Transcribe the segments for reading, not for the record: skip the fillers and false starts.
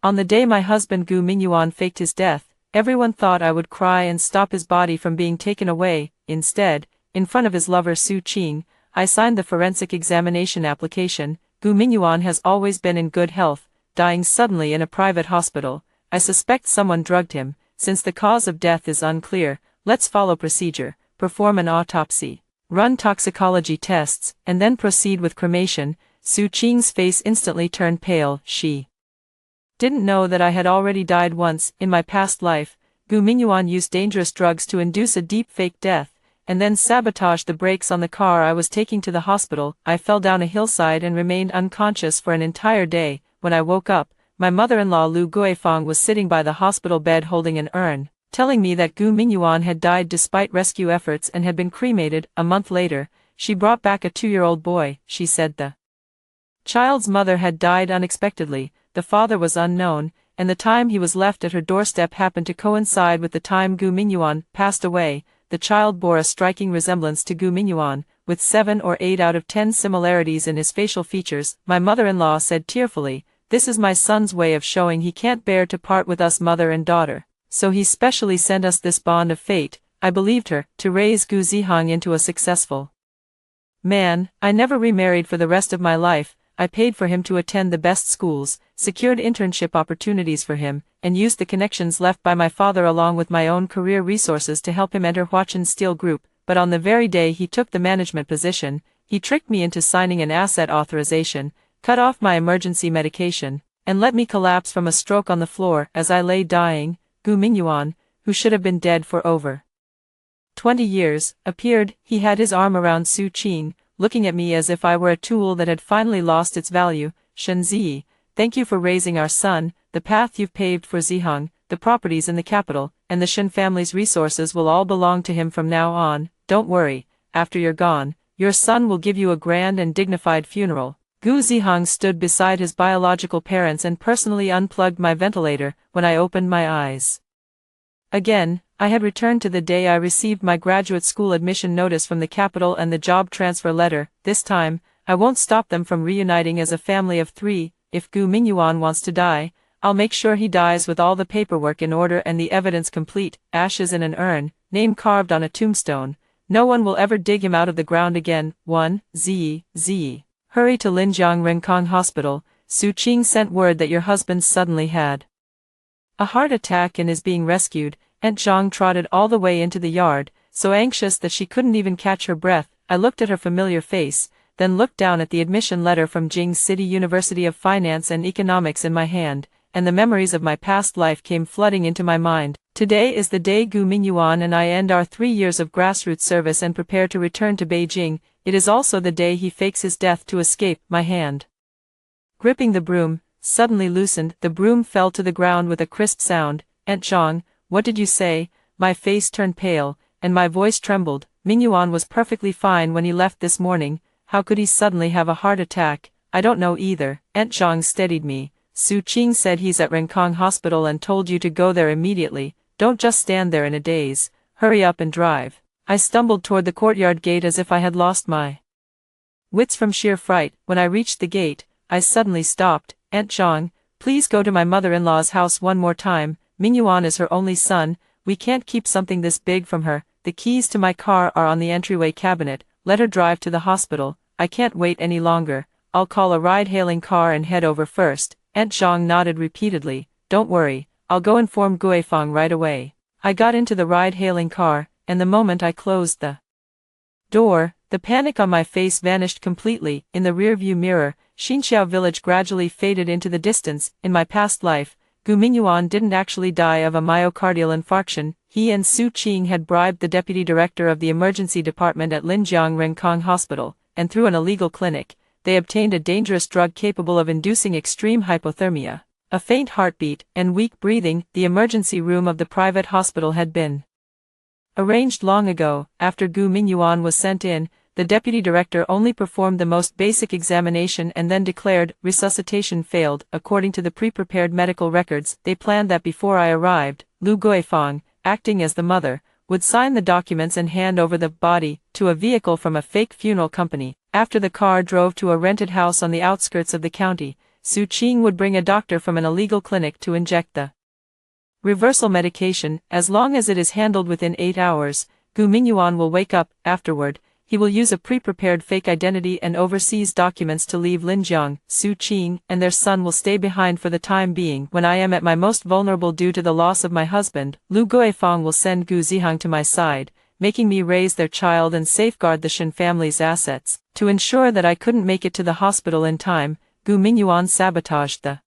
On the day my husband Gu Mingyuan faked his death, everyone thought I would cry and stop his body from being taken away. Instead, in front of his lover Su Qing, I signed the forensic examination application. Gu Mingyuan has always been in good health, dying suddenly in a private hospital. I suspect someone drugged him. Since the cause of death is unclear, let's follow procedure, perform an autopsy, run toxicology tests, and then proceed with cremation. Su Qing's face instantly turned pale. She didn't know that I had already died once, in my past life. Gu Mingyuan used dangerous drugs to induce a deep fake death, and then sabotaged the brakes on the car I was taking to the hospital. I fell down a hillside and remained unconscious for an entire day. When I woke up, my mother-in-law Lu Guifang was sitting by the hospital bed holding an urn, telling me that Gu Mingyuan had died despite rescue efforts and had been cremated. A month later, she brought back a 2-year-old boy. She said the child's mother had died unexpectedly, the father was unknown, and the time he was left at her doorstep happened to coincide with the time Gu Mingyuan passed away. The child bore a striking resemblance to Gu Mingyuan, with 7 or 8 out of 10 similarities in his facial features. My mother-in-law said tearfully, "This is my son's way of showing he can't bear to part with us mother and daughter, so he specially sent us this bond of fate." I believed her. To raise Gu Zihang into a successful man, I never remarried for the rest of my life. I paid for him to attend the best schools, secured internship opportunities for him, and used the connections left by my father along with my own career resources to help him enter Huachin Steel Group. But on the very day he took the management position, he tricked me into signing an asset authorization, cut off my emergency medication, and let me collapse from a stroke on the floor. As I lay dying, Gu Mingyuan, who should have been dead for over 20 years, appeared. He had his arm around Su Qing, looking at me as if I were a tool that had finally lost its value. "Shen Ziyi, thank you for raising our son. The path you've paved for Zihang, the properties in the capital, and the Shen family's resources will all belong to him from now on. Don't worry, after you're gone, your son will give you a grand and dignified funeral." Gu Zihang stood beside his biological parents and personally unplugged my ventilator. When I opened my eyes again, I had returned to the day I received my graduate school admission notice from the capital and the job transfer letter. This time, I won't stop them from reuniting as a family of 3. If Gu Mingyuan wants to die, I'll make sure he dies with all the paperwork in order and the evidence complete. Ashes in an urn, name carved on a tombstone. No one will ever dig him out of the ground again. 1. Ziyi. Hurry to Linjiang Renkong Hospital. Su Qing sent word that your husband suddenly had a heart attack and is being rescued. Aunt Zhang trotted all the way into the yard, so anxious that she couldn't even catch her breath. I looked at her familiar face, then looked down at the admission letter from Jing City University of Finance and Economics in my hand, and the memories of my past life came flooding into my mind. Today is the day Gu Mingyuan and I end our 3 years of grassroots service and prepare to return to Beijing. It is also the day he fakes his death to escape. My hand, gripping the broom, suddenly loosened. The broom fell to the ground with a crisp sound. "Aunt Zhang, what did you say?" My face turned pale, and my voice trembled. "Mingyuan was perfectly fine when he left this morning. How could he suddenly have a heart attack?" "I don't know either." Aunt Zhang steadied me. "Su Qing said he's at Renkong Hospital and told you to go there immediately. Don't just stand there in a daze. Hurry up and drive." I stumbled toward the courtyard gate as if I had lost my wits from sheer fright. When I reached the gate, I suddenly stopped. "Aunt Zhang, please go to my mother-in-law's house one more time. Mingyuan is her only son. We can't keep something this big from her. The keys to my car are on the entryway cabinet. Let her drive to the hospital. I can't wait any longer. I'll call a ride-hailing car and head over first." Aunt Zhang nodded repeatedly. "Don't worry, I'll go inform Guifang right away." I got into the ride-hailing car, and the moment I closed the door, the panic on my face vanished completely. In the rearview mirror, Xinxiao village gradually faded into the distance. In my past life, Gu Mingyuan didn't actually die of a myocardial infarction. He and Su Qing had bribed the deputy director of the emergency department at Linjiang Renkong Hospital, and through an illegal clinic, they obtained a dangerous drug capable of inducing extreme hypothermia, a faint heartbeat, and weak breathing. The emergency room of the private hospital had been arranged long ago. After Gu Mingyuan was sent in, the deputy director only performed the most basic examination and then declared resuscitation failed. According to the pre-prepared medical records, they planned that before I arrived, Lu Guifang, acting as the mother, would sign the documents and hand over the body to a vehicle from a fake funeral company. After the car drove to a rented house on the outskirts of the county, Su Qing would bring a doctor from an illegal clinic to inject the reversal medication. As long as it is handled within 8 hours, Gu Mingyuan will wake up. Afterward, he will use a pre-prepared fake identity and overseas documents to leave Linjiang. Su Qing and their son will stay behind for the time being. When I am at my most vulnerable due to the loss of my husband, Lu Guifang will send Gu Zihang to my side, making me raise their child and safeguard the Shen family's assets. To ensure that I couldn't make it to the hospital in time, Gu Mingyuan sabotaged the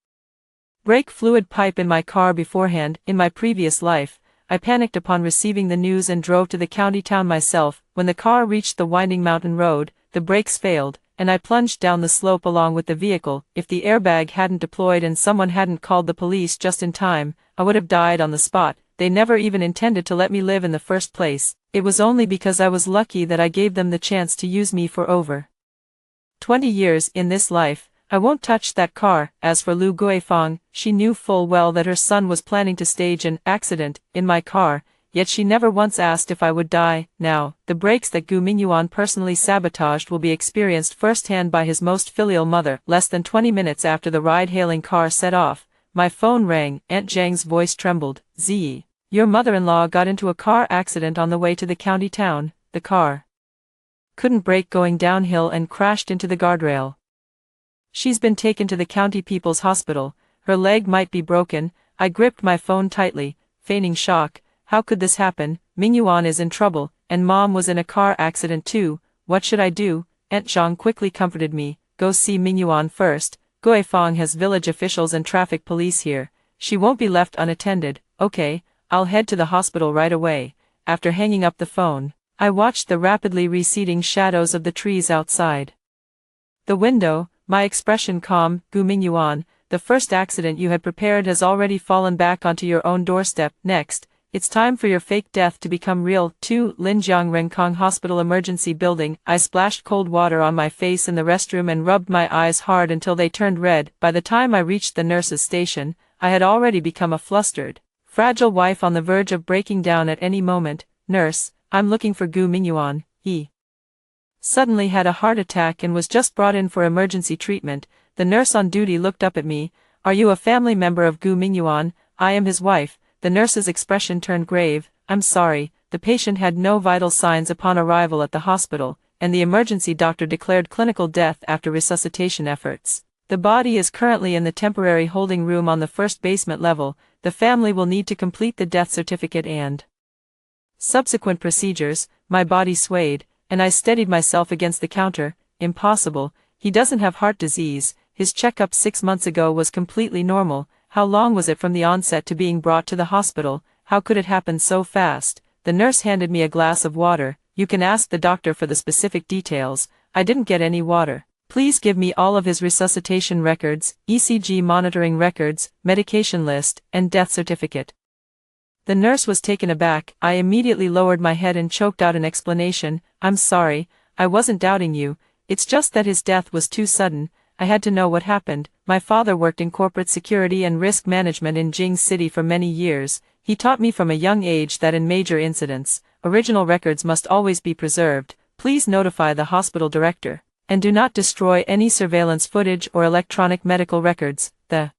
brake fluid pipe in my car beforehand. In my previous life, I panicked upon receiving the news and drove to the county town myself. When the car reached the winding mountain road, the brakes failed, and I plunged down the slope along with the vehicle. If the airbag hadn't deployed and someone hadn't called the police just in time, I would have died on the spot. They never even intended to let me live in the first place. It was only because I was lucky that I gave them the chance to use me for over 20 years in this life. I won't touch that car. As for Lu Guifang, she knew full well that her son was planning to stage an accident in my car, yet she never once asked if I would die. Now, the breaks that Gu Mingyuan personally sabotaged will be experienced firsthand by his most filial mother. Less than 20 minutes after the ride-hailing car set off, my phone rang. Aunt Zhang's voice trembled. Ziyi, your mother-in-law got into a car accident on the way to the county town. The car couldn't brake going downhill and crashed into the guardrail. She's been taken to the county people's hospital. Her leg might be broken. I gripped my phone tightly, feigning shock. How could this happen? Mingyuan is in trouble, and Mom was in a car accident too. What should I do? Aunt Zhang quickly comforted me. Go see Mingyuan first. Guifang has village officials and traffic police here. She won't be left unattended. Okay, I'll head to the hospital right away. After hanging up the phone, I watched the rapidly receding shadows of the trees outside the window, my expression calm. Gu Mingyuan, the first accident you had prepared has already fallen back onto your own doorstep. Next, it's time for your fake death to become real. 2 Linjiang Renkong Hospital Emergency Building. I splashed cold water on my face in the restroom and rubbed my eyes hard until they turned red. By the time I reached the nurse's station, I had already become a flustered, fragile wife on the verge of breaking down at any moment. Nurse, I'm looking for Gu Mingyuan. He suddenly had a heart attack and was just brought in for emergency treatment. The nurse on duty looked up at me. Are you a family member of Gu Mingyuan? I am his wife. The nurse's expression turned grave. I'm sorry, the patient had no vital signs upon arrival at the hospital, and the emergency doctor declared clinical death after resuscitation efforts. The body is currently in the temporary holding room on the first basement level. The family will need to complete the death certificate and subsequent procedures. My body swayed, and I steadied myself against the counter. Impossible, he doesn't have heart disease. His checkup 6 months ago was completely normal. How long was it from the onset to being brought to the hospital? How could it happen so fast? The nurse handed me a glass of water. You can ask the doctor for the specific details. I didn't get any water. Please give me all of his resuscitation records, ECG monitoring records, medication list, and death certificate. The nurse was taken aback. I immediately lowered my head and choked out an explanation. I'm sorry, I wasn't doubting you. It's just that his death was too sudden. I had to know what happened. My father worked in corporate security and risk management in Jing City for many years. He taught me from a young age that in major incidents, original records must always be preserved. Please notify the hospital director, and do not destroy any surveillance footage or electronic medical records. The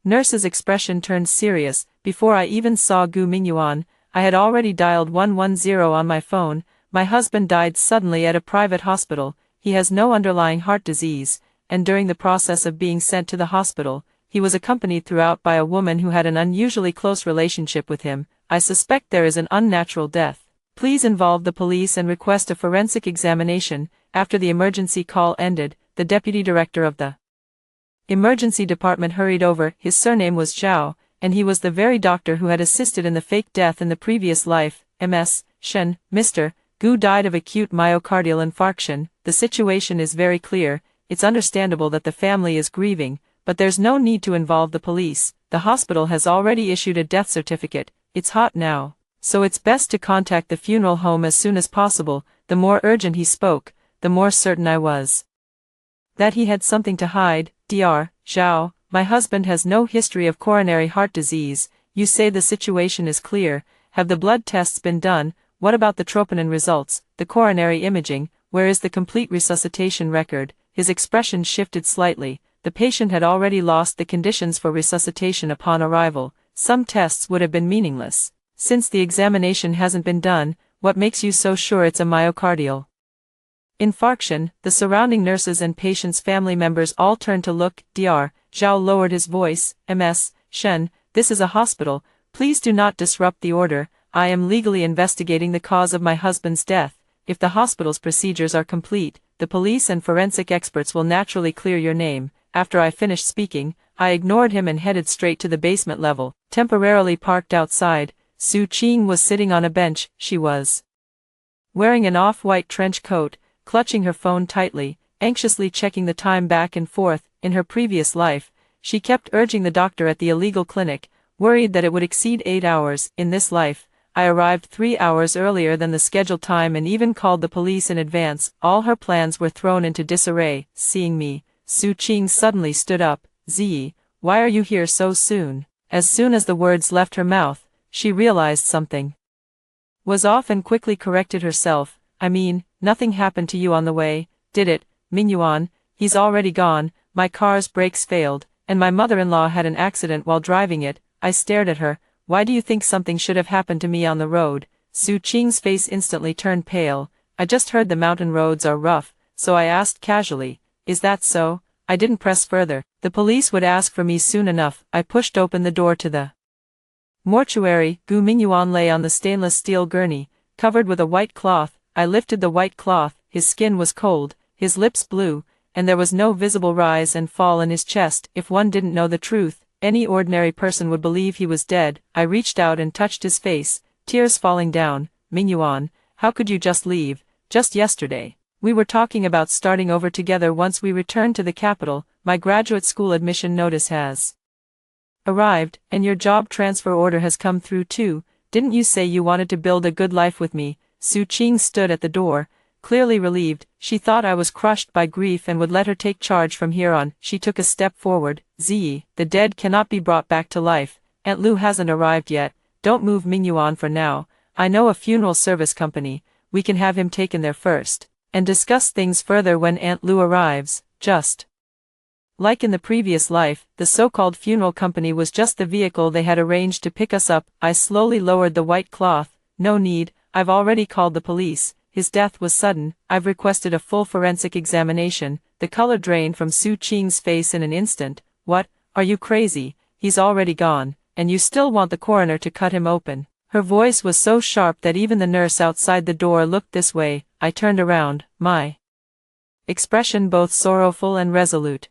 nurse's expression turned serious. Before I even saw Gu Mingyuan, I had already dialed 110 on my phone. My husband died suddenly at a private hospital. He has no underlying heart disease, and during the process of being sent to the hospital, he was accompanied throughout by a woman who had an unusually close relationship with him. I suspect there is an unnatural death. Please involve the police and request a forensic examination. After the emergency call ended, the deputy director of the emergency department hurried over. His surname was Zhao, and he was the very doctor who had assisted in the fake death in the previous life. Ms. Shen, Mr. Gu died of acute myocardial infarction. The situation is very clear. It's understandable that the family is grieving, but there's no need to involve the police. The hospital has already issued a death certificate. It's hot now, so it's best to contact the funeral home as soon as possible. The more urgent he spoke, the more certain I was that he had something to hide. Dr. Zhao, my husband has no history of coronary heart disease. You say the situation is clear. Have the blood tests been done? What about the troponin results, the coronary imaging? Where is the complete resuscitation record? His expression shifted slightly. the patient had already lost the conditions for resuscitation upon arrival. Some tests would have been meaningless. Since the examination hasn't been done, what makes you so sure it's a myocardial infarction? The surrounding nurses and patient's family members all turned to look. Dr. Zhao lowered his voice. Ms. Shen, this is a hospital. Please do not disrupt the order. I am legally investigating the cause of my husband's death. If the hospital's procedures are complete, the police and forensic experts will naturally clear your name. After I finished speaking, I ignored him and headed straight to the basement level. Temporarily parked outside, Su Qing was sitting on a bench. She was wearing an off-white trench coat, clutching her phone tightly, anxiously checking the time back and forth. In her previous life, she kept urging the doctor at the illegal clinic, worried that it would exceed 8 hours. In this life, I arrived 3 hours earlier than the scheduled time and even called the police in advance. All her plans were thrown into disarray. Seeing me, Su Qing suddenly stood up. Ziyi, why are you here so soon? As soon as the words left her mouth, she realized something was off and quickly corrected herself. I mean, nothing happened to you on the way, did it, Mingyuan? He's already gone. My car's brakes failed, and my mother-in-law had an accident while driving it. I stared at her. Why do you think something should have happened to me on the road? Su Qing's face instantly turned pale. I just heard the mountain roads are rough, so I asked casually, is that so? I didn't press further. The police would ask for me soon enough. I pushed open the door to the mortuary. Gu Mingyuan lay on the stainless steel gurney, covered with a white cloth. I lifted the white cloth. His skin was cold, his lips blue, and there was no visible rise and fall in his chest. If one didn't know the truth, any ordinary person would believe he was dead. I reached out and touched his face, tears falling down. Mingyuan, how could you just leave? Just yesterday, we were talking about starting over together once we returned to the capital. My graduate school admission notice has arrived, and your job transfer order has come through too. Didn't you say you wanted to build a good life with me? Su Qing stood at the door, clearly relieved. She thought I was crushed by grief and would let her take charge from here on. She took a step forward. Ziyi, the dead cannot be brought back to life. Aunt Lu hasn't arrived yet. Don't move Mingyuan for now. I know a funeral service company. We can have him taken there first, and discuss things further when Aunt Lu arrives. Just like in the previous life, the so-called funeral company was just the vehicle they had arranged to pick us up. I slowly lowered the white cloth. No need, I've already called the police. His death was sudden. I've requested a full forensic examination. The color drained from Su Qing's face in an instant. What? Are you crazy? He's already gone, and you still want the coroner to cut him open? Her voice was so sharp that even the nurse outside the door looked this way. I turned around, my expression both sorrowful and resolute.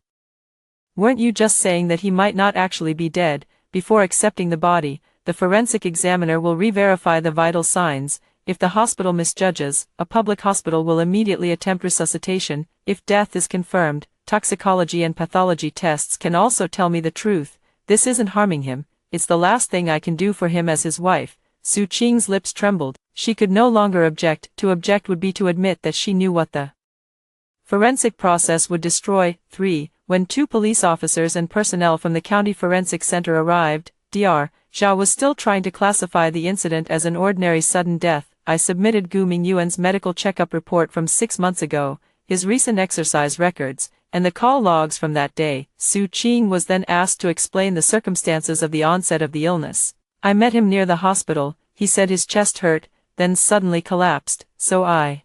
Weren't you just saying that he might not actually be dead? Before accepting the body, the forensic examiner will re-verify the vital signs. If the hospital misjudges, a public hospital will immediately attempt resuscitation. If death is confirmed, toxicology and pathology tests can also tell me the truth. This isn't harming him. It's the last thing I can do for him as his wife. Su Qing's lips trembled. She could no longer object. To object would be to admit that she knew what the forensic process would destroy. 3. When 2 police officers and personnel from the county forensic center arrived, Dr. Zhao was still trying to classify the incident as an ordinary sudden death. I submitted Gu Mingyuan's medical checkup report from 6 months ago, his recent exercise records, and the call logs from that day. Su Qing was then asked to explain the circumstances of the onset of the illness. I met him near the hospital. He said his chest hurt, then suddenly collapsed, so I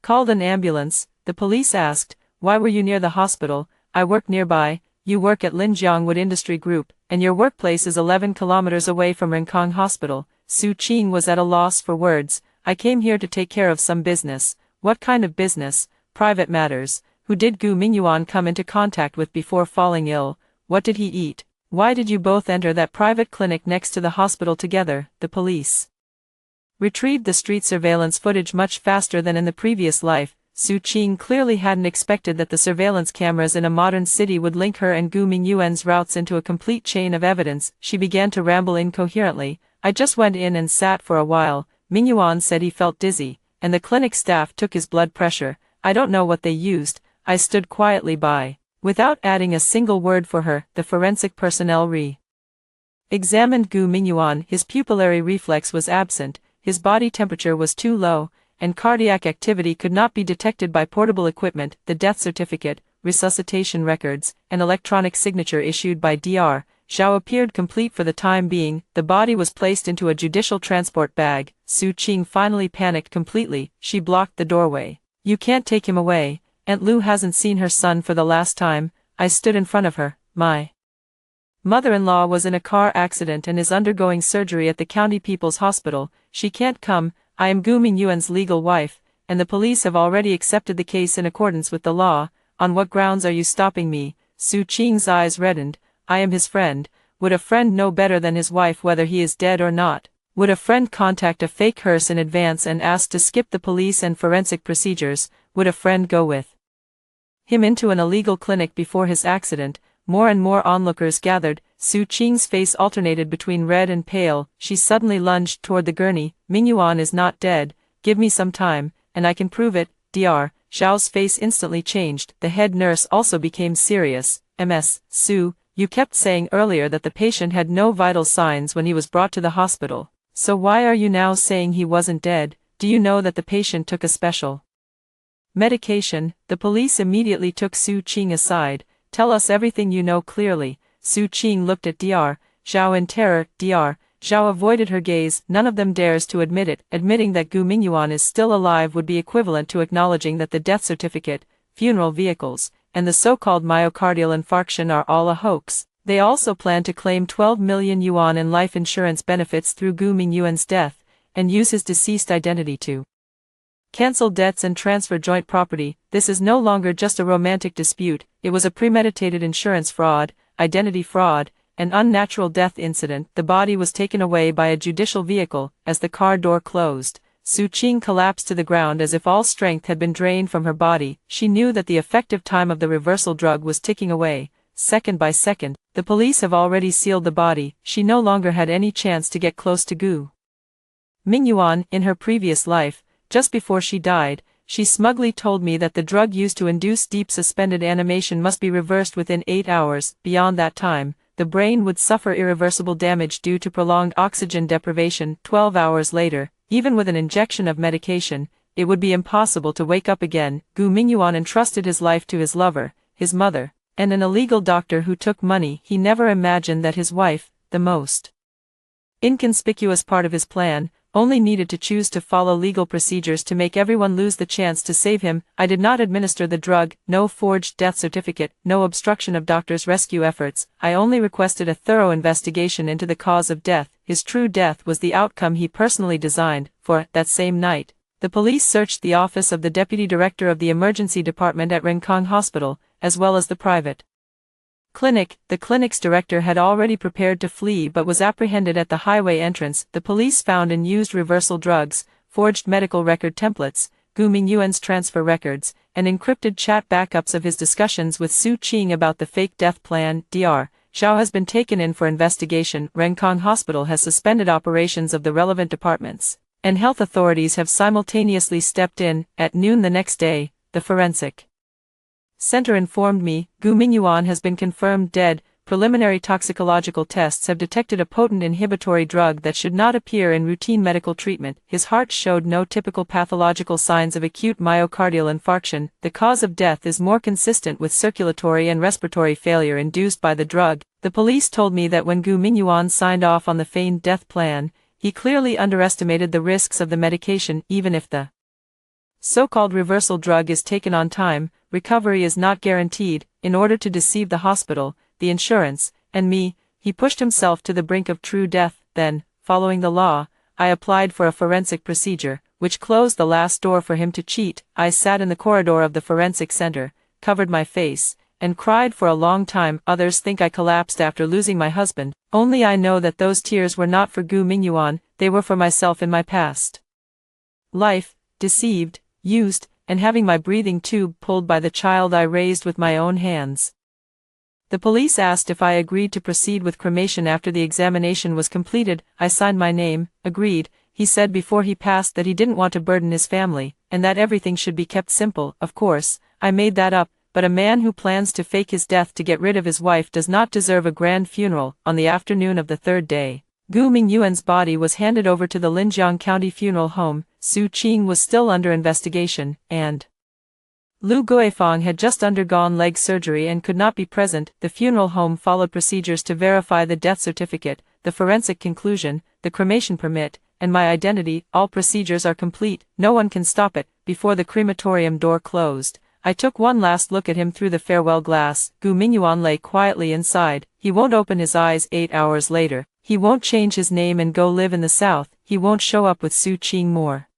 called an ambulance. The police asked, why were you near the hospital? I work nearby. You work at Linjiang Wood Industry Group, and your workplace is 11 kilometers away from Renkong Hospital. Su Qing was at a loss for words. I came here to take care of some business. What kind of business? Private matters. Who did Gu Mingyuan come into contact with before falling ill? What did he eat? Why did you both enter that private clinic next to the hospital together? The police retrieved the street surveillance footage much faster than in the previous life. Su Qing clearly hadn't expected that the surveillance cameras in a modern city would link her and Gu Mingyuan's routes into a complete chain of evidence. She began to ramble incoherently. I just went in and sat for a while. Mingyuan said he felt dizzy, and the clinic staff took his blood pressure. I don't know what they used. I stood quietly by. Without adding a single word for her, the forensic personnel examined Gu Mingyuan. His pupillary reflex was absent, his body temperature was too low, and cardiac activity could not be detected by portable equipment. The death certificate, resuscitation records, and electronic signature issued by Dr. Zhao appeared complete for the time being. The body was placed into a judicial transport bag. Su Qing finally panicked completely. She blocked the doorway. "You can't take him away. Aunt Lu hasn't seen her son for the last time." I stood in front of her. My mother-in-law was in a car accident and is undergoing surgery at the County People's Hospital. She can't come. I am Gu Mingyuan's legal wife, and the police have already accepted the case in accordance with the law. On what grounds are you stopping me? Su Qing's eyes reddened. I am his friend. Would a friend know better than his wife whether he is dead or not? Would a friend contact a fake hearse in advance and ask to skip the police and forensic procedures? Would a friend go with him into an illegal clinic before his accident? More and more onlookers gathered. Su Qing's face alternated between red and pale. She suddenly lunged toward the gurney. Mingyuan is not dead. Give me some time, and I can prove it. Dr. Zhao's face instantly changed. The head nurse also became serious. Ms. Su, you kept saying earlier that the patient had no vital signs when he was brought to the hospital. So why are you now saying he wasn't dead? Do you know that the patient took a special medication? The police immediately took Su Qing aside. Tell us everything you know clearly. Su Qing looked at Dr. Zhao in terror. Dr. Zhao avoided her gaze. None of them dares to admit it. Admitting that Gu Mingyuan is still alive would be equivalent to acknowledging that the death certificate, funeral vehicles, and the so-called myocardial infarction are all a hoax. They also plan to claim 12 million yuan in life insurance benefits through Gu Mingyuan's death, and use his deceased identity to cancel debts and transfer joint property. This is no longer just a romantic dispute. It was a premeditated insurance fraud, identity fraud, an unnatural death incident. The body was taken away by a judicial vehicle. As the car door closed, Su Qing collapsed to the ground as if all strength had been drained from her body. She knew that the effective time of the reversal drug was ticking away, second by second. The police have already sealed the body. She no longer had any chance to get close to Gu Mingyuan. In her previous life, just before she died, she smugly told me that the drug used to induce deep suspended animation must be reversed within 8 hours. Beyond that time, the brain would suffer irreversible damage due to prolonged oxygen deprivation. 12 hours later, even with an injection of medication, it would be impossible to wake up again. Gu Mingyuan entrusted his life to his lover, his mother, and an illegal doctor who took money. He never imagined that his wife, the most inconspicuous part of his plan, only needed to choose to follow legal procedures to make everyone lose the chance to save him. I did not administer the drug, no forged death certificate, no obstruction of doctors' rescue efforts. I only requested a thorough investigation into the cause of death. His true death was the outcome he personally designed. For that same night, the police searched the office of the deputy director of the emergency department at Renkong Hospital, as well as the private clinic. The clinic's director had already prepared to flee but was apprehended at the highway entrance. The police found and used reversal drugs, forged medical record templates, Gu Mingyuan's transfer records, and encrypted chat backups of his discussions with Su Qing about the fake death plan. Dr. Zhao has been taken in for investigation. Renkong Hospital has suspended operations of the relevant departments, and health authorities have simultaneously stepped in. At noon the next day, the forensic center informed me, Gu Mingyuan has been confirmed dead. Preliminary toxicological tests have detected a potent inhibitory drug that should not appear in routine medical treatment. His heart showed no typical pathological signs of acute myocardial infarction. The cause of death is more consistent with circulatory and respiratory failure induced by the drug. The police told me that when Gu Mingyuan signed off on the feigned death plan, he clearly underestimated the risks of the medication. Even if the so-called reversal drug is taken on time, recovery is not guaranteed. In order to deceive the hospital, the insurance, and me, he pushed himself to the brink of true death. Then, following the law, I applied for a forensic procedure, which closed the last door for him to cheat. I sat in the corridor of the forensic center, covered my face, and cried for a long time. Others think I collapsed after losing my husband. Only I know that those tears were not for Gu Mingyuan, they were for myself in my past life, deceived, used, and having my breathing tube pulled by the child I raised with my own hands. The police asked if I agreed to proceed with cremation after the examination was completed. I signed my name, agreed. He said before he passed that he didn't want to burden his family, and that everything should be kept simple. Of course, I made that up, but a man who plans to fake his death to get rid of his wife does not deserve a grand funeral. On the afternoon of the third day, Gu Mingyuan's body was handed over to the Linjiang County Funeral Home. Su Qing was still under investigation, and Lu Guifang had just undergone leg surgery and could not be present. The funeral home followed procedures to verify the death certificate, the forensic conclusion, the cremation permit, and my identity. All procedures are complete, no one can stop it. Before the crematorium door closed, I took one last look at him through the farewell glass. Gu Mingyuan lay quietly inside. He won't open his eyes 8 hours later. He won't change his name and go live in the south. He won't show up with Su Qing more.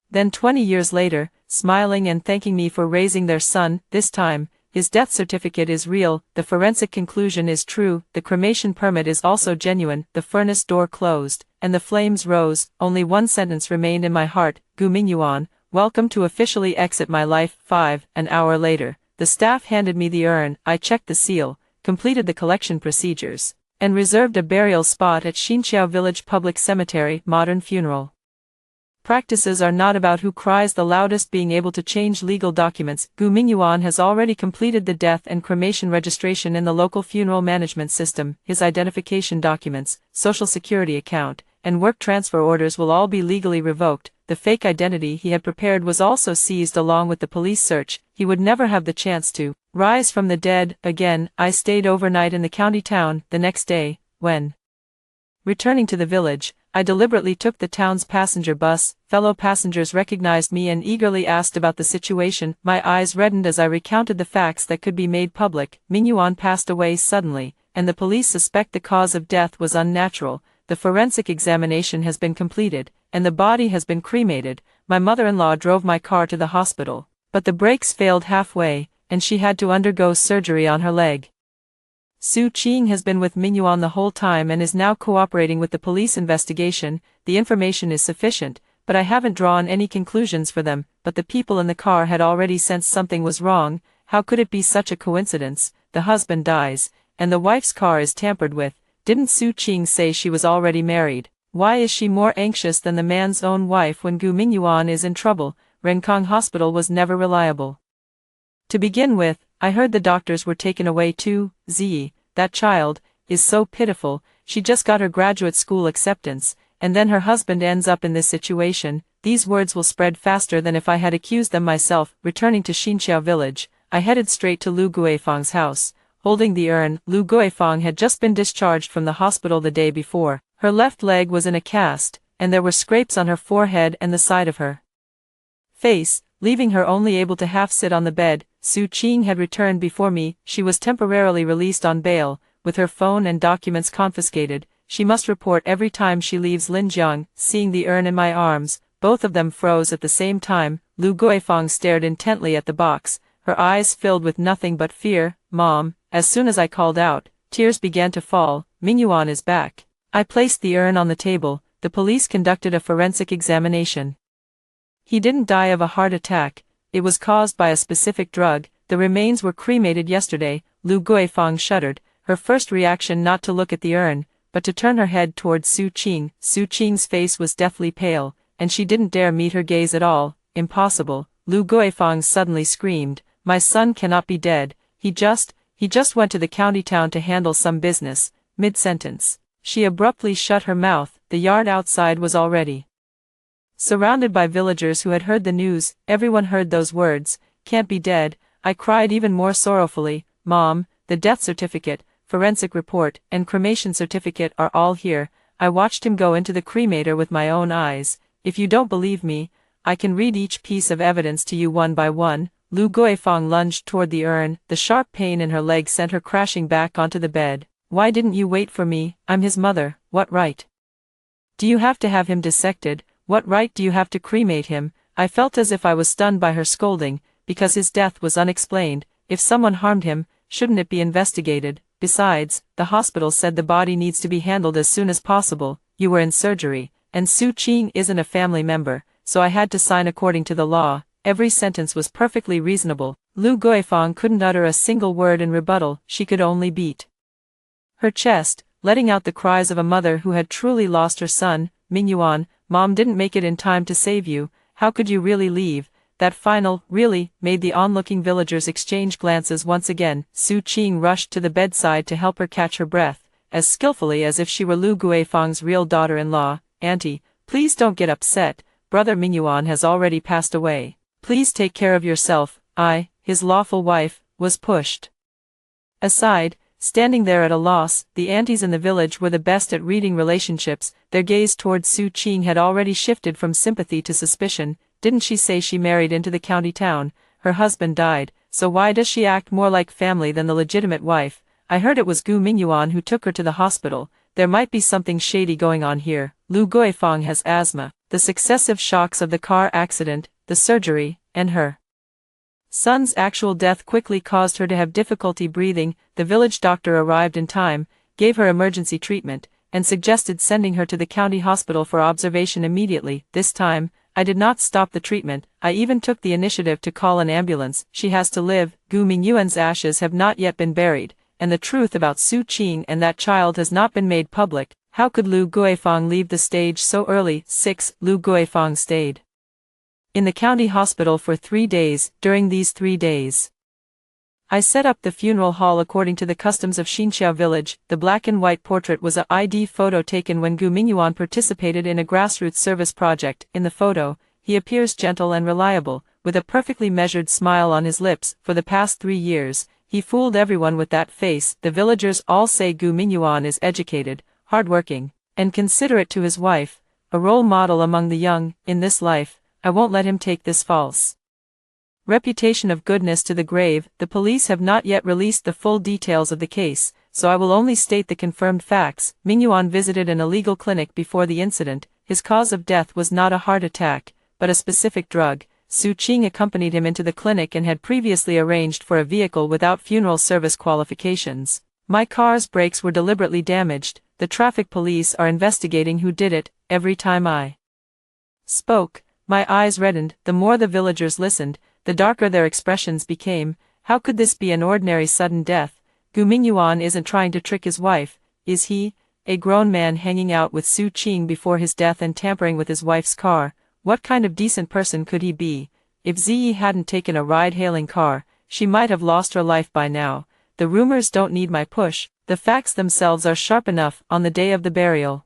Then 20 years later, smiling and thanking me for raising their son, this time, his death certificate is real, the forensic conclusion is true, the cremation permit is also genuine. The furnace door closed, and the flames rose. Only one sentence remained in my heart: Gu Mingyuan, welcome to officially exit my life. 5 An hour later, the staff handed me the urn. I checked the seal, completed the collection procedures, and reserved a burial spot at Xinqiao Village Public Cemetery. Modern funeral practices are not about who cries the loudest. Being able to change legal documents. Gu Mingyuan has already completed the death and cremation registration in the local funeral management system. His identification documents, social security account, and work transfer orders will all be legally revoked. The fake identity he had prepared was also seized along with the police search. He would never have the chance to rise from the dead again. I stayed overnight in the county town. The next day, when returning to the village, I deliberately took the town's passenger bus. Fellow passengers recognized me and eagerly asked about the situation. My eyes reddened as I recounted the facts that could be made public. Mingyuan passed away suddenly, and the police suspect the cause of death was unnatural. The forensic examination has been completed, and the body has been cremated. My mother-in-law drove my car to the hospital, but the brakes failed halfway, and she had to undergo surgery on her leg. Su Qing has been with Mingyuan the whole time and is now cooperating with the police investigation. The information is sufficient, but I haven't drawn any conclusions for them. But the people in the car had already sensed something was wrong. How could it be such a coincidence? The husband dies, and the wife's car is tampered with. Didn't Su Qing say she was already married? Why is she more anxious than the man's own wife when Gu Mingyuan is in trouble? Renkong Hospital was never reliable. To begin with, I heard the doctors were taken away too. Ziyi, that child, is so pitiful. She just got her graduate school acceptance, and then her husband ends up in this situation. These words will spread faster than if I had accused them myself. Returning to Xinqiao village, I headed straight to Lu Guifang's house. Holding the urn, Lu Guifang had just been discharged from the hospital the day before. Her left leg was in a cast, and there were scrapes on her forehead and the side of her face, leaving her only able to half sit on the bed. Su Qing had returned before me. She was temporarily released on bail, with her phone and documents confiscated. She must report every time she leaves Linjiang. Seeing the urn in my arms, both of them froze at the same time. Lu Guifang stared intently at the box, her eyes filled with nothing but fear. Mom, as soon as I called out, tears began to fall. Mingyuan is back. I placed the urn on the table. The police conducted a forensic examination. He didn't die of a heart attack. It was caused by a specific drug. The remains were cremated yesterday. Lu Guifang shuddered, her first reaction not to look at the urn, but to turn her head towards Su Qing. Su Qing's face was deathly pale, and she didn't dare meet her gaze at all. Impossible. Lu Guifang suddenly screamed, my son cannot be dead. He just went to the county town to handle some business. Mid-sentence, she abruptly shut her mouth. The yard outside was already surrounded by villagers who had heard the news. Everyone heard those words, can't be dead. I cried even more sorrowfully. Mom, the death certificate, forensic report, and cremation certificate are all here. I watched him go into the cremator with my own eyes. If you don't believe me, I can read each piece of evidence to you one by one. Lu Guifang lunged toward the urn. The sharp pain in her leg sent her crashing back onto the bed. Why didn't you wait for me? I'm his mother. What right do you have to have him dissected? What right do you have to cremate him? I felt as if I was stunned by her scolding, because his death was unexplained. If someone harmed him, shouldn't it be investigated? Besides, the hospital said the body needs to be handled as soon as possible. You were in surgery, and Su Qing isn't a family member, so I had to sign according to the law. Every sentence was perfectly reasonable. Lu Guifang couldn't utter a single word in rebuttal. She could only beat her chest, letting out the cries of a mother who had truly lost her son. Mingyuan, Mom didn't make it in time to save you. How could you really leave? That final really made the onlooking villagers exchange glances once again. Su Qing rushed to the bedside to help her catch her breath, as skillfully as if she were Lu Guifang's real daughter-in-law. Auntie, please don't get upset. Brother Mingyuan has already passed away. Please take care of yourself. I, his lawful wife, was pushed aside. Standing there at a loss, the aunties in the village were the best at reading relationships. Their gaze towards Su Qing had already shifted from sympathy to suspicion. Didn't she say she married into the county town? Her husband died, so why does she act more like family than the legitimate wife? I heard it was Gu Mingyuan who took her to the hospital. There might be something shady going on here. Lu Guifang has asthma. The successive shocks of the car accident, the surgery, and her son's actual death quickly caused her to have difficulty breathing. The village doctor arrived in time, gave her emergency treatment, and suggested sending her to the county hospital for observation immediately. This time, I did not stop the treatment. I even took the initiative to call an ambulance. She has to live. Gu Mingyuan's ashes have not yet been buried, and the truth about Su Qing and that child has not been made public. How could Lu Guifang leave the stage so early? 6. Lu Guifang stayed in the county hospital for 3 days. During these 3 days, I set up the funeral hall according to the customs of Xinxiao village. The black and white portrait was a ID photo taken when Gu Mingyuan participated in a grassroots service project. In the photo, he appears gentle and reliable, with a perfectly measured smile on his lips. For the past 3 years, he fooled everyone with that face. The villagers all say Gu Mingyuan is educated, hardworking, and considerate to his wife, a role model among the young. In this life, I won't let him take this false reputation of goodness to the grave. The police have not yet released the full details of the case, so I will only state the confirmed facts. Mingyuan visited an illegal clinic before the incident. His cause of death was not a heart attack, but a specific drug. Su Qing accompanied him into the clinic and had previously arranged for a vehicle without funeral service qualifications. My car's brakes were deliberately damaged. The traffic police are investigating who did it. Every time I spoke, my eyes reddened. The more the villagers listened, the darker their expressions became. How could this be an ordinary sudden death? Gu Mingyuan isn't trying to trick his wife, is he? A grown man hanging out with Su Qing before his death and tampering with his wife's car. What kind of decent person could he be? If Ziyi hadn't taken a ride-hailing car, she might have lost her life by now. The rumors don't need my push. The facts themselves are sharp enough. On the day of the burial,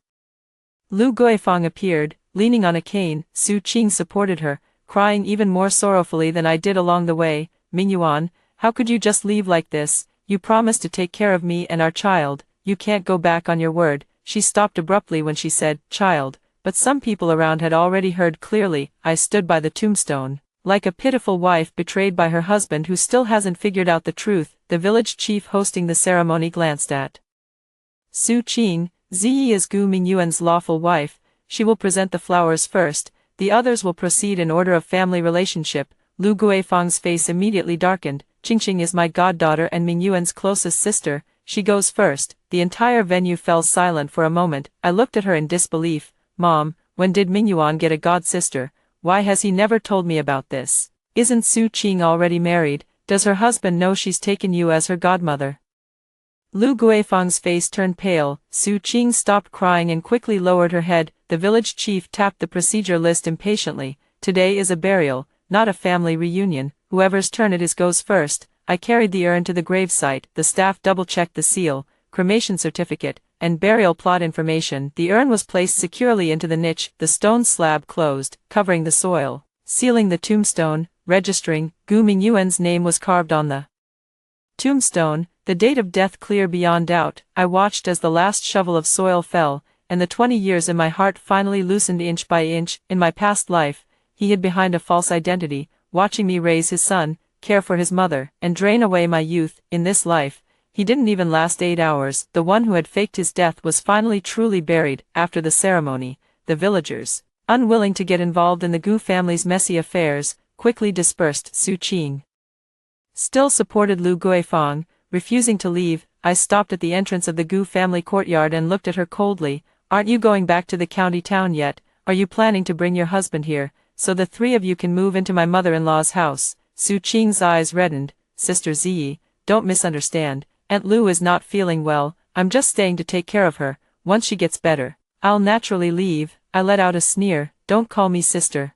Lu Guifang appeared, leaning on a cane. Su Qing supported her, crying even more sorrowfully than I did along the way. Mingyuan, how could you just leave like this? You promised to take care of me and our child. You can't go back on your word. She stopped abruptly when she said, child, but some people around had already heard clearly. I stood by the tombstone, like a pitiful wife betrayed by her husband who still hasn't figured out the truth. The village chief hosting the ceremony glanced at Su Qing. Ziyi is Gu Mingyuan's lawful wife. She will present the flowers first. The others will proceed in order of family relationship. Lu Guifang's face immediately darkened. Qingqing is my goddaughter and Mingyuan's closest sister. She goes first. The entire venue fell silent for a moment. I looked at her in disbelief. Mom, when did Mingyuan get a god-sister? Why has he never told me about this? Isn't Su Qing already married? Does her husband know she's taken you as her godmother? Lu Guifang's face turned pale. Su Qing stopped crying and quickly lowered her head. The village chief tapped the procedure list impatiently. Today is a burial, not a family reunion. Whoever's turn it is goes first. I carried the urn to the gravesite. The staff double-checked the seal, cremation certificate, and burial plot information. The urn was placed securely into the niche. The stone slab closed, covering the soil, sealing the tombstone, registering. Gu Mingyuan's name was carved on the tombstone, the date of death clear beyond doubt. I watched as the last shovel of soil fell, and the 20 years in my heart finally loosened inch by inch. In my past life, he hid behind a false identity, watching me raise his son, care for his mother, and drain away my youth. In this life, he didn't even last 8 hours. The one who had faked his death was finally truly buried. After the ceremony, the villagers, unwilling to get involved in the Gu family's messy affairs, quickly dispersed. Su Qing still supported Lu Guifang, refusing to leave. I stopped at the entrance of the Gu family courtyard and looked at her coldly. Aren't you going back to the county town yet? Are you planning to bring your husband here, so the 3 of you can move into my mother-in-law's house? Su Qing's eyes reddened. Sister Ziyi, don't misunderstand. Aunt Lu is not feeling well. I'm just staying to take care of her. Once she gets better, I'll naturally leave. I let out a sneer. Don't call me sister.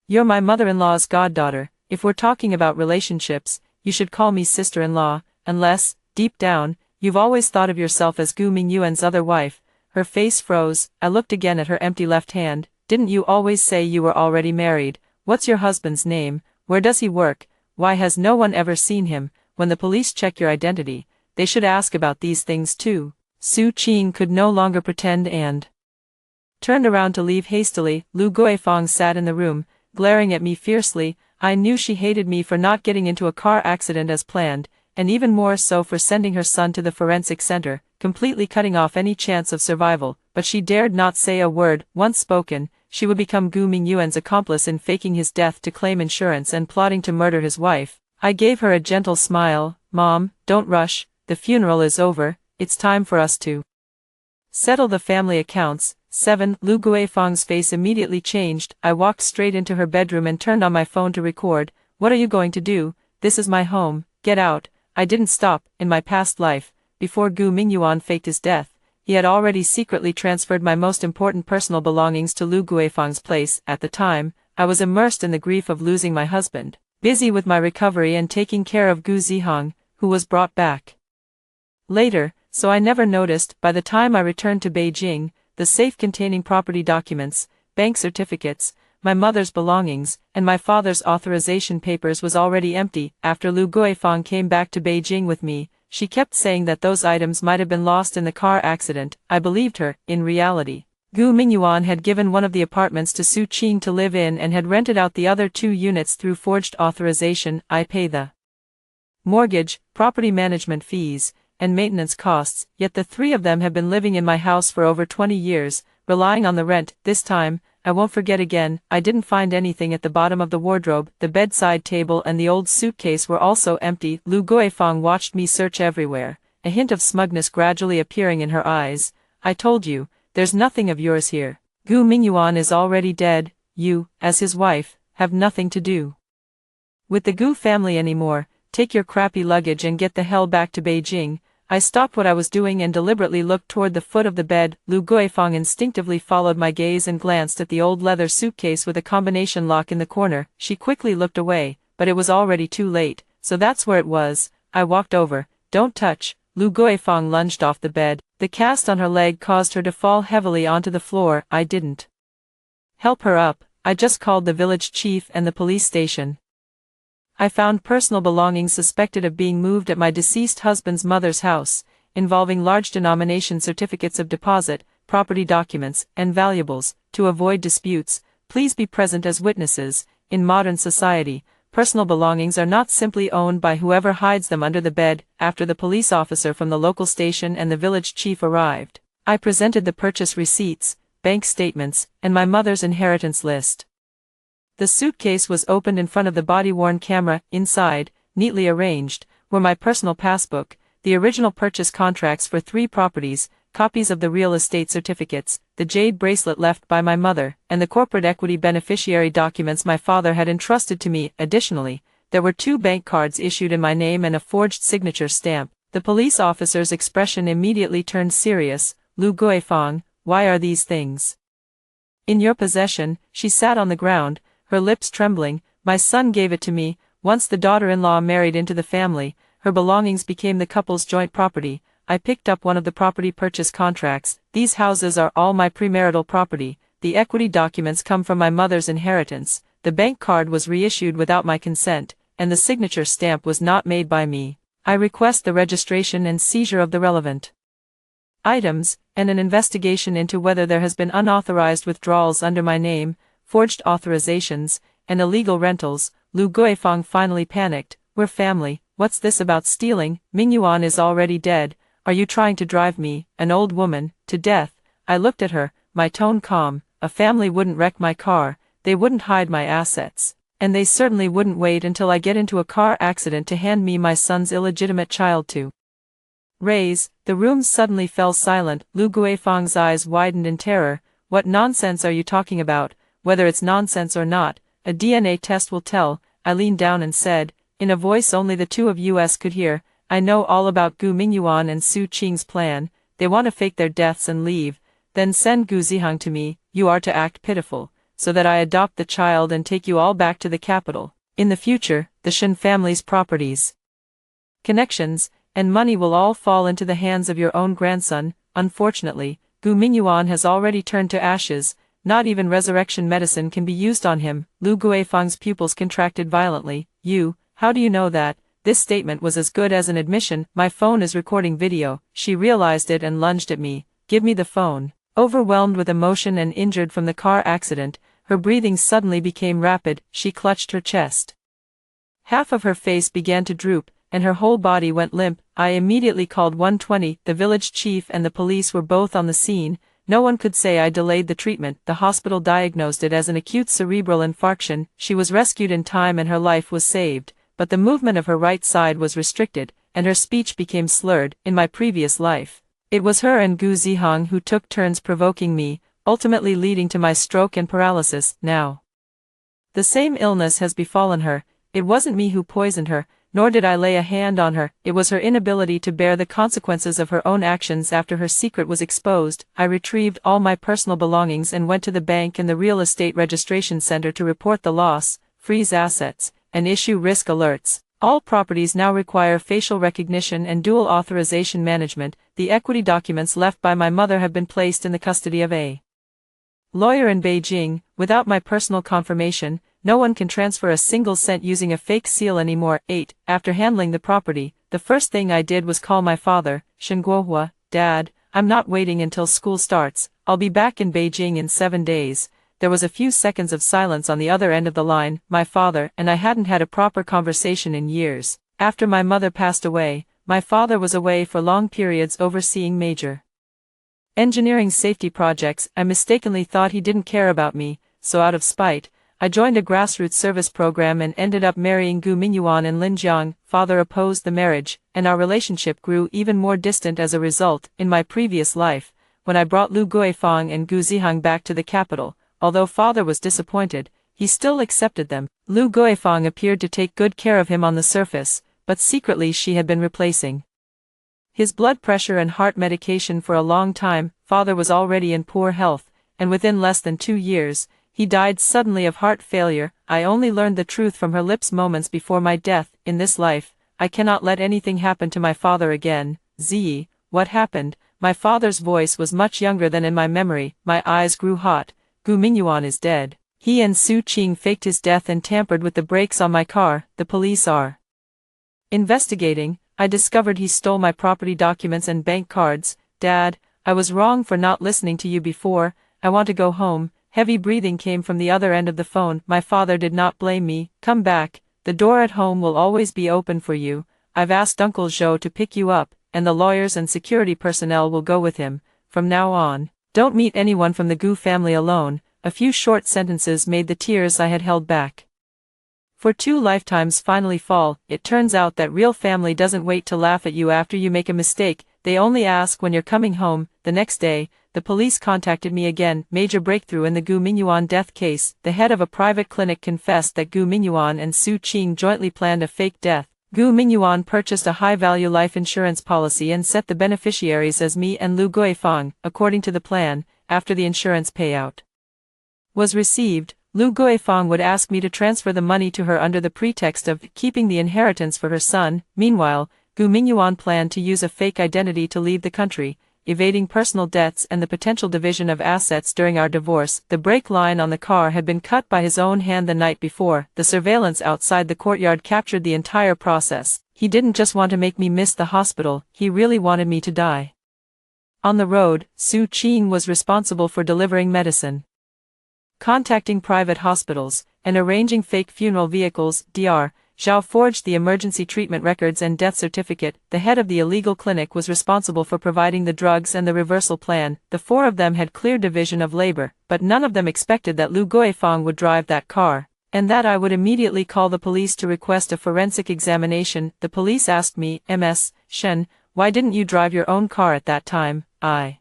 You're my mother-in-law's goddaughter. If we're talking about relationships, you should call me sister-in-law, unless, deep down, you've always thought of yourself as Gu Mingyuan's other wife. Her face froze. I looked again at her empty left hand. Didn't you always say you were already married? What's your husband's name? Where does he work? Why has no one ever seen him? When the police check your identity, they should ask about these things too. Su Qing could no longer pretend and turned around to leave hastily. Lu Guifang sat in the room, glaring at me fiercely. I knew she hated me for not getting into a car accident as planned, and even more so for sending her son to the forensic center, completely cutting off any chance of survival, but she dared not say a word. Once spoken, she would become Gu Mingyuan's accomplice in faking his death to claim insurance and plotting to murder his wife. I gave her a gentle smile. Mom, don't rush, the funeral is over, it's time for us to settle the family accounts. 7. Lu Guifang's face immediately changed. I walked straight into her bedroom and turned on my phone to record. What are you going to do? This is my home, get out. I didn't stop. In my past life, before Gu Mingyuan faked his death, he had already secretly transferred my most important personal belongings to Lu Guifang's place. At the time, I was immersed in the grief of losing my husband, busy with my recovery and taking care of Gu Zihang, who was brought back later, so I never noticed. By the time I returned to Beijing, the safe containing property documents, bank certificates, my mother's belongings, and my father's authorization papers was already empty. After Lu Guifang came back to Beijing with me, she kept saying that those items might have been lost in the car accident. I believed her. In reality, Gu Mingyuan had given one of the apartments to Su Qing to live in and had rented out the other 2 units through forged authorization. I pay the mortgage, property management fees, and maintenance costs, yet the 3 of them have been living in my house for over 20 years, relying on the rent. This time, I won't forget again. I didn't find anything at the bottom of the wardrobe. The bedside table and the old suitcase were also empty. Lu Guifang watched me search everywhere, a hint of smugness gradually appearing in her eyes. I told you, there's nothing of yours here. Gu Mingyuan is already dead. You, as his wife, have nothing to do with the Gu family anymore. Take your crappy luggage and get the hell back to Beijing. I stopped what I was doing and deliberately looked toward the foot of the bed. Lu Guifang instinctively followed my gaze and glanced at the old leather suitcase with a combination lock in the corner. She quickly looked away, but it was already too late. So that's where it was. I walked over. Don't touch. Lu Guifang lunged off the bed. The cast on her leg caused her to fall heavily onto the floor. I didn't help her up. I just called the village chief and the police station. I found personal belongings suspected of being moved at my deceased husband's mother's house, involving large denomination certificates of deposit, property documents, and valuables. To avoid disputes, please be present as witnesses. In modern society, personal belongings are not simply owned by whoever hides them under the bed. After the police officer from the local station and the village chief arrived, I presented the purchase receipts, bank statements, and my mother's inheritance list. The suitcase was opened in front of the body-worn camera. Inside, neatly arranged, were my personal passbook, the original purchase contracts for 3 properties, copies of the real estate certificates, the jade bracelet left by my mother, and the corporate equity beneficiary documents my father had entrusted to me. Additionally, there were 2 bank cards issued in my name and a forged signature stamp. The police officer's expression immediately turned serious. Lu Guifang, why are these things in your possession? She sat on the ground, her lips trembling. My son gave it to me. Once the daughter-in-law married into the family, her belongings became the couple's joint property. I picked up one of the property purchase contracts. These houses are all my premarital property. The equity documents come from my mother's inheritance. The bank card was reissued without my consent, and the signature stamp was not made by me. I request the registration and seizure of the relevant items, and an investigation into whether there has been unauthorized withdrawals under my name, forged authorizations, and illegal rentals. Lu Guifang finally panicked. We're family. What's this about stealing? Mingyuan is already dead. Are you trying to drive me, an old woman, to death? I looked at her, my tone calm. A family wouldn't wreck my car, they wouldn't hide my assets, and they certainly wouldn't wait until I get into a car accident to hand me my son's illegitimate child to raise. The room suddenly fell silent. Lu Guifang's eyes widened in terror. What nonsense are you talking about? Whether it's nonsense or not, a DNA test will tell. I leaned down and said, in a voice only the 2 of us could hear, I know all about Gu Mingyuan and Su Qing's plan. They want to fake their deaths and leave, then send Gu Zihang to me. You are to act pitiful, so that I adopt the child and take you all back to the capital. In the future, the Shen family's properties, connections, and money will all fall into the hands of your own grandson. Unfortunately, Gu Mingyuan has already turned to ashes. Not even resurrection medicine can be used on him. Lu Guifang's pupils contracted violently. You, How do you know that? This statement was as good as an admission. My phone is recording video. She realized it and lunged at me. Give me the phone. Overwhelmed with emotion and injured from the car accident, her breathing suddenly became rapid. She clutched her chest. Half of her face began to droop, and her whole body went limp. I immediately called 120. The village chief and the police were both on the scene. No one could say I delayed the treatment. The hospital diagnosed it as an acute cerebral infarction. She was rescued in time and her life was saved, but the movement of her right side was restricted, and her speech became slurred. In my previous life, it was her and Gu Zihang who took turns provoking me, ultimately leading to my stroke and paralysis. Now, the same illness has befallen her. It wasn't me who poisoned her, nor did I lay a hand on her. It was her inability to bear the consequences of her own actions after her secret was exposed. I retrieved all my personal belongings and went to the bank and the real estate registration center to report the loss, freeze assets, and issue risk alerts. All properties now require facial recognition and dual authorization management. The equity documents left by my mother have been placed in the custody of a lawyer in Beijing. Without my personal confirmation, no one can transfer a single cent using a fake seal anymore. 8. After handling the property, the first thing I did was call my father. Shen Guohua, Dad, I'm not waiting until school starts. I'll be back in Beijing in 7 days. There was a few seconds of silence on the other end of the line. My father and I hadn't had a proper conversation in years. After my mother passed away, my father was away for long periods overseeing major engineering safety projects. I mistakenly thought he didn't care about me, so out of spite, I joined a grassroots service program and ended up marrying Gu Mingyuan in Linjiang. Father opposed the marriage, and our relationship grew even more distant as a result. In my previous life, when I brought Lu Guifang and Gu Zihang back to the capital, although father was disappointed, he still accepted them. Lu Guifang appeared to take good care of him on the surface, but secretly she had been replacing his blood pressure and heart medication for a long time. Father was already in poor health, and within less than 2 years, he died suddenly of heart failure. I only learned the truth from her lips moments before my death. In this life, I cannot let anything happen to my father again. Ziyi, what happened? My father's voice was much younger than in my memory. My eyes grew hot. Gu Mingyuan is dead. He and Su Qing faked his death and tampered with the brakes on my car. The police are investigating. I discovered he stole my property documents and bank cards. Dad, I was wrong for not listening to you before. I want to go home. Heavy breathing came from the other end of the phone. My father did not blame me. Come back. The door at home will always be open for you. I've asked Uncle Zhou to pick you up, and the lawyers and security personnel will go with him. From now on, don't meet anyone from the Gu family alone. A few short sentences made the tears I had held back for 2 lifetimes finally fall. It turns out that real family doesn't wait to laugh at you after you make a mistake. They only ask when you're coming home. The next day, the police contacted me again. Major breakthrough in the Gu Mingyuan death case. The head of a private clinic confessed that Gu Mingyuan and Su Qing jointly planned a fake death. Gu Mingyuan purchased a high-value life insurance policy and set the beneficiaries as me and Lu Guifang. According to the plan, after the insurance payout was received, Lu Guifang would ask me to transfer the money to her under the pretext of keeping the inheritance for her son. Meanwhile, Gu Mingyuan planned to use a fake identity to leave the country, evading personal debts and the potential division of assets during our divorce. The brake line on the car had been cut by his own hand the night before. The surveillance outside the courtyard captured the entire process. He didn't just want to make me miss the hospital, he really wanted me to die. On the road, Su Qing was responsible for delivering medicine, contacting private hospitals, and arranging fake funeral vehicles. Dr. Zhao forged the emergency treatment records and death certificate. The head of the illegal clinic was responsible for providing the drugs and the reversal plan. The 4 of them had clear division of labor, but none of them expected that Lu Guifang would drive that car, and that I would immediately call the police to request a forensic examination. The police asked me, Ms. Shen, why didn't you drive your own car at that time? I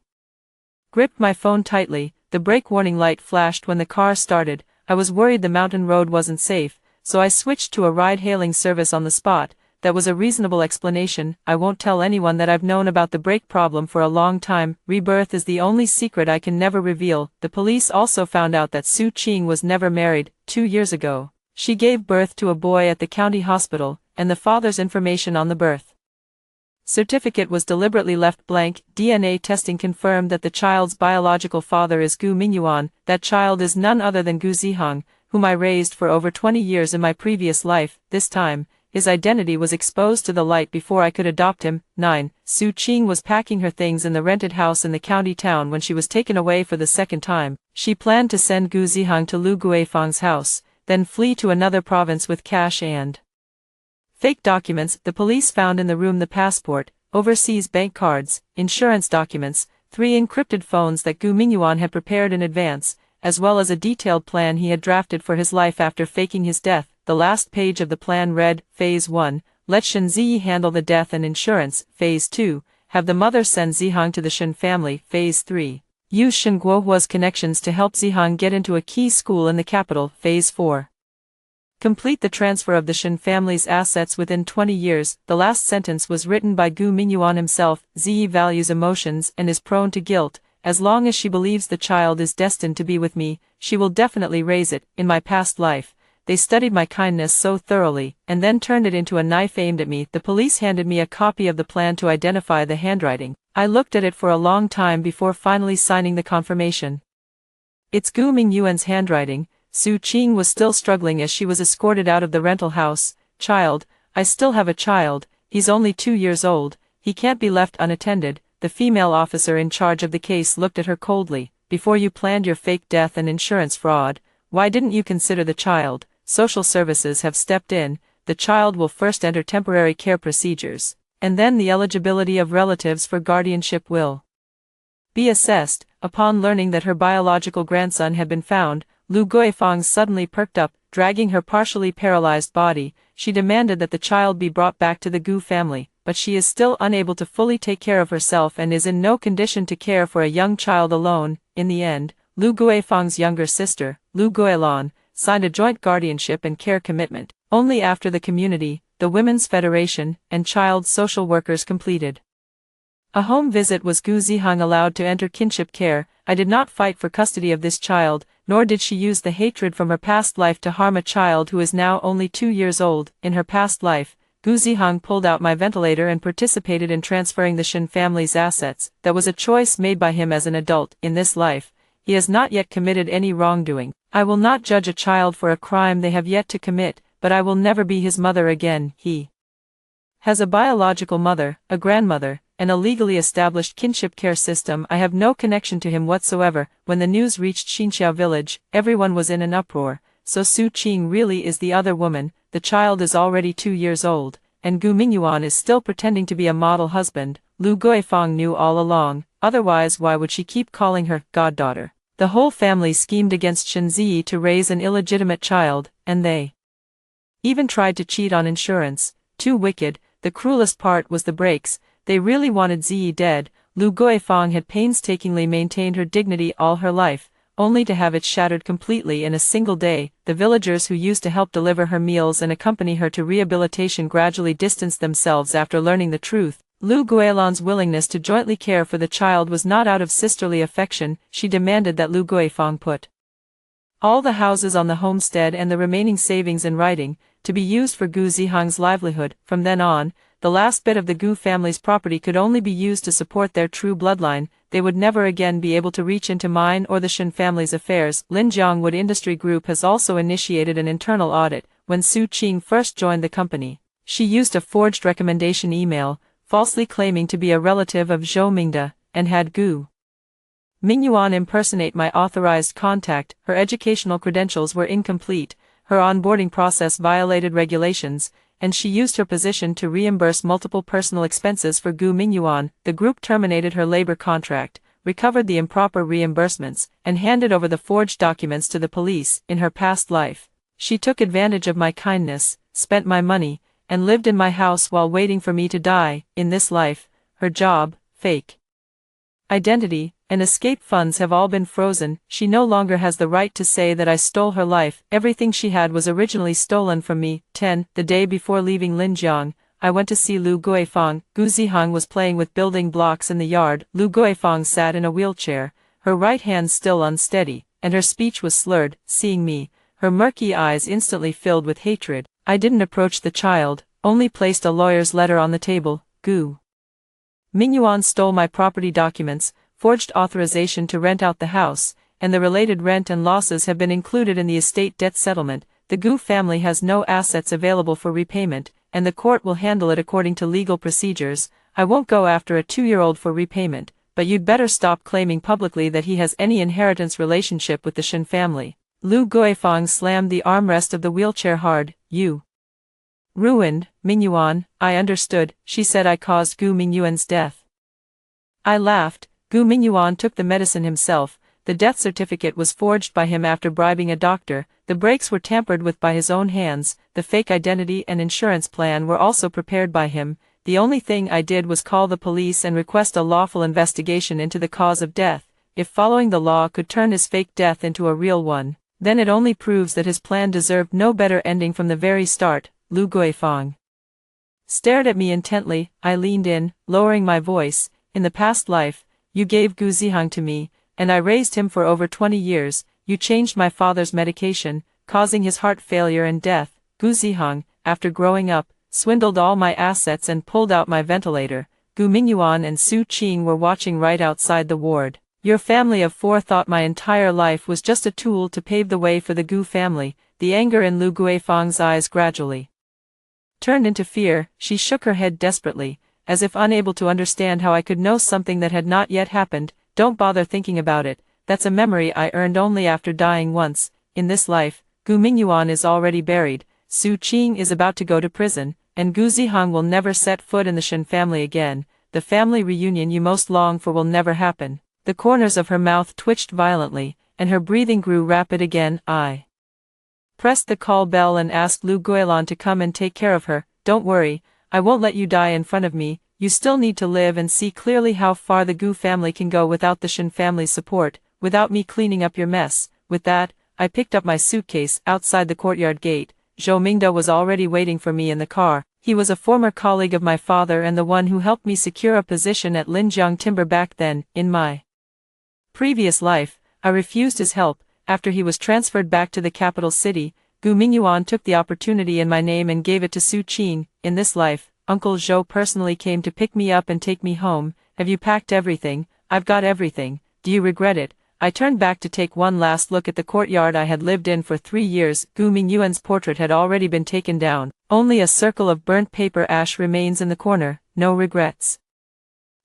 gripped my phone tightly. The brake warning light flashed when the car started. I was worried the mountain road wasn't safe, so I switched to a ride-hailing service on the spot. That was a reasonable explanation. I won't tell anyone that I've known about the brake problem for a long time. Rebirth is the only secret I can never reveal. The police also found out that Su Qing was never married. 2 years ago, she gave birth to a boy at the county hospital, and the father's information on the birth certificate was deliberately left blank. DNA testing confirmed that the child's biological father is Gu Mingyuan. That child is none other than Gu Zihang, whom I raised for over 20 years in my previous life. This time, his identity was exposed to the light before I could adopt him. 9. Su Qing was packing her things in the rented house in the county town when she was taken away for the second time. She planned to send Gu Zihang to Lu Guifang's house, then flee to another province with cash and fake documents. The police found in the room the passport, overseas bank cards, insurance documents, 3 encrypted phones that Gu Mingyuan had prepared in advance, as well as a detailed plan he had drafted for his life after faking his death. The last page of the plan read, Phase 1, let Shen Ziyi handle the death and insurance. Phase 2, have the mother send Zihang to the Shen family. Phase 3, use Shen Guohua's connections to help Zihang get into a key school in the capital. Phase 4, complete the transfer of the Shen family's assets within 20 years. The last sentence was written by Gu Mingyuan himself. Ziyi values emotions and is prone to guilt. As long as she believes the child is destined to be with me, she will definitely raise it. In my past life, they studied my kindness so thoroughly, and then turned it into a knife aimed at me. The police handed me a copy of the plan to identify the handwriting. I looked at it for a long time before finally signing the confirmation. It's Gu Mingyuan's handwriting. Su Qing was still struggling as she was escorted out of the rental house. Child, I still have a child, he's only 2 years old, he can't be left unattended. The female officer in charge of the case looked at her coldly. Before you planned your fake death and insurance fraud, why didn't you consider the child? Social services have stepped in. The child will first enter temporary care procedures, and then the eligibility of relatives for guardianship will be assessed. Upon learning that her biological grandson had been found, Lu Guifang suddenly perked up. Dragging her partially paralyzed body, she demanded that the child be brought back to the Gu family, but she is still unable to fully take care of herself and is in no condition to care for a young child alone. In the end, Lu Guifang's younger sister, Lu Guilan, signed a joint guardianship and care commitment. Only after the community, the Women's Federation, and child social workers completed a home visit was Gu Zihang allowed to enter kinship care. I did not fight for custody of this child, nor did she use the hatred from her past life to harm a child who is now only 2 years old. In her past life, Gu Zihang pulled out my ventilator and participated in transferring the Shen family's assets. That was a choice made by him as an adult. In this life, he has not yet committed any wrongdoing. I will not judge a child for a crime they have yet to commit, but I will never be his mother again. He has a biological mother, a grandmother, and a legally established kinship care system. I have no connection to him whatsoever. When the news reached Xinxiao village, everyone was in an uproar. So Su Qing really is the other woman. The child is already 2 years old, and Gu Mingyuan is still pretending to be a model husband. Lu Guifang knew all along, otherwise why would she keep calling her goddaughter? The whole family schemed against Shen Ziyi to raise an illegitimate child, and they even tried to cheat on insurance. Too wicked. The cruelest part was the breaks. They really wanted Ziyi dead. Lu Guifang had painstakingly maintained her dignity all her life, only to have it shattered completely in a single day. The villagers who used to help deliver her meals and accompany her to rehabilitation gradually distanced themselves after learning the truth. Lu Guilan's willingness to jointly care for the child was not out of sisterly affection. She demanded that Lu Guifang put all the houses on the homestead and the remaining savings in writing, to be used for Gu Zihang's livelihood. From then on, the last bit of the Gu family's property could only be used to support their true bloodline. They would never again be able to reach into mine or the Shen family's affairs. Linjiang Wood Industry Group has also initiated an internal audit. When Su Qing first joined the company, she used a forged recommendation email, falsely claiming to be a relative of Zhou Mingde, and had Gu Mingyuan impersonate my authorized contact. Her educational credentials were incomplete, her onboarding process violated regulations, and she used her position to reimburse multiple personal expenses for Gu Mingyuan. The group terminated her labor contract, recovered the improper reimbursements, and handed over the forged documents to the police. In her past life, she took advantage of my kindness, spent my money, and lived in my house while waiting for me to die. In this life, her job, fake identity, and escape funds have all been frozen. She no longer has the right to say that I stole her life. Everything she had was originally stolen from me. 10. The day before leaving Linjiang, I went to see Lu Guifang. Gu Zihang was playing with building blocks in the yard. Lu Guifang sat in a wheelchair, her right hand still unsteady, and her speech was slurred. Seeing me, her murky eyes instantly filled with hatred. I didn't approach the child, only placed a lawyer's letter on the table. Gu Mingyuan stole my property documents, forged authorization to rent out the house, and the related rent and losses have been included in the estate debt settlement. The Gu family has no assets available for repayment, and the court will handle it according to legal procedures. I won't go after a 2-year-old for repayment, but you'd better stop claiming publicly that he has any inheritance relationship with the Shen family." Lu Guifang slammed the armrest of the wheelchair hard. "You ruined, Mingyuan." "I understood," she said. "I caused Gu Mingyuan's death." I laughed. "Gu Mingyuan took the medicine himself. The death certificate was forged by him after bribing a doctor. The brakes were tampered with by his own hands. The fake identity and insurance plan were also prepared by him. The only thing I did was call the police and request a lawful investigation into the cause of death. If following the law could turn his fake death into a real one, then it only proves that his plan deserved no better ending from the very start." Lu Guifang stared at me intently. I leaned in, lowering my voice. "In the past life, you gave Gu Zihang to me, and I raised him for over 20 years. You changed my father's medication, causing his heart failure and death. Gu Zihang, after growing up, swindled all my assets and pulled out my ventilator." Gu Mingyuan and Su Qing were watching right outside the ward. "Your family of 4 thought my entire life was just a tool to pave the way for the Gu family." The anger in Lu Guifang's eyes gradually turned into fear. She shook her head desperately, as if unable to understand how I could know something that had not yet happened. "Don't bother thinking about it. That's a memory I earned only after dying once. In this life, Gu Mingyuan is already buried. Su Qing is about to go to prison, and Gu Zihang will never set foot in the Shen family again. The family reunion you most long for will never happen." The corners of her mouth twitched violently, and her breathing grew rapid again. I pressed the call bell and asked Lu Guilan to come and take care of her. "Don't worry, I won't let you die in front of me. You still need to live and see clearly how far the Gu family can go without the Shen family's support, without me cleaning up your mess." With that, I picked up my suitcase. Outside the courtyard gate, Zhou Mingda was already waiting for me in the car. He was a former colleague of my father and the one who helped me secure a position at Linjiang Timber back then. In my previous life, I refused his help. After he was transferred back to the capital city, Gu Mingyuan took the opportunity in my name and gave it to Su Qing. In this life, Uncle Zhou personally came to pick me up and take me home. "Have you packed everything?" "I've got everything. Do you regret it?" I turned back to take one last look at the courtyard I had lived in for 3 years. Gu Mingyuan's portrait had already been taken down. Only a circle of burnt paper ash remains in the corner. No regrets.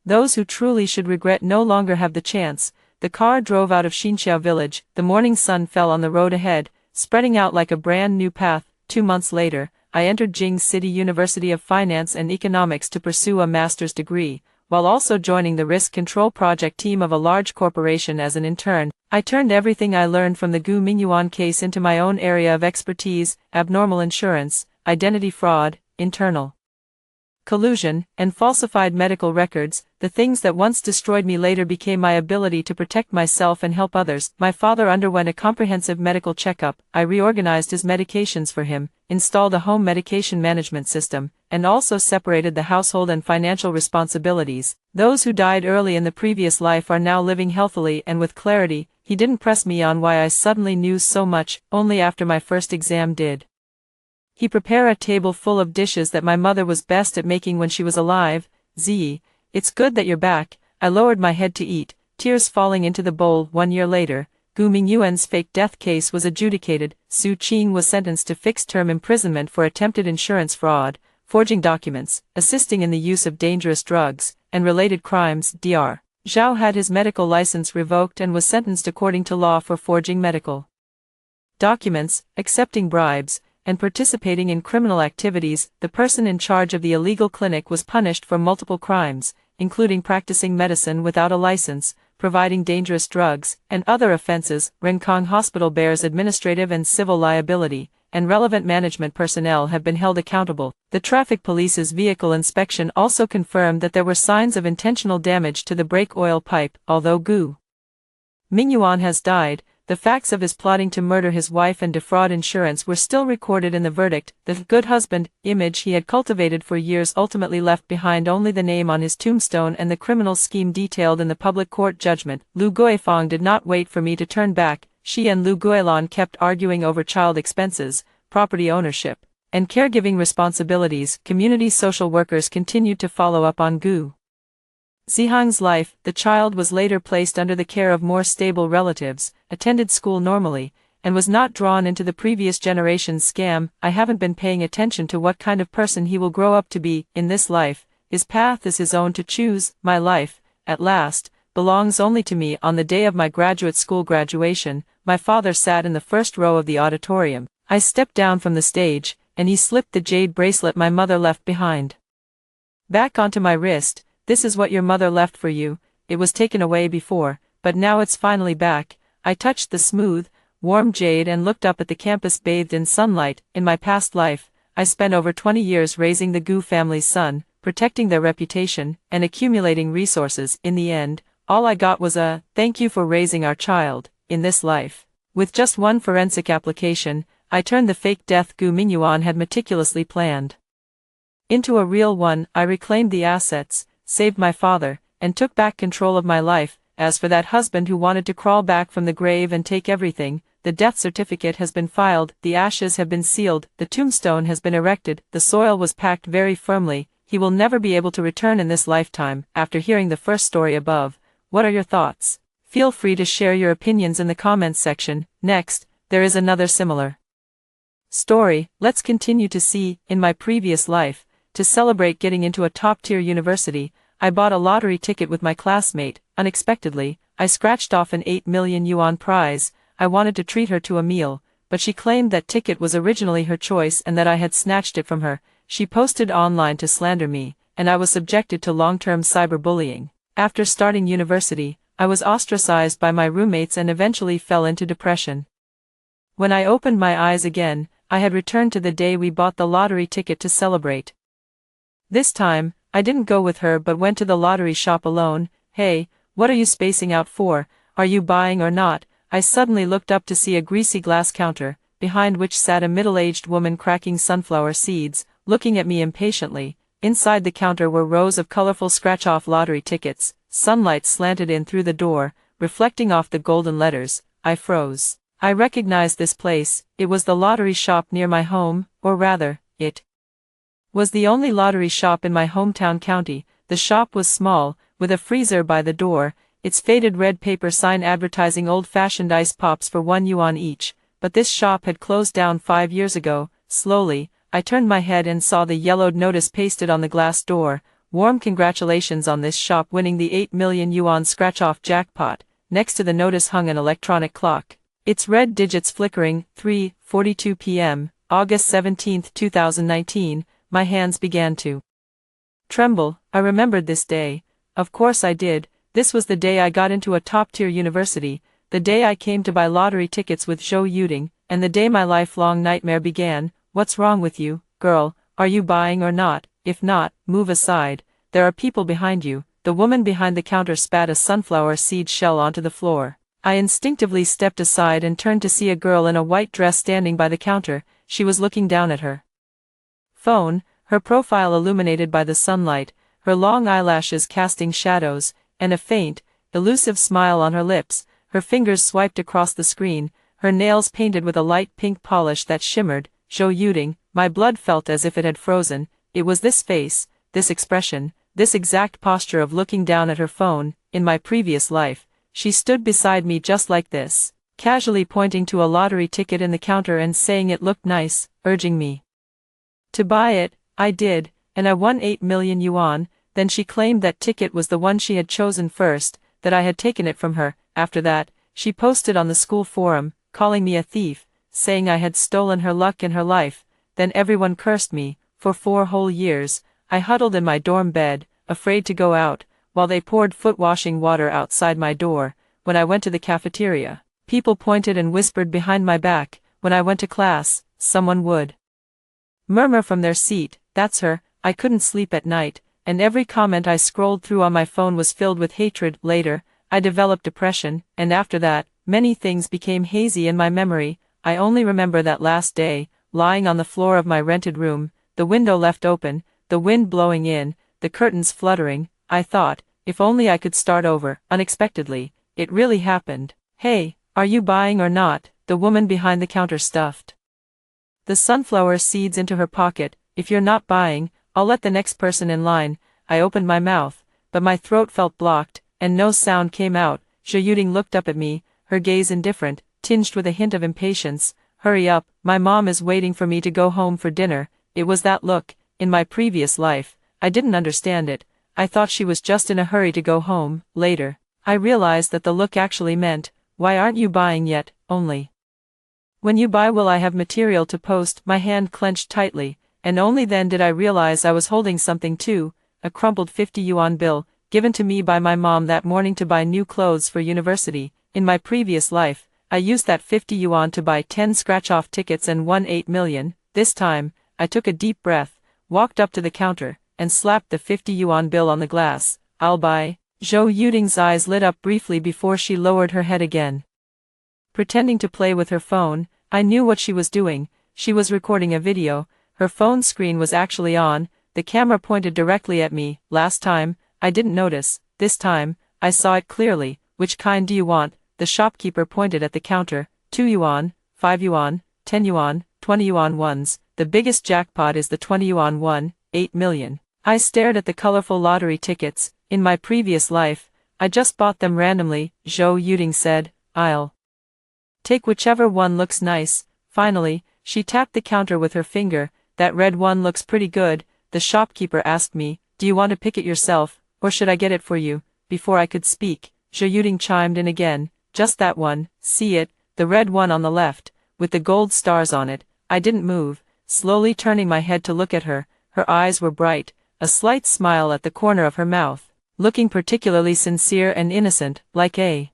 Those who truly should regret no longer have the chance. The car drove out of Xinxiao village. The morning sun fell on the road ahead, spreading out like a brand new path. 2 months later, I entered Jing City University of Finance and Economics to pursue a master's degree, while also joining the risk control project team of a large corporation as an intern. I turned everything I learned from the Gu Mingyuan case into my own area of expertise: abnormal insurance, identity fraud, internal collusion, and falsified medical records. The things that once destroyed me later became my ability to protect myself and help others. My father underwent a comprehensive medical checkup. I reorganized his medications for him, installed a home medication management system, and also separated the household and financial responsibilities. Those who died early in the previous life are now living healthily and with clarity. He didn't press me on why I suddenly knew so much. Only after my first exam did he prepare a table full of dishes that my mother was best at making when she was alive. "Ziyi, it's good that you're back." I lowered my head to eat, tears falling into the bowl. 1 year later, Gu Mingyuan's fake death case was adjudicated. Su Qing was sentenced to fixed-term imprisonment for attempted insurance fraud, forging documents, assisting in the use of dangerous drugs, and related crimes. Dr. Zhao had his medical license revoked and was sentenced according to law for forging medical documents, accepting bribes, and participating in criminal activities. The person in charge of the illegal clinic was punished for multiple crimes, including practicing medicine without a license, providing dangerous drugs, and other offenses. Renkong Hospital bears administrative and civil liability, and relevant management personnel have been held accountable. The traffic police's vehicle inspection also confirmed that there were signs of intentional damage to the brake oil pipe. Although Gu Mingyuan has died, the facts of his plotting to murder his wife and defraud insurance were still recorded in the verdict. The good husband image he had cultivated for years ultimately left behind only the name on his tombstone and the criminal scheme detailed in the public court judgment. Lu Guifang did not wait for me to turn back. She and Lu Guilan kept arguing over child expenses, property ownership, and caregiving responsibilities. Community social workers continued to follow up on Gu Zihang's life. The child was later placed under the care of more stable relatives, attended school normally, and was not drawn into the previous generation's scam. I haven't been paying attention to what kind of person he will grow up to be in this life. His path is his own to choose. My life, at last, belongs only to me. On the day of my graduate school graduation, my father sat in the first row of the auditorium. I stepped down from the stage, and he slipped the jade bracelet my mother left behind back onto my wrist. This is what your mother left for you. It was taken away before, but now it's finally back. I touched the smooth, warm jade and looked up at the campus bathed in sunlight. In my past life, I spent over 20 years raising the Gu family's son, protecting their reputation, and accumulating resources. In the end, all I got was a thank you for raising our child. In this life, with just one forensic application, I turned the fake death Gu Mingyuan had meticulously planned into a real one. I reclaimed the assets, saved my father, and took back control of my life. As for that husband who wanted to crawl back from the grave and take everything, the death certificate has been filed, the ashes have been sealed, the tombstone has been erected, the soil was packed very firmly. He will never be able to return in this lifetime. After hearing the first story above, what are your thoughts? Feel free to share your opinions in the comments section. Next, there is another similar story. Let's continue to see. In my previous life, to celebrate getting into a top-tier university, I bought a lottery ticket with my classmate. Unexpectedly, I scratched off an 8 million yuan prize. I wanted to treat her to a meal, but she claimed that ticket was originally her choice and that I had snatched it from her. She posted online to slander me, and I was subjected to long-term cyberbullying. After starting university, I was ostracized by my roommates and eventually fell into depression. When I opened my eyes again, I had returned to the day we bought the lottery ticket to celebrate. This time, I didn't go with her but went to the lottery shop alone. Hey, what are you spacing out for? Are you buying or not? I suddenly looked up to see a greasy glass counter, behind which sat a middle-aged woman cracking sunflower seeds, looking at me impatiently. Inside the counter were rows of colorful scratch-off lottery tickets. Sunlight slanted in through the door, reflecting off the golden letters. I froze. I recognized this place. It was the lottery shop near my home, or rather, it was the only lottery shop in my hometown county. The shop was small, with a freezer by the door, its faded red paper sign advertising old-fashioned ice pops for 1 yuan each, but this shop had closed down 5 years ago. Slowly, I turned my head and saw the yellowed notice pasted on the glass door. Warm congratulations on this shop winning the 8 million yuan scratch-off jackpot. Next to the notice hung an electronic clock, its red digits flickering. 3:42 p.m., August 17, 2019. My hands began to tremble. I remembered this day. Of course I did. This was the day I got into a top-tier university, the day I came to buy lottery tickets with Zhou Yuding, and the day my lifelong nightmare began. What's wrong with you, girl? Are you buying or not? If not, move aside. There are people behind you. The woman behind the counter spat a sunflower seed shell onto the floor. I instinctively stepped aside and turned to see a girl in a white dress standing by the counter. She was looking down at her phone, her profile illuminated by the sunlight, her long eyelashes casting shadows, and a faint, elusive smile on her lips. Her fingers swiped across the screen, her nails painted with a light pink polish that shimmered. Zhou Yuding. My blood felt as if it had frozen. It was this face, this expression, this exact posture of looking down at her phone. In my previous life, she stood beside me just like this, casually pointing to a lottery ticket in the counter and saying it looked nice, urging me to buy it. I did, and I won 8 million yuan. Then she claimed that ticket was the one she had chosen first, that I had taken it from her. After that, she posted on the school forum, calling me a thief, saying I had stolen her luck and her life. Then everyone cursed me. For 4 whole years, I huddled in my dorm bed, afraid to go out, while they poured foot-washing water outside my door. When I went to the cafeteria, people pointed and whispered behind my back. When I went to class, someone would murmur from their seat, "That's her." I couldn't sleep at night, and every comment I scrolled through on my phone was filled with hatred. Later, I developed depression, and after that, many things became hazy in my memory. I only remember that last day, lying on the floor of my rented room, the window left open, the wind blowing in, the curtains fluttering. I thought, if only I could start over. Unexpectedly, it really happened. "Hey, are you buying or not?" The woman behind the counter stuffed the sunflower seeds into her pocket. "If you're not buying, I'll let the next person in line." I opened my mouth, but my throat felt blocked, and no sound came out. Zhou Yuding looked up at me, her gaze indifferent. tinged with a hint of impatience. Hurry up, my mom is waiting for me to go home for dinner. It was that look. In my previous life, I didn't understand it. I thought she was just in a hurry to go home. Later, I realized that the look actually meant, why aren't you buying yet? Only when you buy will I have material to post. My hand clenched tightly, and only then did I realize I was holding something too, a crumpled 50 yuan bill, given to me by my mom that morning to buy new clothes for university. In my previous life, I used that 50 yuan to buy 10 scratch-off tickets and won 8 million. This time, I took a deep breath, walked up to the counter, and slapped the 50 yuan bill on the glass. I'll buy. Zhou Yuding's eyes lit up briefly before she lowered her head again. Pretending to play with her phone, I knew what she was doing. She was recording a video. Her phone screen was actually on, the camera pointed directly at me. Last time, I didn't notice. This time, I saw it clearly. Which kind do you want? The shopkeeper pointed at the counter. 2 yuan, 5 yuan, 10 yuan, 20 yuan ones. The biggest jackpot is the 20 yuan one, 8 million. I stared at the colorful lottery tickets. In my previous life, I just bought them randomly. Zhou Yuding said, I'll take whichever one looks nice. Finally, she tapped the counter with her finger. That red one looks pretty good. The shopkeeper asked me, do you want to pick it yourself, or should I get it for you? Before I could speak, Zhou Yuding chimed in again. Just that one. See it, the red one on the left, with the gold stars on it. I didn't move, slowly turning my head to look at her. Her eyes were bright, a slight smile at the corner of her mouth, looking particularly sincere and innocent, like a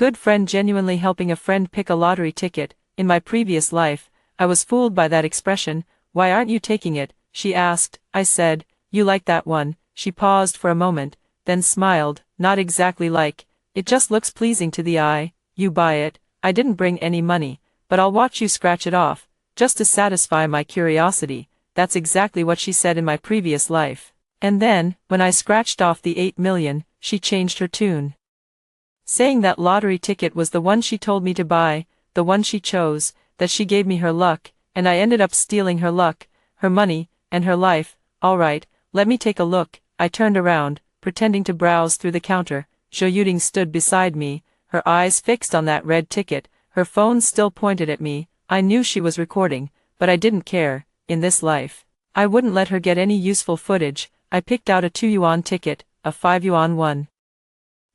good friend genuinely helping a friend pick a lottery ticket. In my previous life, I was fooled by that expression. Why aren't you taking it? She asked. I said, you like that one? She paused for a moment, then smiled. Not exactly like. It just looks pleasing to the eye. You buy it. I didn't bring any money, but I'll watch you scratch it off, just to satisfy my curiosity. That's exactly what she said in my previous life. And then, when I scratched off the 8 million, she changed her tune, saying that lottery ticket was the one she told me to buy, the one she chose, that she gave me her luck, and I ended up stealing her luck, her money, and her life. All right, let me take a look. I turned around, pretending to browse through the counter. Zhou Yuding stood beside me, her eyes fixed on that red ticket, her phone still pointed at me. I knew she was recording, but I didn't care. In this life, I wouldn't let her get any useful footage. I picked out a 2 yuan ticket, a 5 yuan one,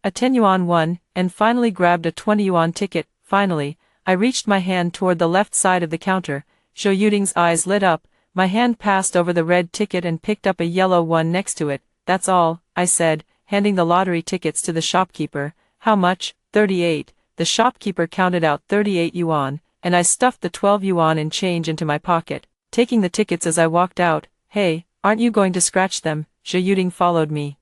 a 10 yuan one, and finally grabbed a 20 yuan ticket. Finally, I reached my hand toward the left side of the counter. Zhou Yuding's eyes lit up. My hand passed over the red ticket and picked up a yellow one next to it. That's all, I said, handing the lottery tickets to the shopkeeper. How much? 38. The shopkeeper counted out 38 yuan, and I stuffed the 12 yuan in change into my pocket, taking the tickets as I walked out. Hey, aren't you going to scratch them? Zhou Yuding followed me.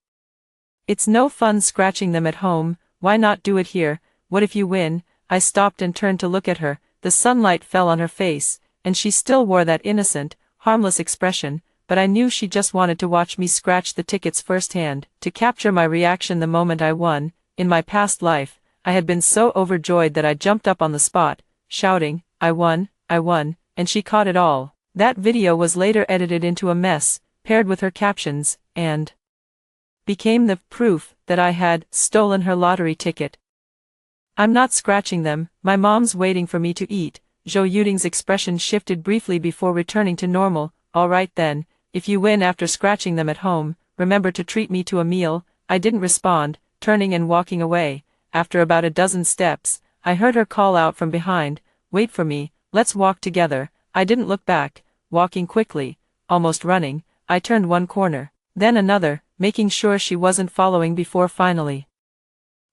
It's no fun scratching them at home. Why not do it here? What if you win? I stopped and turned to look at her. The sunlight fell on her face, and she still wore that innocent, harmless expression, but I knew she just wanted to watch me scratch the tickets firsthand, to capture my reaction the moment I won. In my past life, I had been so overjoyed that I jumped up on the spot, shouting, I won, and she caught it all. That video was later edited into a mess, paired with her captions, and became the proof that I had stolen her lottery ticket. I'm not scratching them, my mom's waiting for me to eat. Zhou Yuding's expression shifted briefly before returning to normal. All right then, if you win after scratching them at home, remember to treat me to a meal. I didn't respond, turning and walking away. After about a dozen steps, I heard her call out from behind, wait for me, let's walk together. I didn't look back, walking quickly, almost running. I turned one corner, then another, making sure she wasn't following before finally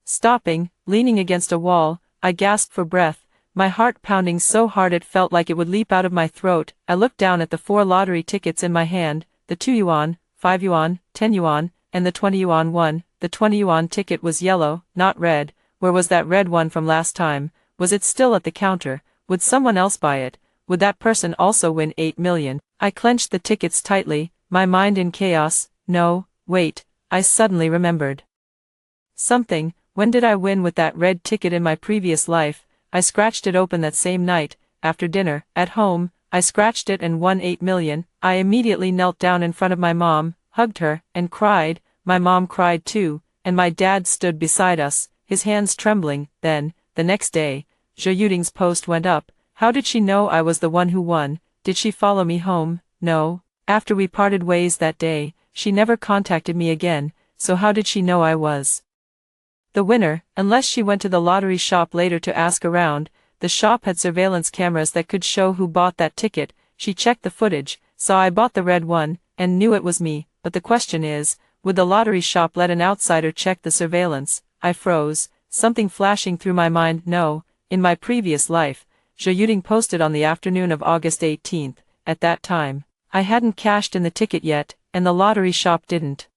stopping, leaning against a wall. I gasped for breath, my heart pounding so hard it felt like it would leap out of my throat. I looked down at the 4 lottery tickets in my hand, the 2 yuan, 5 yuan, 10 yuan, and the 20 yuan one. The 20 yuan ticket was yellow, not red. Where was that red one from last time? Was it still at the counter? Would someone else buy it? Would that person also win 8 million? I clenched the tickets tightly, my mind in chaos. No, wait, I suddenly remembered something. When did I win with that red ticket in my previous life? I scratched it open that same night, after dinner, at home. I scratched it and won 8 million. I immediately knelt down in front of my mom, hugged her, and cried. My mom cried too, and my dad stood beside us, his hands trembling. Then, the next day, Zhou Yuding's post went up. How did she know I was the one who won? Did she follow me home? No. After we parted ways that day, she never contacted me again, so how did she know I was the winner? Unless she went to the lottery shop later to ask around. The shop had surveillance cameras that could show who bought that ticket. She checked the footage, saw I bought the red one, and knew it was me. But the question is, would the lottery shop let an outsider check the surveillance? I froze, something flashing through my mind. No, in my previous life, Zhou Yuding posted on the afternoon of August 18th. At that time, I hadn't cashed in the ticket yet, and the lottery shop didn't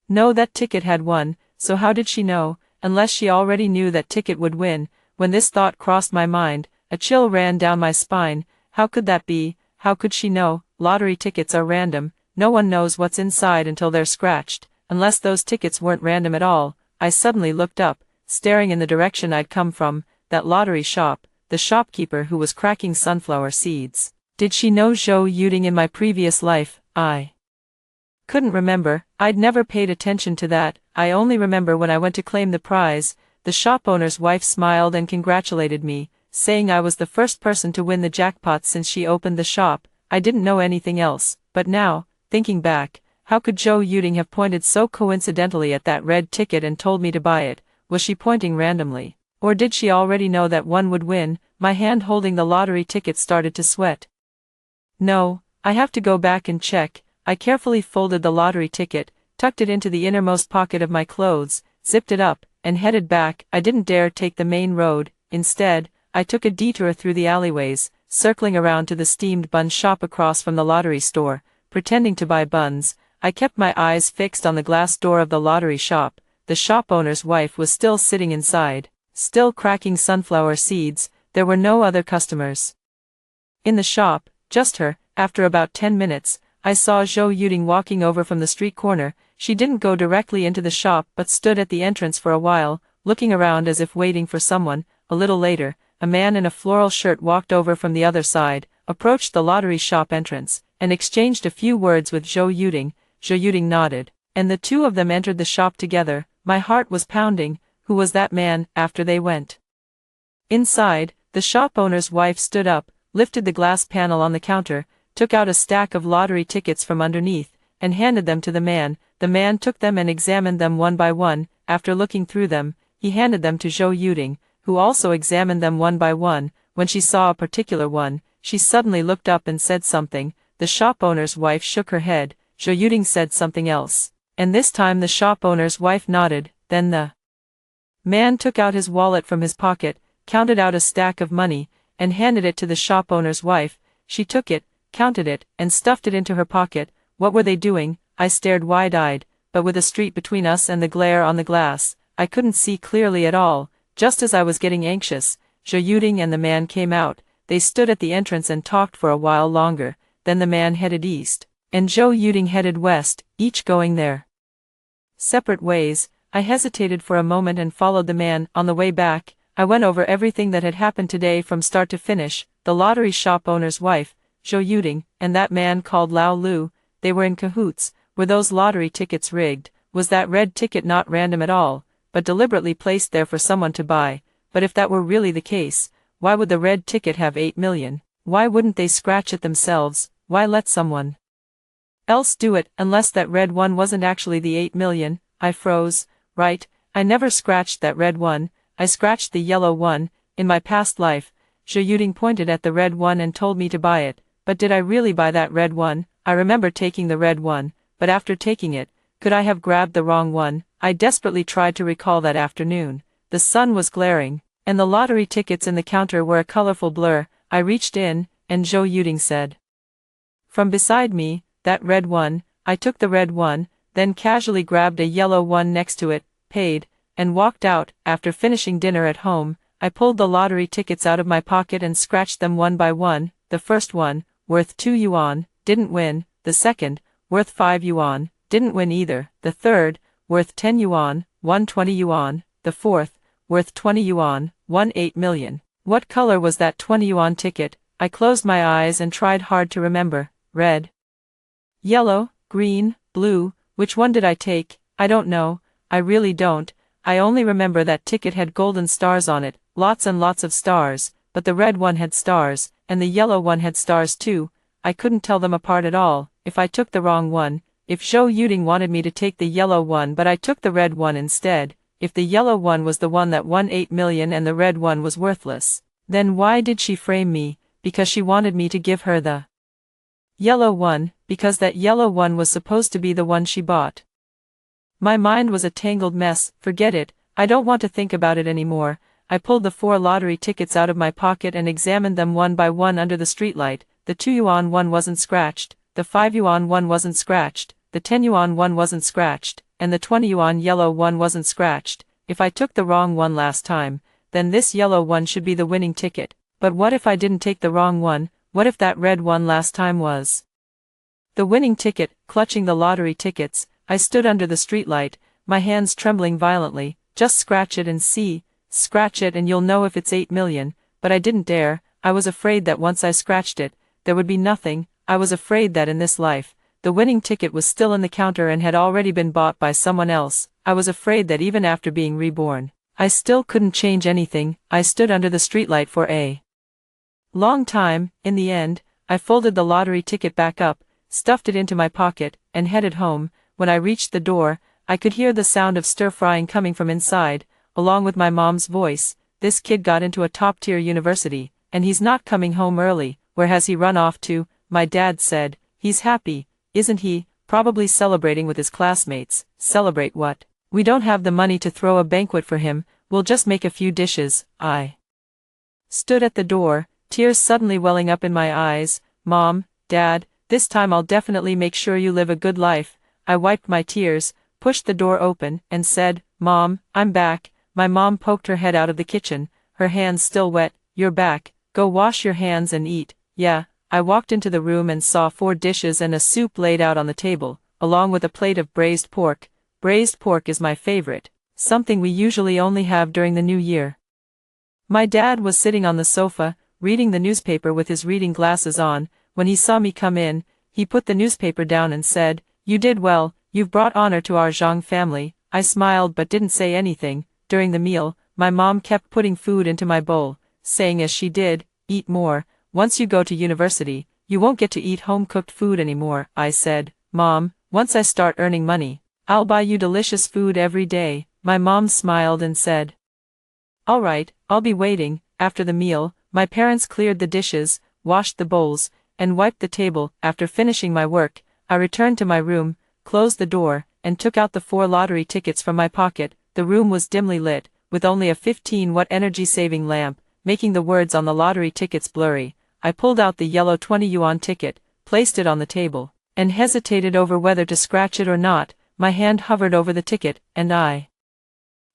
know that ticket had won, so how did she know? Unless she already knew that ticket would win. When this thought crossed my mind, a chill ran down my spine. How could that be? How could she know? Lottery tickets are random. No one knows what's inside until they're scratched. Unless those tickets weren't random at all. I suddenly looked up, staring in the direction I'd come from, that lottery shop, the shopkeeper who was cracking sunflower seeds. Did she know Zhou Yuding in my previous life? I couldn't remember. I'd never paid attention to that. I only remember when I went to claim the prize, the shop owner's wife smiled and congratulated me, saying I was the first person to win the jackpot since she opened the shop. I didn't know anything else, but now, thinking back, how could Zhou Yuding have pointed so coincidentally at that red ticket and told me to buy it? Was she pointing randomly? Or did she already know that one would win? My hand holding the lottery ticket started to sweat. No, I have to go back and check. I carefully folded the lottery ticket, tucked it into the innermost pocket of my clothes, zipped it up, and headed back. I didn't dare take the main road. Instead, I took a detour through the alleyways, circling around to the steamed bun shop across from the lottery store. Pretending to buy buns, I kept my eyes fixed on the glass door of the lottery shop. The shop owner's wife was still sitting inside, still cracking sunflower seeds. There were no other customers in the shop, just her. After about 10 minutes, I saw Zhou Yuding walking over from the street corner. She didn't go directly into the shop but stood at the entrance for a while, looking around as if waiting for someone. A little later, a man in a floral shirt walked over from the other side, approached the lottery shop entrance, and exchanged a few words with Zhou Yuding. Zhou Yuding nodded, and the two of them entered the shop together. My heart was pounding. Who was that man? After they went inside, the shop owner's wife stood up, lifted the glass panel on the counter, took out a stack of lottery tickets from underneath, and handed them to the man. The man took them and examined them one by one. After looking through them, he handed them to Zhou Yuding, who also examined them one by one. When she saw a particular one, she suddenly looked up and said something. The shop owner's wife shook her head. Zhou Yuding said something else, and this time the shop owner's wife nodded. Then the man took out his wallet from his pocket, counted out a stack of money, and handed it to the shop owner's wife. She took it, counted it, and stuffed it into her pocket. What were they doing? I stared wide-eyed, but with a street between us and the glare on the glass, I couldn't see clearly at all. Just as I was getting anxious, Zhou Yuding and the man came out. They stood at the entrance and talked for a while longer. Then the man headed east, and Zhou Yuding headed west, each going their separate ways. I hesitated for a moment and followed the man. On the way back, I went over everything that had happened today from start to finish. The lottery shop owner's wife, Zhou Yuding, and that man called Lao Lu, they were in cahoots. Were those lottery tickets rigged? Was that red ticket not random at all, but deliberately placed there for someone to buy? But if that were really the case, why would the red ticket have 8 million? Why wouldn't they scratch it themselves? Why let someone else do it? Unless that red one wasn't actually the 8 million. I froze. Right, I never scratched that red one. I scratched the yellow one. In my past life, Zhou Yuding pointed at the red one and told me to buy it. But did I really buy that red one? I remember taking the red one, but after taking it, could I have grabbed the wrong one? I desperately tried to recall that afternoon. The sun was glaring, and the lottery tickets in the counter were a colorful blur. I reached in, and Zhou Yuding said from beside me, "That red one." I took the red one, then casually grabbed a yellow one next to it, paid, and walked out. After finishing dinner at home, I pulled the lottery tickets out of my pocket and scratched them one by one. The first one, worth 2 yuan, didn't win. The second, worth 5 yuan, didn't win either. The third, worth 10 yuan, won 20 yuan. The fourth, worth 20 yuan, won 8 million. What color was that 20 yuan ticket? I closed my eyes and tried hard to remember. Red, yellow, green, blue. Which one did I take? I don't know. I really don't. I only remember that ticket had golden stars on it, lots and lots of stars, but the red one had stars, and the yellow one had stars too. I couldn't tell them apart at all. If I took the wrong one, if Zhou Yuding wanted me to take the yellow one but I took the red one instead, if the yellow one was the one that won 8 million and the red one was worthless, then why did she frame me? Because she wanted me to give her the yellow one, because that yellow one was supposed to be the one she bought. My mind was a tangled mess. Forget it, I don't want to think about it anymore. I pulled the 4 lottery tickets out of my pocket and examined them one by one under the streetlight. The 2 yuan one wasn't scratched, the 5 yuan one wasn't scratched, the 10 yuan one wasn't scratched, and the 20 yuan yellow one wasn't scratched. If I took the wrong one last time, then this yellow one should be the winning ticket. But what if I didn't take the wrong one? What if that red one last time was the winning ticket? Clutching the lottery tickets, I stood under the streetlight, my hands trembling violently. Just scratch it and see, scratch it and you'll know if it's 8 million, but I didn't dare. I was afraid that once I scratched it, there would be nothing. I was afraid that in this life, the winning ticket was still in the counter and had already been bought by someone else. I was afraid that even after being reborn, I still couldn't change anything. I stood under the streetlight for a long time. In the end, I folded the lottery ticket back up, stuffed it into my pocket, and headed home. When I reached the door, I could hear the sound of stir-frying coming from inside, along with my mom's voice. This kid got into a top-tier university, and he's not coming home early. Where has he run off to? My dad said. He's happy, isn't he? Probably celebrating with his classmates. Celebrate what? We don't have the money to throw a banquet for him. We'll just make a few dishes. I stood at the door, tears suddenly welling up in my eyes. Mom, Dad, this time I'll definitely make sure you live a good life. I wiped my tears, pushed the door open, and said, Mom, I'm back. My mom poked her head out of the kitchen, her hands still wet. You're back. Go wash your hands and eat. Yeah. I walked into the room and saw 4 dishes and a soup laid out on the table, along with a plate of braised pork. Braised pork is my favorite, something we usually only have during the new year. My dad was sitting on the sofa, reading the newspaper with his reading glasses on. When he saw me come in, he put the newspaper down and said, You did well, you've brought honor to our Zhang family. I smiled but didn't say anything. During the meal, my mom kept putting food into my bowl, saying as she did, Eat more. Once you go to university, you won't get to eat home-cooked food anymore. I said, Mom, once I start earning money, I'll buy you delicious food every day. My mom smiled and said, All right, I'll be waiting. After the meal, my parents cleared the dishes, washed the bowls, and wiped the table. After finishing my work, I returned to my room, closed the door, and took out the 4 lottery tickets from my pocket. The room was dimly lit, with only a 15-watt energy-saving lamp, making the words on the lottery tickets blurry. I pulled out the yellow 20 yuan ticket, placed it on the table, and hesitated over whether to scratch it or not. My hand hovered over the ticket, and I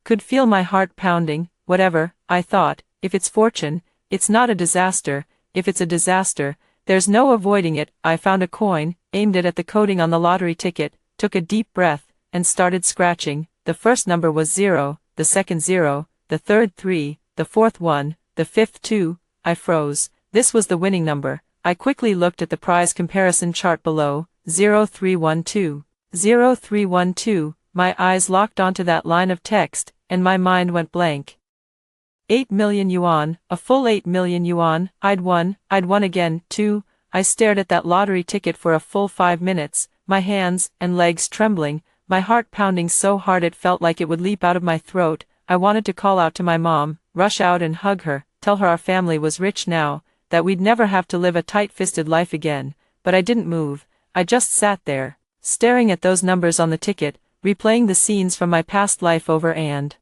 could feel my heart pounding. Whatever, I thought, if it's fortune, it's not a disaster. If it's a disaster, there's no avoiding it. I found a coin, aimed it at the coding on the lottery ticket, took a deep breath, and started scratching. The first number was 0, the second 0, the third 3, the fourth 1, the fifth 2. I froze. This was the winning number. I quickly looked at the prize comparison chart below. 0312. 0312. My eyes locked onto that line of text, and my mind went blank. 8 million yuan, a full 8 million yuan. I'd won again, too. I stared at that lottery ticket for a full 5 minutes, my hands and legs trembling, my heart pounding so hard it felt like it would leap out of my throat. I wanted to call out to my mom, rush out and hug her, tell her our family was rich now, that we'd never have to live a tight-fisted life again, but I didn't move. I just sat there, staring at those numbers on the ticket, replaying the scenes from my past life over and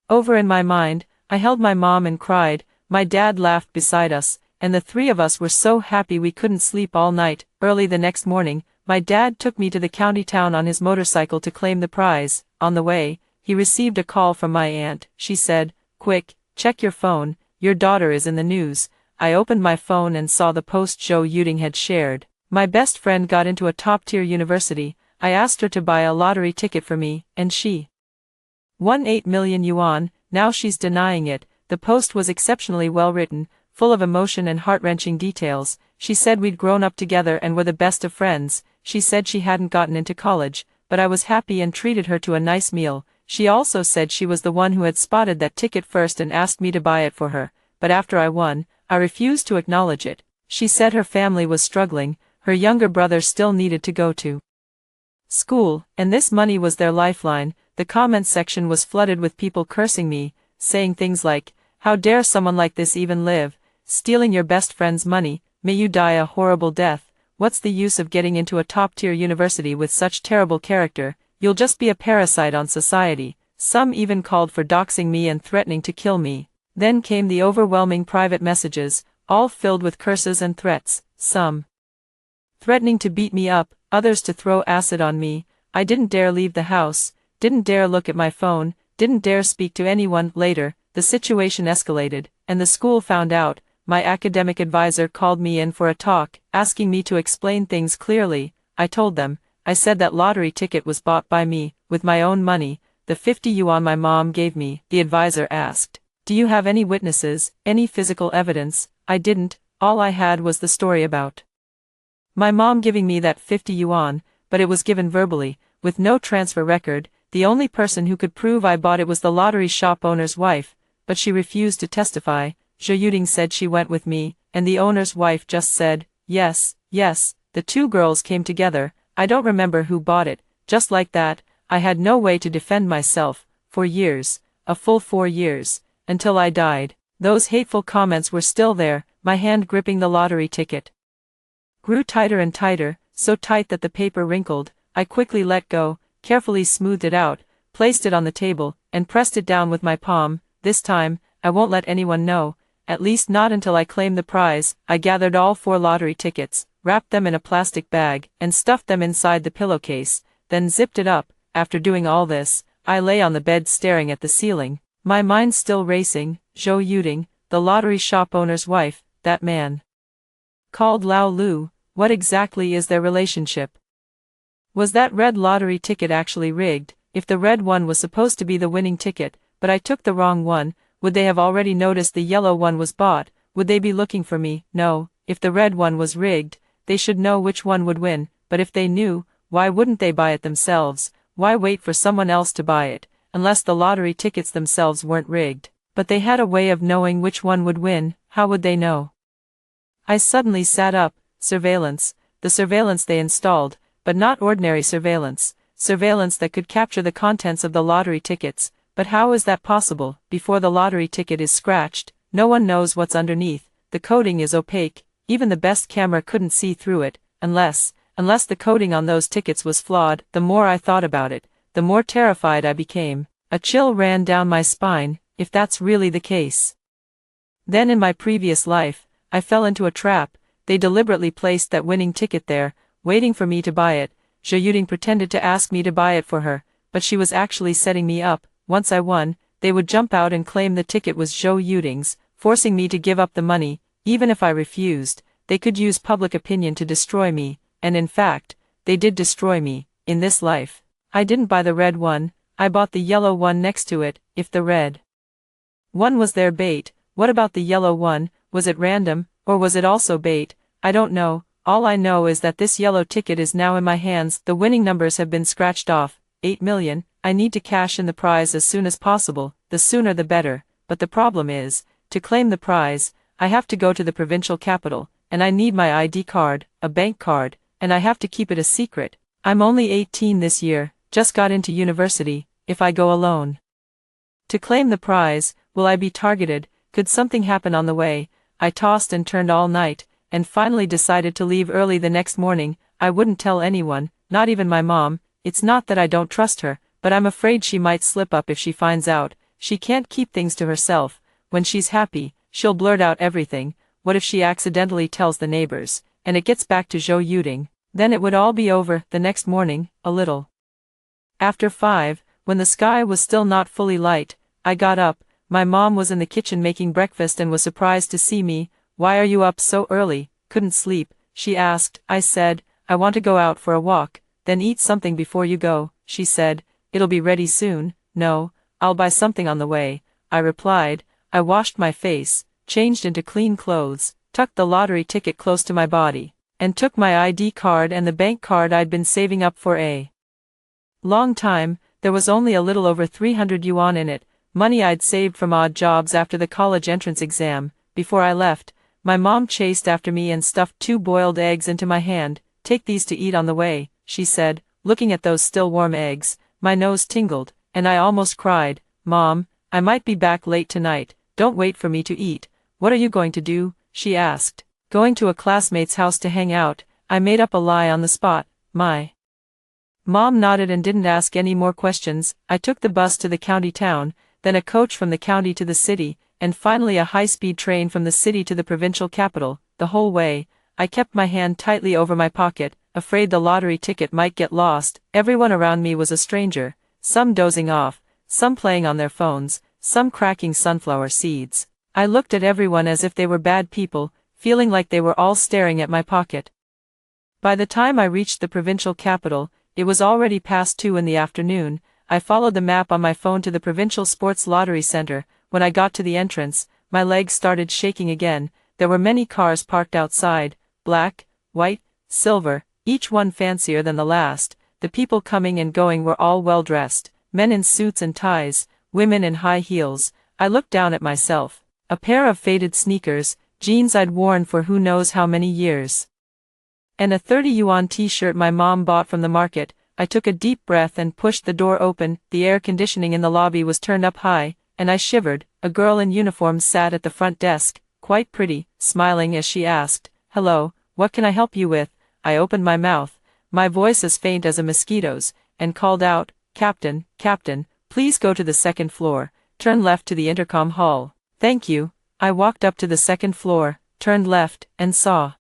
over in my mind. I held my mom and cried. My dad laughed beside us, and the 3 of us were so happy we couldn't sleep all night. Early the next morning, my dad took me to the county town on his motorcycle to claim the prize. On the way, he received a call from my aunt. She said, Quick, check your phone, your daughter is in the news. I opened my phone and saw the post Zhou Yuding had shared. My best friend got into a top-tier university. I asked her to buy a lottery ticket for me, and she won 8 million yuan. Now she's denying it. The post was exceptionally well written, full of emotion and heart-wrenching details. She said we'd grown up together and were the best of friends. She said she hadn't gotten into college, but I was happy and treated her to a nice meal. She also said she was the one who had spotted that ticket first and asked me to buy it for her, but after I won, I refused to acknowledge it. She said her family was struggling, her younger brother still needed to go to school, and this money was their lifeline. The comments section was flooded with people cursing me, saying things like, "How dare someone like this even live? Stealing your best friend's money, may you die a horrible death. What's the use of getting into a top-tier university with such terrible character? You'll just be a parasite on society." Some even called for doxing me and threatening to kill me. Then came the overwhelming private messages, all filled with curses and threats, some threatening to beat me up, others to throw acid on me. I didn't dare leave the house, didn't dare look at my phone, didn't dare speak to anyone. Later, the situation escalated, and the school found out. My academic advisor called me in for a talk, asking me to explain things clearly. I told them, I said that lottery ticket was bought by me, with my own money, the 50 yuan my mom gave me. The advisor asked, "Do you have any witnesses, any physical evidence?" I didn't, all I had was the story about my mom giving me that 50 yuan, but it was given verbally, with no transfer record. The only person who could prove I bought it was the lottery shop owner's wife, but she refused to testify. Zhou Yuding said she went with me, and the owner's wife just said, "Yes, yes." The two girls came together. I don't remember who bought it. Just like that, I had no way to defend myself, for years, a full 4 years, until I died. Those hateful comments were still there. My hand gripping the lottery ticket grew tighter and tighter, so tight that the paper wrinkled. I quickly let go, carefully smoothed it out, placed it on the table, and pressed it down with my palm. This time, I won't let anyone know, at least not until I claim the prize. I gathered all 4 lottery tickets, wrapped them in a plastic bag, and stuffed them inside the pillowcase, then zipped it up. After doing all this, I lay on the bed staring at the ceiling, my mind still racing. Zhou Yuding, the lottery shop owner's wife, that man called Lao Lu, what exactly is their relationship? Was that red lottery ticket actually rigged? If the red one was supposed to be the winning ticket, but I took the wrong one, would they have already noticed the yellow one was bought? Would they be looking for me? No, if the red one was rigged, they should know which one would win, but if they knew, why wouldn't they buy it themselves? Why wait for someone else to buy it, unless the lottery tickets themselves weren't rigged? But they had a way of knowing which one would win. How would they know? I suddenly sat up. Surveillance, the surveillance they installed, but not ordinary surveillance, surveillance that could capture the contents of the lottery tickets. But how is that possible? Before the lottery ticket is scratched, no one knows what's underneath. The coating is opaque, even the best camera couldn't see through it, unless the coating on those tickets was flawed. The more I thought about it, the more terrified I became. A chill ran down my spine. If that's really the case, then in my previous life, I fell into a trap. They deliberately placed that winning ticket there, waiting for me to buy it. Zhou Yuding pretended to ask me to buy it for her, but she was actually setting me up. Once I won, they would jump out and claim the ticket was Zhou Yuding's, forcing me to give up the money. Even if I refused, they could use public opinion to destroy me, and in fact, they did destroy me. In this life, I didn't buy the red one, I bought the yellow one next to it. If the red one was their bait, what about the yellow one? Was it random, or was it also bait? I don't know. All I know is that this yellow ticket is now in my hands. The winning numbers have been scratched off. 8 million. I need to cash in the prize as soon as possible. The sooner the better. But the problem is, to claim the prize, I have to go to the provincial capital, and I need my ID card, a bank card, and I have to keep it a secret. I'm only 18 this year, just got into university. If I go alone to claim the prize, will I be targeted? Could something happen on the way? I tossed and turned all night, and finally decided to leave early the next morning. I wouldn't tell anyone, not even my mom. It's not that I don't trust her, but I'm afraid she might slip up if she finds out. She can't keep things to herself. When she's happy, she'll blurt out everything. What if she accidentally tells the neighbors, and it gets back to Zhou Yuding? Then it would all be over. The next morning, a little after 5, when the sky was still not fully light, I got up. My mom was in the kitchen making breakfast and was surprised to see me. "Why are you up so early? Couldn't sleep?" she asked. I said, "I want to go out for a walk." "Then eat something before you go," she said. "It'll be ready soon." "No, I'll buy something on the way," I replied. I washed my face, changed into clean clothes, tucked the lottery ticket close to my body, and took my ID card and the bank card I'd been saving up for a long time. There was only a little over 300 yuan in it, money I'd saved from odd jobs after the college entrance exam. Before I left, my mom chased after me and stuffed 2 boiled eggs into my hand. "Take these to eat on the way," she said, looking at those still warm eggs. My nose tingled, and I almost cried. "Mom, I might be back late tonight, don't wait for me to eat." "What are you going to do?" she asked. "Going to a classmate's house to hang out." I made up a lie on the spot. My mom nodded and didn't ask any more questions. I took the bus to the county town, then a coach from the county to the city, and finally a high-speed train from the city to the provincial capital. The whole way, I kept my hand tightly over my pocket, afraid the lottery ticket might get lost. Everyone around me was a stranger, some dozing off, some playing on their phones, some cracking sunflower seeds. I looked at everyone as if they were bad people, feeling like they were all staring at my pocket. By the time I reached the provincial capital, it was already past 2 in the afternoon. I followed the map on my phone to the provincial sports lottery center. When I got to the entrance, my legs started shaking again. There were many cars parked outside, black, white, silver, each one fancier than the last. The people coming and going were all well dressed, men in suits and ties, women in high heels. I looked down at myself. A pair of faded sneakers, jeans I'd worn for who knows how many years, and a 30 yuan t-shirt my mom bought from the market. I took a deep breath and pushed the door open. The air conditioning in the lobby was turned up high, and I shivered. A girl in uniform sat at the front desk, quite pretty, smiling as she asked, "Hello, what can I help you with?" I opened my mouth, my voice as faint as a mosquito's, and called out, "Captain, Captain, please go to the second floor, turn left to the intercom hall." "Thank you." I walked up to the second floor, turned left, and saw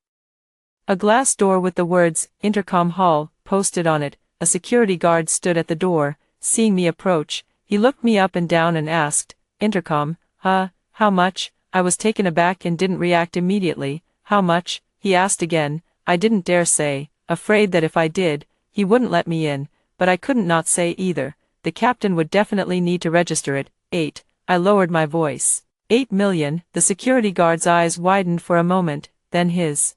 a glass door with the words, "Intercom Hall," posted on it. A security guard stood at the door. Seeing me approach, he looked me up and down and asked, "Intercom, huh? How much?" I was taken aback and didn't react immediately. "How much?" he asked again. I didn't dare say, afraid that if I did, he wouldn't let me in, but I couldn't not say either. The captain would definitely need to register it. 8. I lowered my voice. 8 million. The security guard's eyes widened for a moment, then his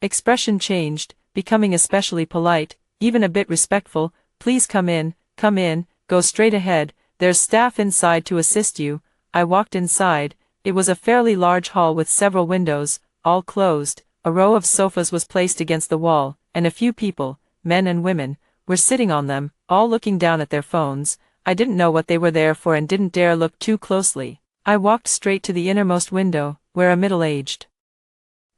expression changed, becoming especially polite, even a bit respectful. "Please come in, go straight ahead, there's staff inside to assist you." I walked inside. It was a fairly large hall with several windows, all closed. A row of sofas was placed against the wall, and a few people, men and women, were sitting on them, all looking down at their phones. I didn't know what they were there for and didn't dare look too closely. I walked straight to the innermost window, where a middle-aged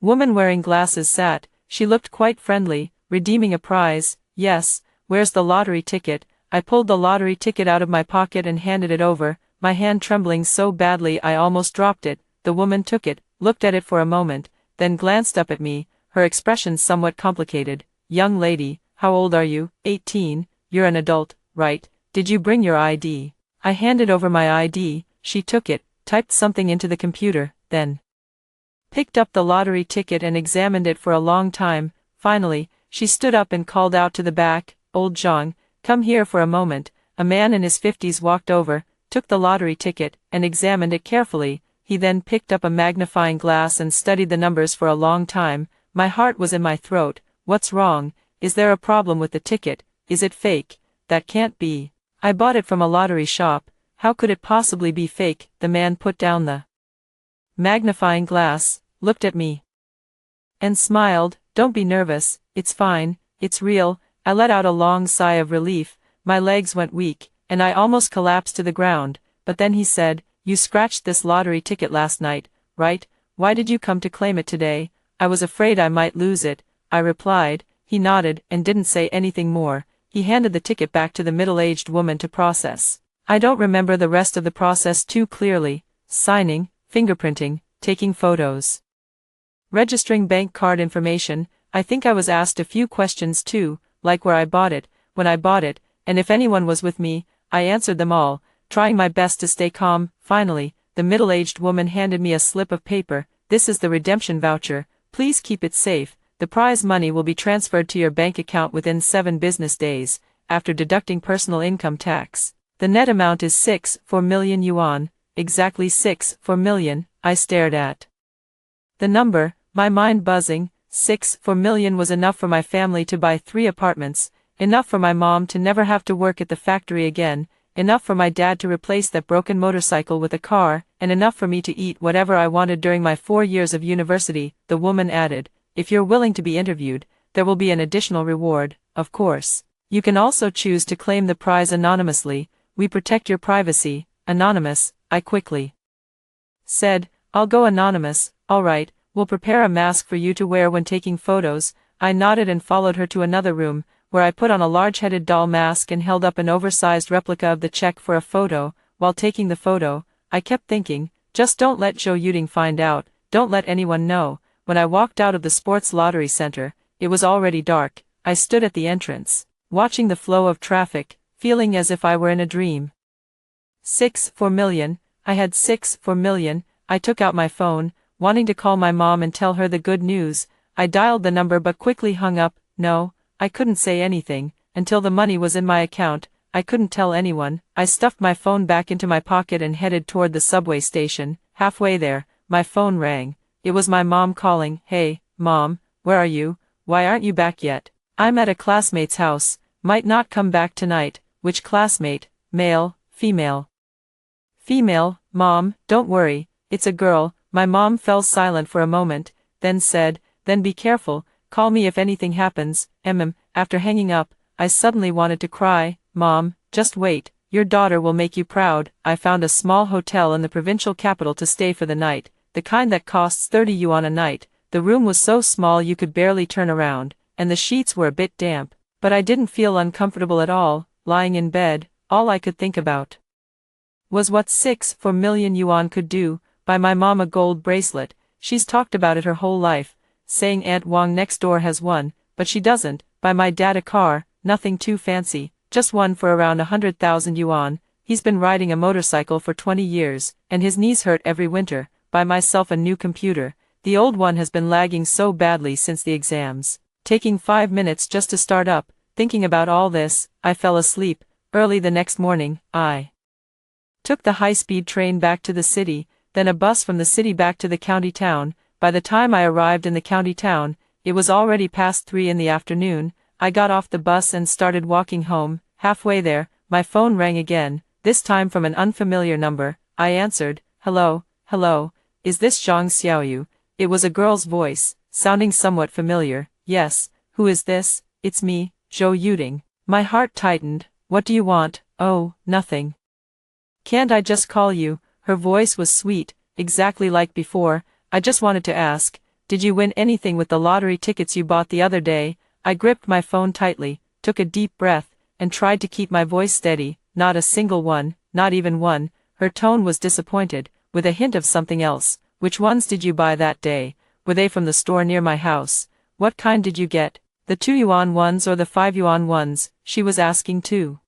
woman wearing glasses sat. She looked quite friendly, redeeming a prize. "Yes, where's the lottery ticket?" I pulled the lottery ticket out of my pocket and handed it over, my hand trembling so badly I almost dropped it. The woman took it, looked at it for a moment, then glanced up at me, her expression somewhat complicated. "Young lady, how old are you?" 18, "You're an adult, right? Did you bring your ID?" I handed over my ID, she took it, typed something into the computer, then picked up the lottery ticket and examined it for a long time. Finally, she stood up and called out to the back, "Old Zhang, come here for a moment." A man in his 50s walked over, took the lottery ticket, and examined it carefully. He then picked up a magnifying glass and studied the numbers for a long time. My heart was in my throat. "What's wrong? Is there a problem with the ticket? Is it fake?" "That can't be. I bought it from a lottery shop. How could it possibly be fake?" The man put down the magnifying glass, looked at me, and smiled. "Don't be nervous, it's fine, it's real." I let out a long sigh of relief. My legs went weak, and I almost collapsed to the ground, but then he said, "You scratched this lottery ticket last night, right? Why did you come to claim it today?" "I was afraid I might lose it," I replied. He nodded and didn't say anything more. He handed the ticket back to the middle-aged woman to process. I don't remember the rest of the process too clearly. Signing, fingerprinting, taking photos, registering bank card information. I think I was asked a few questions too, like where I bought it, when I bought it, and if anyone was with me. I answered them all, trying my best to stay calm. Finally, the middle-aged woman handed me a slip of paper. "This is the redemption voucher. Please keep it safe. The prize money will be transferred to your bank account within 7 business days, after deducting personal income tax. The net amount is 6.4 million yuan, exactly 6.4 million. I stared at the number, my mind buzzing. 6.4 million was enough for my family to buy 3 apartments, enough for my mom to never have to work at the factory again, enough for my dad to replace that broken motorcycle with a car, and enough for me to eat whatever I wanted during my 4 years of university," the woman added. "If you're willing to be interviewed, there will be an additional reward, of course. You can also choose to claim the prize anonymously. We protect your privacy." "Anonymous," I quickly said. "I'll go anonymous." "All right, we'll prepare a mask for you to wear when taking photos." I nodded and followed her to another room, where I put on a large-headed doll mask and held up an oversized replica of the check for a photo. While taking the photo, I kept thinking, just don't let Zhou Yuding find out, don't let anyone know. When I walked out of the sports lottery center, it was already dark. I stood at the entrance, watching the flow of traffic, feeling as if I were in a dream. 6-4 million, I had 6-4 million. I took out my phone, wanting to call my mom and tell her the good news. I dialed the number but quickly hung up. No, I couldn't say anything. Until the money was in my account, I couldn't tell anyone. I stuffed my phone back into my pocket and headed toward the subway station. Halfway there, my phone rang. It was my mom calling. "Hey, Mom, where are you? Why aren't you back yet?" "I'm at a classmate's house. Might not come back tonight." "Which classmate? Male, female?" "Female, Mom, don't worry, it's a girl." My mom fell silent for a moment, then said, "Then be careful, call me if anything happens." After hanging up, I suddenly wanted to cry. "Mom, just wait, your daughter will make you proud." I found a small hotel in the provincial capital to stay for the night, the kind that costs 30 yuan a night. The room was so small you could barely turn around, and the sheets were a bit damp, but I didn't feel uncomfortable at all. Lying in bed, all I could think about was what 6-4 million yuan could do. Buy my mom a gold bracelet. She's talked about it her whole life, saying Aunt Wang next door has one, but she doesn't. Buy my dad a car, nothing too fancy, just one for around 100,000 yuan. He's been riding a motorcycle for 20 years, and his knees hurt every winter. Buy myself a new computer. The old one has been lagging so badly since the exams, taking 5 minutes just to start up. Thinking about all this, I fell asleep. Early the next morning, I took the high-speed train back to the city, then a bus from the city back to the county town. By the time I arrived in the county town, it was already past 3 in the afternoon. I got off the bus and started walking home. Halfway there, my phone rang again, this time from an unfamiliar number. I answered. "Hello, hello, is this Zhang Xiaoyu?" It was a girl's voice, sounding somewhat familiar. "Yes, who is this?" "It's me, Zhou Yuding." My heart tightened. "What do you want?" "Oh, nothing. Can't I just call you?" Her voice was sweet, exactly like before. "I just wanted to ask, did you win anything with the lottery tickets you bought the other day?" I gripped my phone tightly, took a deep breath, and tried to keep my voice steady. "Not a single one, not even one." Her tone was disappointed, with a hint of something else. "Which ones did you buy that day? Were they from the store near my house? What kind did you get? The 2 yuan ones or the 5 yuan ones?" She was asking too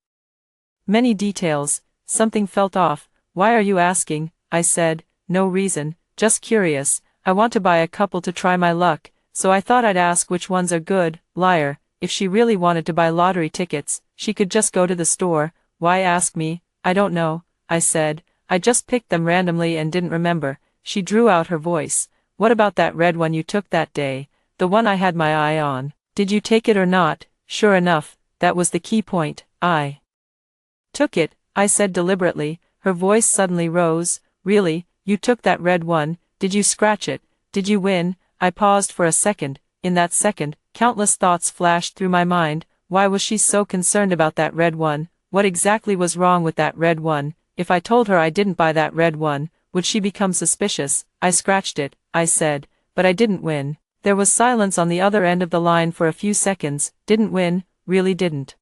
many details. Something felt off. "Why are you asking?" I said. "No reason, just curious. I want to buy a couple to try my luck, so I thought I'd ask which ones are good." Liar. If she really wanted to buy lottery tickets, she could just go to the store. "Why ask me?" "I don't know," I said. "I just picked them randomly and didn't remember." She drew out her voice. "What about that red one you took that day? The one I had my eye on. Did you take it or not?" Sure enough, that was the key point. "I took it," I said deliberately. Her voice suddenly rose. "Really, you took that red one? Did you scratch it? Did you win?" I paused for a second. In that second, countless thoughts flashed through my mind. Why was she so concerned about that red one? What exactly was wrong with that red one? If I told her I didn't buy that red one, would she become suspicious? "I scratched it," I said, "but I didn't win." There was silence on the other end of the line for a few seconds. "Didn't win? Really didn't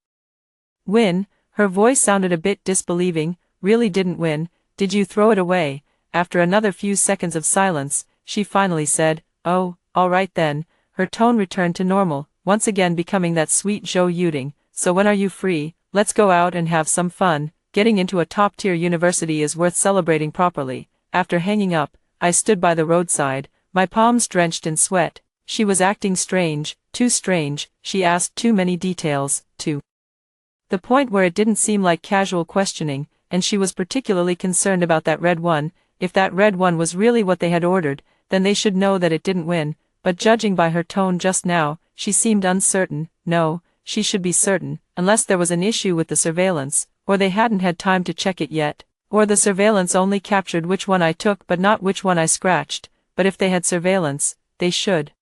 win?" Her voice sounded a bit disbelieving. "Really didn't win? Did you throw it away?" After another few seconds of silence, she finally said, "Oh, all right then." Her tone returned to normal, once again becoming that sweet Zhou Yuding. "So when are you free? Let's go out and have some fun. Getting into a top-tier university is worth celebrating properly." After hanging up, I stood by the roadside, my palms drenched in sweat. She was acting strange, too strange. She asked too many details, to the point where it didn't seem like casual questioning, and she was particularly concerned about that red one. If that red one was really what they had ordered, then they should know that it didn't win, but judging by her tone just now, she seemed uncertain. "No, she should be certain, unless there was an issue with the surveillance, or they hadn't had time to check it yet, or the surveillance only captured which one I took but not which one I scratched, but if they had surveillance, they should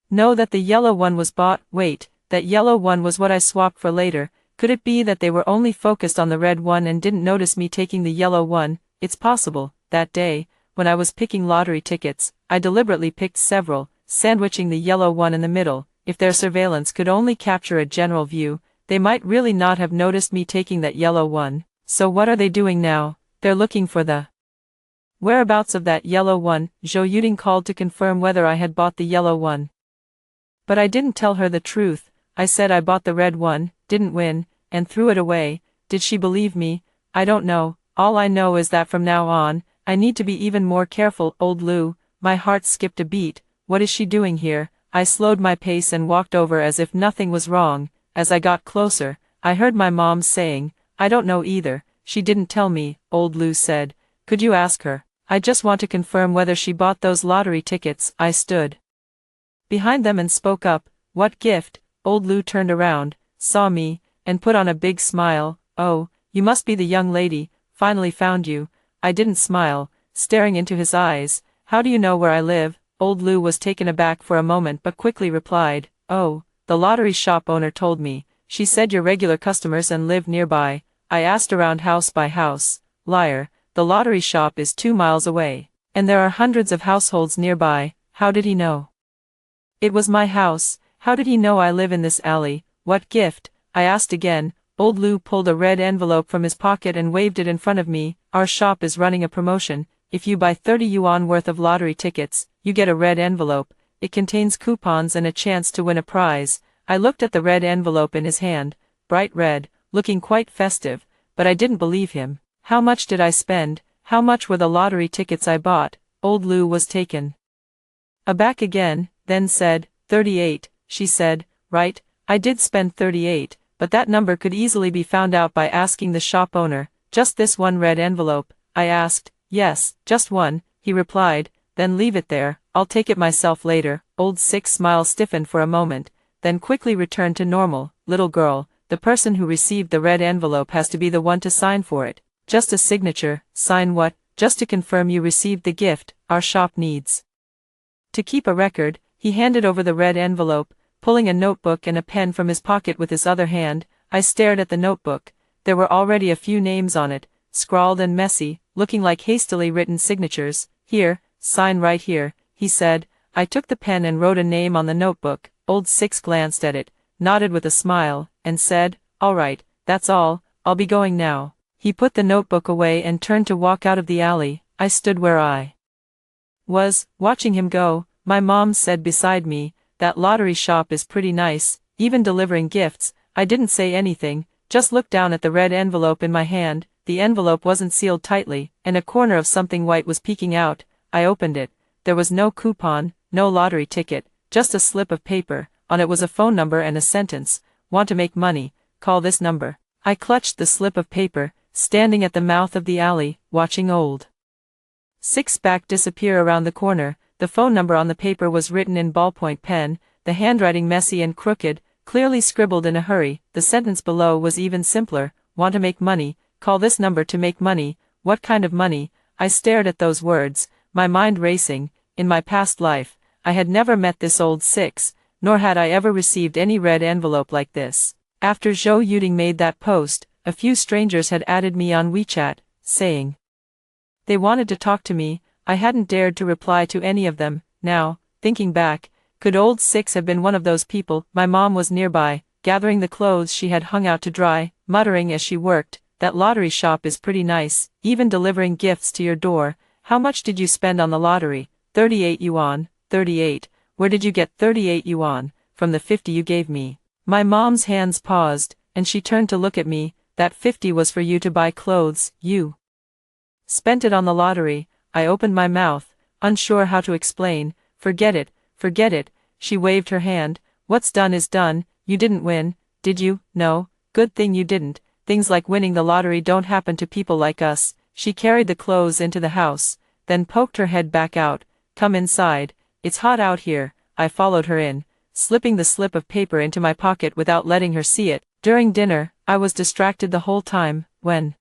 know that the yellow one was bought. Wait, that yellow one was what I swapped for later. Could it be that they were only focused on the red one and didn't notice me taking the yellow one? It's possible. That day, when I was picking lottery tickets, I deliberately picked several, sandwiching the yellow one in the middle. If their surveillance could only capture a general view, they might really not have noticed me taking that yellow one. So what are they doing now? They're looking for the whereabouts of that yellow one. Zhou Yuding called to confirm whether I had bought the yellow one. But I didn't tell her the truth. I said I bought the red one, didn't win, and threw it away. Did she believe me? I don't know. All I know is that from now on, I need to be even more careful. Old Lu, my heart skipped a beat. What is she doing here? I slowed my pace and walked over as if nothing was wrong. As I got closer, I heard my mom saying, I don't know either. She didn't tell me. Old Lu said, could you ask her? I just want to confirm whether she bought those lottery tickets. I stood behind them and spoke up. What gift? Old Lu turned around, saw me, and put on a big smile. Oh, you must be the young lady. Finally found you. I didn't smile, staring into his eyes. How do you know where I live? Old Lu was taken aback for a moment but quickly replied, oh, the lottery shop owner told me. She said you're regular customers and live nearby. I asked around house by house. Liar, the lottery shop is 2 miles away, and there are hundreds of households nearby. How did he know it was my house? How did he know I live in this alley? What gift? I asked again. Old Lu pulled a red envelope from his pocket and waved it in front of me. Our shop is running a promotion. If you buy 30 yuan worth of lottery tickets, you get a red envelope. It contains coupons and a chance to win a prize. I looked at the red envelope in his hand, bright red, looking quite festive, but I didn't believe him. How much did I spend? How much were the lottery tickets I bought? Old Lu was taken aback again, then said, 38, she said, right, I did spend 38, but that number could easily be found out by asking the shop owner. Just this one red envelope? I asked. Yes, just one, he replied. Then leave it there, I'll take it myself later. Old Six's smile stiffened for a moment, then quickly returned to normal. Little girl, the person who received the red envelope has to be the one to sign for it. Just a signature. Sign what? Just to confirm you received the gift. Our shop needs to keep a record. He handed over the red envelope, pulling a notebook and a pen from his pocket with his other hand. I stared at the notebook. There were already a few names on it, scrawled and messy, looking like hastily written signatures. Here, sign right here, he said. I took the pen and wrote a name on the notebook. Old Six glanced at it, nodded with a smile, and said, all right, that's all, I'll be going now. He put the notebook away and turned to walk out of the alley. I stood where I was, watching him go. My mom said beside me, that lottery shop is pretty nice, even delivering gifts. I didn't say anything, just looked down at the red envelope in my hand. The envelope wasn't sealed tightly, and a corner of something white was peeking out. I opened it. There was no coupon, no lottery ticket, just a slip of paper. On it was a phone number and a sentence. Want to make money? Call this number. I clutched the slip of paper, standing at the mouth of the alley, watching Old Six back disappear around the corner. The phone number on the paper was written in ballpoint pen, the handwriting messy and crooked, clearly scribbled in a hurry. The sentence below was even simpler. Want to make money? Call this number to make money. What kind of money? I stared at those words, my mind racing. In my past life, I had never met this Old Six, nor had I ever received any red envelope like this. After Zhou Yuding made that post, a few strangers had added me on WeChat, saying they wanted to talk to me. I hadn't dared to reply to any of them. Now, thinking back, could Old Six have been one of those people? My mom was nearby, gathering the clothes she had hung out to dry, muttering as she worked, that lottery shop is pretty nice, even delivering gifts to your door. How much did you spend on the lottery? 38 yuan. 38. Where did you get 38 yuan? From the 50 you gave me. My mom's hands paused, and she turned to look at me. That 50 was for you to buy clothes. You spent it on the lottery. I opened my mouth, unsure how to explain. Forget it, forget it. She waved her hand. What's done is done. You didn't win, did you? No, good thing you didn't. Things like winning the lottery don't happen to people like us. She carried the clothes into the house, then poked her head back out. Come inside, it's hot out here. I followed her in, slipping the slip of paper into my pocket without letting her see it. During dinner, I was distracted the whole time. When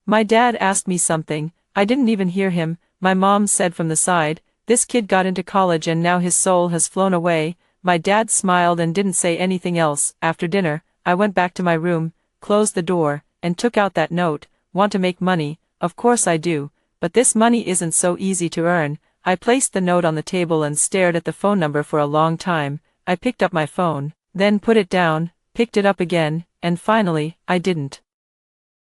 my dad asked me something, I didn't even hear him. My mom said from the side, "This kid got into college and now his soul has flown away." My dad smiled and didn't say anything else. After dinner, I went back to my room, closed the door, and took out that note. Want to make money? Of course I do, but this money isn't so easy to earn. I placed the note on the table and stared at the phone number for a long time. I picked up my phone, then put it down, picked it up again, and finally, I didn't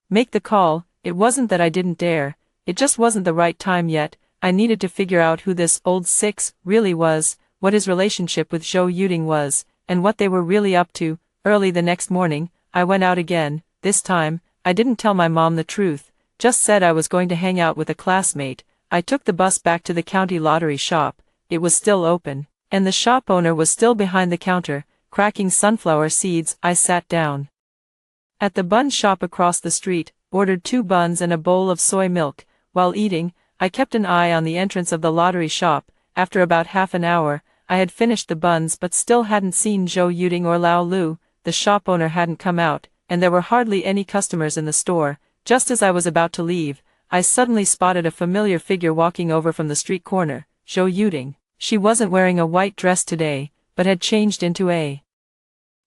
make the call. It wasn't that I didn't dare, it just wasn't the right time yet. I needed to figure out who this old six really was, what his relationship with Zhou Yuding was, and what they were really up to. Early the next morning, I went out again. This time, I didn't tell my mom the truth, just said I was going to hang out with a classmate. I took the bus back to the county lottery shop. It was still open, and the shop owner was still behind the counter, cracking sunflower seeds. I sat down at the bun shop across the street, ordered 2 buns and a bowl of soy milk. While eating, I kept an eye on the entrance of the lottery shop. After about half an hour, I had finished the buns but still hadn't seen Zhou Yuding or Lao Lu. The shop owner hadn't come out, and there were hardly any customers in the store. Just as I was about to leave, I suddenly spotted a familiar figure walking over from the street corner. Zhou Yuding. She wasn't wearing a white dress today, but had changed into a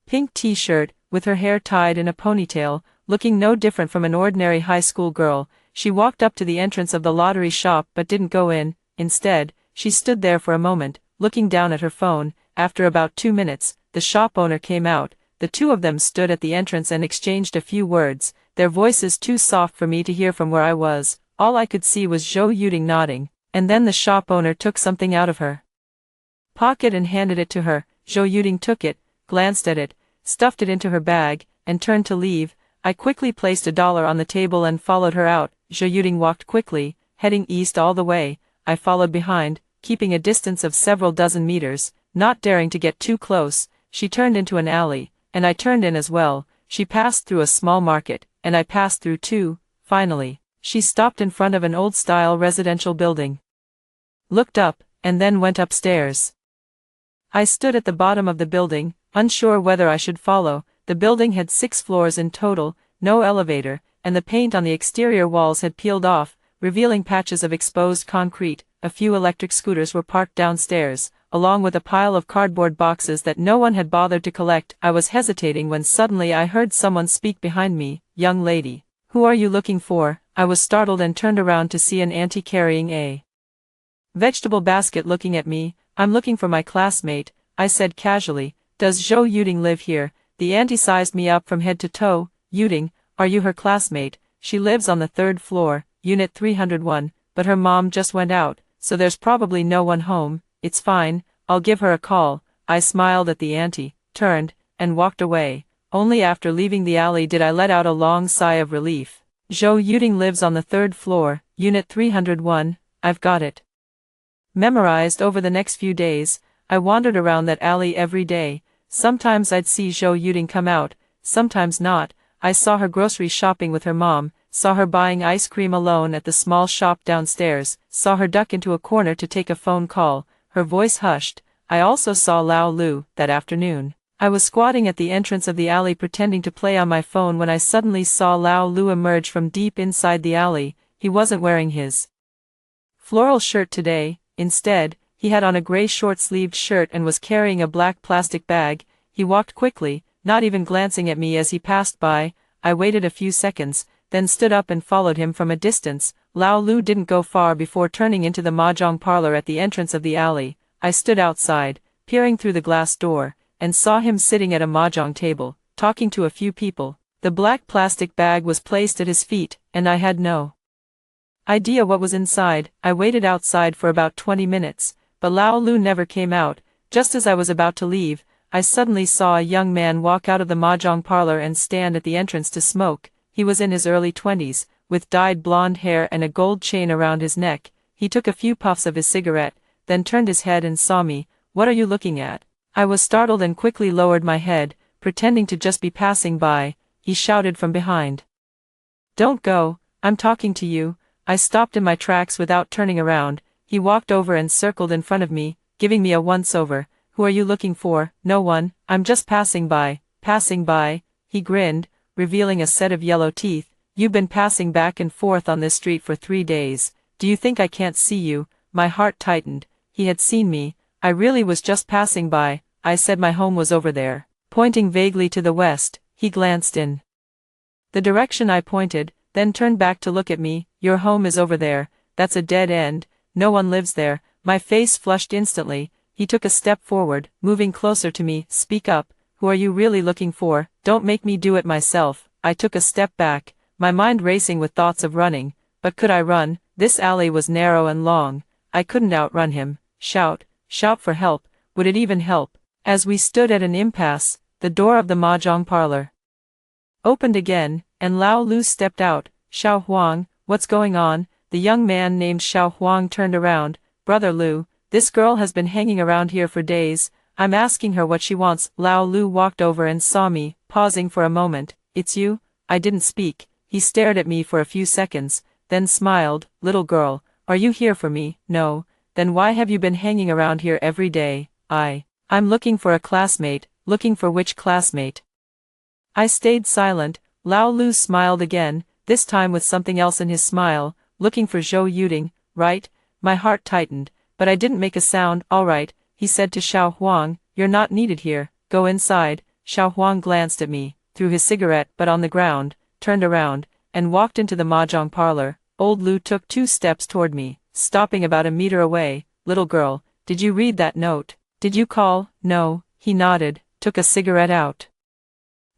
pink t-shirt, with her hair tied in a ponytail, looking no different from an ordinary high school girl. She walked up to the entrance of the lottery shop but didn't go in. Instead, she stood there for a moment, looking down at her phone. After about 2 minutes, the shop owner came out. The two of them stood at the entrance and exchanged a few words, their voices too soft for me to hear from where I was. All I could see was Zhou Yuding nodding, and then the shop owner took something out of her pocket and handed it to her. Zhou Yuding took it, glanced at it, stuffed it into her bag, and turned to leave. I quickly placed $1 on the table and followed her out. Zhou Yuding walked quickly, heading east all the way. I followed behind, keeping a distance of several dozen meters, not daring to get too close. She turned into an alley, and I turned in as well. She passed through a small market, and I passed through too. Finally, she stopped in front of an old-style residential building, looked up, and then went upstairs. I stood at the bottom of the building, unsure whether I should follow. The building had 6 floors in total, no elevator, and the paint on the exterior walls had peeled off, revealing patches of exposed concrete. A few electric scooters were parked downstairs, along with a pile of cardboard boxes that no one had bothered to collect. I was hesitating when suddenly I heard someone speak behind me. "Young lady, who are you looking for?" I was startled and turned around to see an auntie carrying a vegetable basket looking at me. "I'm looking for my classmate," I said casually. "Does Zhou Yuding live here?" The auntie sized me up from head to toe. "Yuding, are you her classmate? She lives on the 3rd floor, unit 301, but her mom just went out, so there's probably no one home." "It's fine, I'll give her a call." I smiled at the auntie, turned, and walked away. Only after leaving the alley did I let out a long sigh of relief. Zhou Yuding lives on the 3rd floor, unit 301, I've got it memorized. Over the next few days, I wandered around that alley every day. Sometimes I'd see Zhou Yuding come out, sometimes not. I saw her grocery shopping with her mom, saw her buying ice cream alone at the small shop downstairs, saw her duck into a corner to take a phone call, her voice hushed. I also saw Lao Lu. That afternoon, I was squatting at the entrance of the alley pretending to play on my phone when I suddenly saw Lao Lu emerge from deep inside the alley. He wasn't wearing his floral shirt today. Instead, he had on a gray short-sleeved shirt and was carrying a black plastic bag. He walked quickly, not even glancing at me as he passed by. I waited a few seconds, then stood up and followed him from a distance. Lao Lu didn't go far before turning into the mahjong parlor at the entrance of the alley. I stood outside, peering through the glass door, and saw him sitting at a mahjong table, talking to a few people. The black plastic bag was placed at his feet, and I had no idea what was inside. I waited outside for about 20 minutes, but Lao Lu never came out. Just as I was about to leave, I suddenly saw a young man walk out of the mahjong parlor and stand at the entrance to smoke. He was in his early 20s, with dyed blonde hair and a gold chain around his neck. He took a few puffs of his cigarette, then turned his head and saw me. "What are you looking at?" I was startled and quickly lowered my head, pretending to just be passing by. He shouted from behind, "Don't go, I'm talking to you." I stopped in my tracks without turning around. He walked over and circled in front of me, giving me a once-over. Who are you looking for? No one, I'm just passing by. Passing by? He grinned, revealing a set of yellow teeth. You've been passing back and forth on this street for 3 days. Do you think I can't see you? My heart tightened. He had seen me. I really was just passing by. I said my home was over there. Pointing vaguely to the west, he glanced in the direction I pointed, then turned back to look at me. Your home is over there. That's a dead end. No one lives there. My face flushed instantly. He took a step forward, moving closer to me. Speak up. Who are you really looking for? Don't make me do it myself. I took a step back, my mind racing with thoughts of running. But could I run? This alley was narrow and long. I couldn't outrun him. Shout for help. Would it even help? As we stood at an impasse, the door of the mahjong parlor opened again, and Lao Lu stepped out. Xiao Huang, what's going on? The young man named Xiao Huang turned around. Brother Lu, this girl has been hanging around here for days. I'm asking her what she wants. Lao Lu walked over and saw me, pausing for a moment. It's you? I didn't speak. He stared at me for a few seconds, then smiled. Little girl, are you here for me? No. Then why have you been hanging around here every day? I'm looking for a classmate. Looking for which classmate? I stayed silent. Lao Lu smiled again, this time with something else in his smile. Looking for Zhou Yuding, right? My heart tightened, but I didn't make a sound. All right, he said to Xiao Huang, you're not needed here. Go inside. Xiao Huang glanced at me, threw his cigarette but on the ground, turned around, and walked into the mahjong parlor. Old Lu took 2 steps toward me, stopping about a meter away. Little girl, did you read that note? Did you call? No. He nodded, took a cigarette out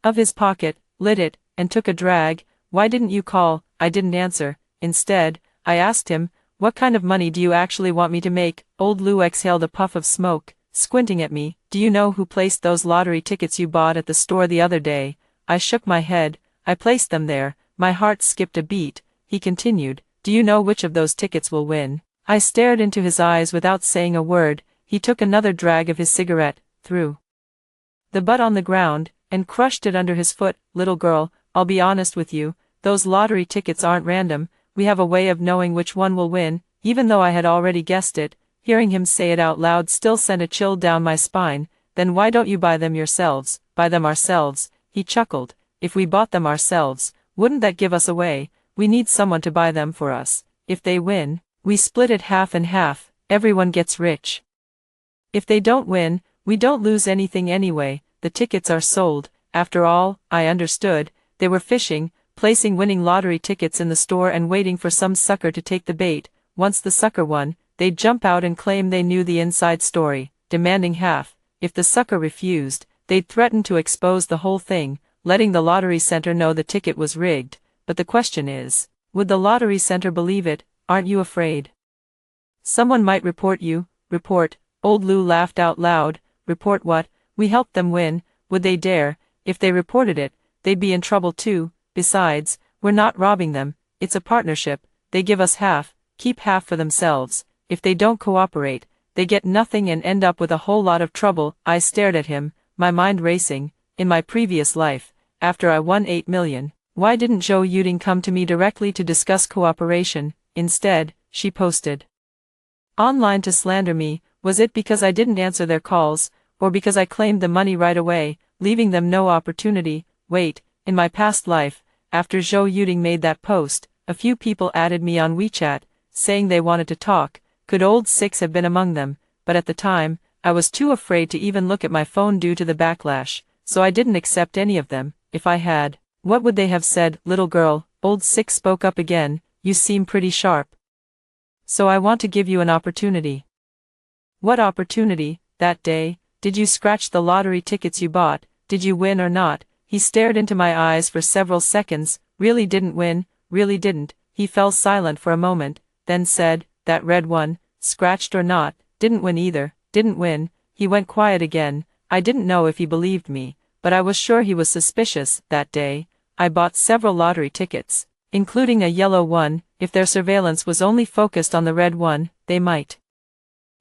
of his pocket, lit it, and took a drag. Why didn't you call? I didn't answer. Instead, I asked him, what kind of money do you actually want me to make? Old Lu exhaled a puff of smoke, squinting at me. Do you know who placed those lottery tickets you bought at the store the other day? I shook my head. I placed them there. My heart skipped a beat. He continued, do you know which of those tickets will win? I stared into his eyes without saying a word. He took another drag of his cigarette, threw the butt on the ground, and crushed it under his foot. Little girl, I'll be honest with you, those lottery tickets aren't random. We have a way of knowing which one will win. Even though I had already guessed it, hearing him say it out loud still sent a chill down my spine. Then why don't you buy them yourselves? Buy them ourselves? He chuckled. If we bought them ourselves, wouldn't that give us away? We need someone to buy them for us. If they win, we split it half and half. Everyone gets rich. If they don't win, we don't lose anything anyway. The tickets are sold. After all, I understood. They were fishing, placing winning lottery tickets in the store and waiting for some sucker to take the bait. Once the sucker won, they'd jump out and claim they knew the inside story, demanding half. If the sucker refused, they'd threaten to expose the whole thing, letting the lottery center know the ticket was rigged. But the question is, would the lottery center believe it? Aren't you afraid someone might report you? Report? Old Lu laughed out loud. Report what? We helped them win. Would they dare? If they reported it, they'd be in trouble too. Besides, we're not robbing them. It's a partnership. They give us half, keep half for themselves. If they don't cooperate, they get nothing and end up with a whole lot of trouble. I stared at him, my mind racing. In my previous life, after I won 8 million, why didn't Zhou Yuding come to me directly to discuss cooperation? Instead, she posted online to slander me. Was it because I didn't answer their calls, or because I claimed the money right away, leaving them no opportunity? Wait, in my past life, after Zhou Yuding made that post, a few people added me on WeChat, saying they wanted to talk. Could old Six have been among them? But at the time, I was too afraid to even look at my phone due to the backlash, so I didn't accept any of them. If I had, what would they have said? Little girl, old Six spoke up again, you seem pretty sharp. So I want to give you an opportunity. What opportunity? That day, did you scratch the lottery tickets you bought? Did you win or not? He stared into my eyes for several seconds. Really didn't win, really didn't. He fell silent for a moment, then said, that red one, scratched or not, didn't win either, didn't win. He went quiet again. I didn't know if he believed me, but I was sure he was suspicious. That day, I bought several lottery tickets, including a yellow one. If their surveillance was only focused on the red one, they might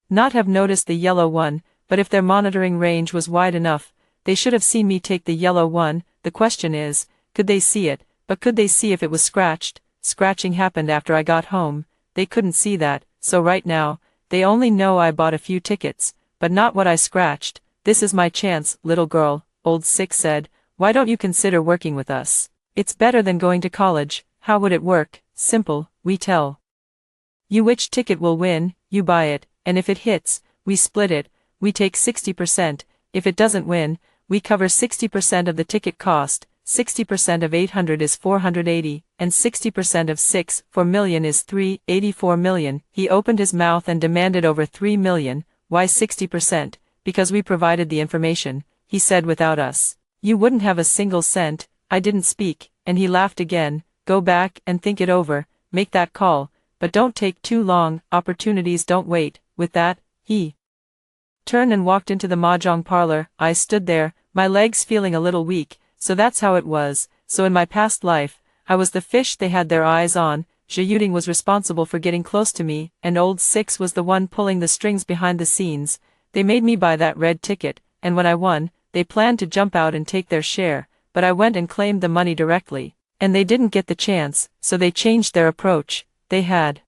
not have noticed the yellow one, but if their monitoring range was wide enough, they should have seen me take the yellow one. The question is, could they see it? But could they see if it was scratched? Scratching happened after I got home. They couldn't see that, so right now, they only know I bought a few tickets, but not what I scratched. This is my chance, little girl, old Six said. Why don't you consider working with us? It's better than going to college. How would it work? Simple, we tell you which ticket will win, you buy it, and if it hits, we split it, we take 60%, if it doesn't win, we cover 60% of the ticket cost, 60% of 800 is 480, and 60% of 4 million is 384 million. He opened his mouth and demanded over 3 million, why 60%? Because we provided the information, he said without us. You wouldn't have a single cent. I didn't speak, and he laughed again. Go back and think it over, make that call, but don't take too long, opportunities don't wait. With that, he turned and walked into the mahjong parlor. I stood there, my legs feeling a little weak. So that's how it was. So in my past life, I was the fish they had their eyes on. Zhe Yuding was responsible for getting close to me, and old Six was the one pulling the strings behind the scenes. They made me buy that red ticket, and when I won, they planned to jump out and take their share, but I went and claimed the money directly. And they didn't get the chance, so they changed their approach. They had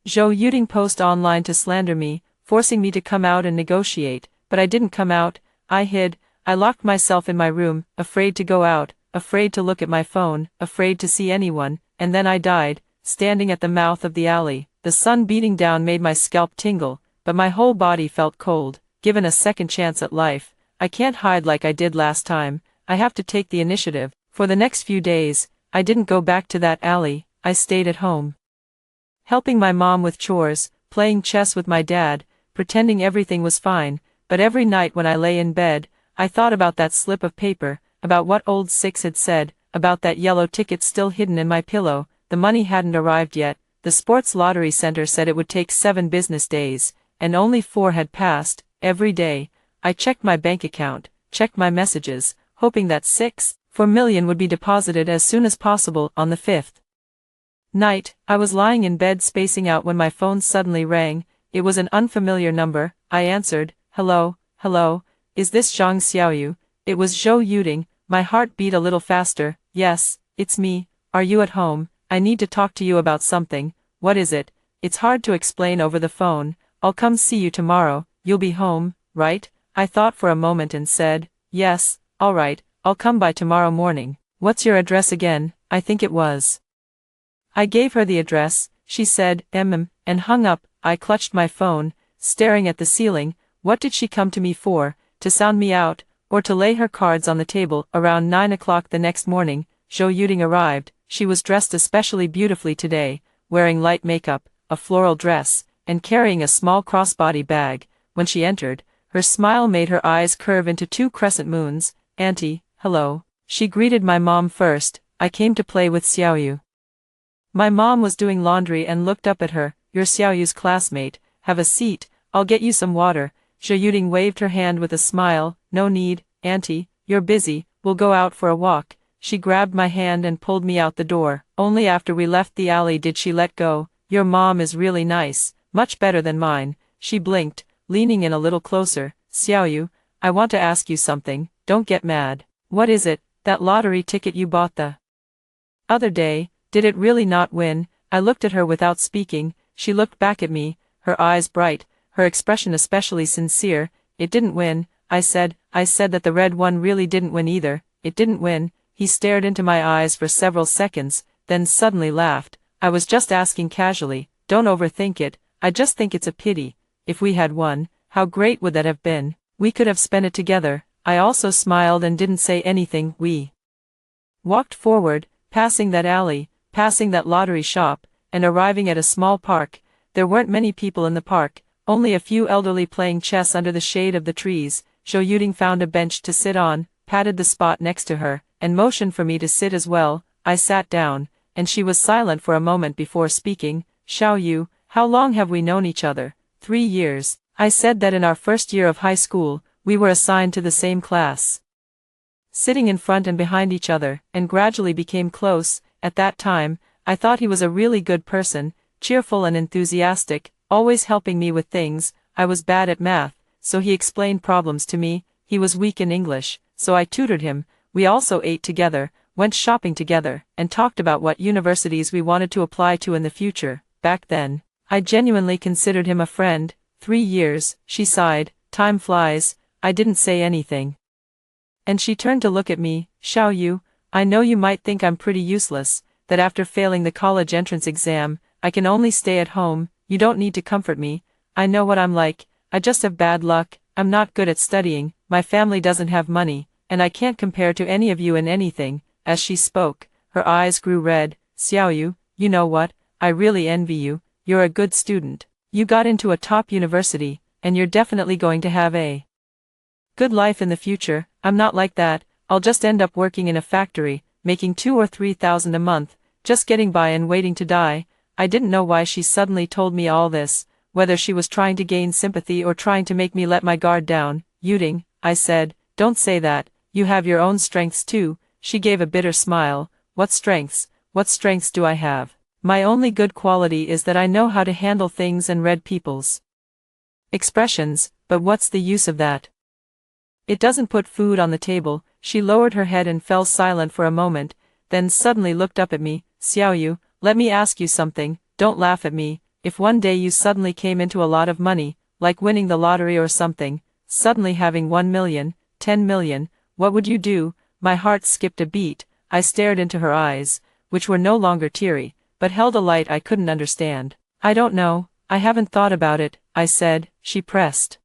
Zhou Yuding post online to slander me, forcing me to come out and negotiate, but I didn't come out. I hid. I locked myself in my room, afraid to go out, afraid to look at my phone, afraid to see anyone, and then I died, standing at the mouth of the alley. The sun beating down made my scalp tingle, but my whole body felt cold. Given a second chance at life, I can't hide like I did last time. I have to take the initiative. For the next few days, I didn't go back to that alley. I stayed at home, helping my mom with chores, playing chess with my dad, pretending everything was fine. But every night when I lay in bed, I thought about that slip of paper, about what old Six had said, about that yellow ticket still hidden in my pillow. The money hadn't arrived yet. The sports lottery center said it would take 7 business days, and only 4 had passed. Every day, I checked my bank account, checked my messages, hoping that 4 million would be deposited as soon as possible. On the 5th night, I was lying in bed spacing out when my phone suddenly rang. It was an unfamiliar number. I answered. Hello, hello. Is this Zhang Xiaoyu? It was Zhou Yuding. My heart beat a little faster. Yes, it's me. Are you at home? I need to talk to you about something. What is it? It's hard to explain over the phone. I'll come see you tomorrow. You'll be home, right? I thought for a moment and said, yes, all right, I'll come by tomorrow morning. What's your address again? I think it was. I gave her the address. She said, and hung up. I clutched my phone, staring at the ceiling. What did she come to me for? To sound me out, or to lay her cards on the table? Around 9 o'clock the next morning, Zhou Yuding arrived. She was dressed especially beautifully today, wearing light makeup, a floral dress, and carrying a small crossbody bag. When she entered, her smile made her eyes curve into 2 crescent moons. Auntie, hello. She greeted my mom first. I came to play with Xiaoyu. My mom was doing laundry and looked up at her. You're Xiaoyu's classmate. Have a seat. I'll get you some water. Zhou Yuding waved her hand with a smile. No need, Auntie, you're busy, we'll go out for a walk. She grabbed my hand and pulled me out the door. Only after we left the alley did she let go. Your mom is really nice, much better than mine. She blinked, leaning in a little closer. Xiaoyu, I want to ask you something, don't get mad. What is it? That lottery ticket you bought the other day, did it really not win? I looked at her without speaking. She looked back at me, her eyes bright, her expression especially sincere. It didn't win, I said that the red one really didn't win either. It didn't win. He stared into my eyes for several seconds, then suddenly laughed. I was just asking casually, don't overthink it, I just think it's a pity. If we had won, how great would that have been? We could have spent it together. I also smiled and didn't say anything. We walked forward, passing that alley, passing that lottery shop, and arriving at a small park. There weren't many people in the park, only a few elderly playing chess under the shade of the trees. Zhou Yuding found a bench to sit on, patted the spot next to her, and motioned for me to sit as well. I sat down, and she was silent for a moment before speaking. Xiaoyu, how long have we known each other? 3 years. I said that in our first year of high school, we were assigned to the same class, sitting in front and behind each other, and gradually became close. At that time, I thought he was a really good person, cheerful and enthusiastic, always helping me with things. I was bad at math, so he explained problems to me. He was weak in English, so I tutored him. We also ate together, went shopping together, and talked about what universities we wanted to apply to in the future. Back then, I genuinely considered him a friend. 3 years, she sighed. time flies. I didn't say anything. And she turned to look at me. Xiao Yu, I know you might think I'm pretty useless, that after failing the college entrance exam, I can only stay at home. You don't need to comfort me. I know what I'm like. I just have bad luck. I'm not good at studying, my family doesn't have money, and I can't compare to any of you in anything. As she spoke, her eyes grew red. Xiao Yu, you know what? I really envy you. You're a good student. You got into a top university, and you're definitely going to have a good life in the future. I'm not like that. I'll just end up working in a factory, making 2,000 or 3,000 a month, just getting by and waiting to die. I didn't know why she suddenly told me all this, whether she was trying to gain sympathy or trying to make me let my guard down. Yuding, I said, don't say that, you have your own strengths too. She gave a bitter smile. What strengths? What strengths do I have? My only good quality is that I know how to handle things and read people's expressions, but what's the use of that? It doesn't put food on the table. She lowered her head and fell silent for a moment, then suddenly looked up at me. Xiao Yu, let me ask you something, don't laugh at me. If one day you suddenly came into a lot of money, like winning the lottery or something, suddenly having 1 million, 10 million, what would you do? My heart skipped a beat. I stared into her eyes, which were no longer teary, but held a light I couldn't understand. I don't know, I haven't thought about it, I said. She pressed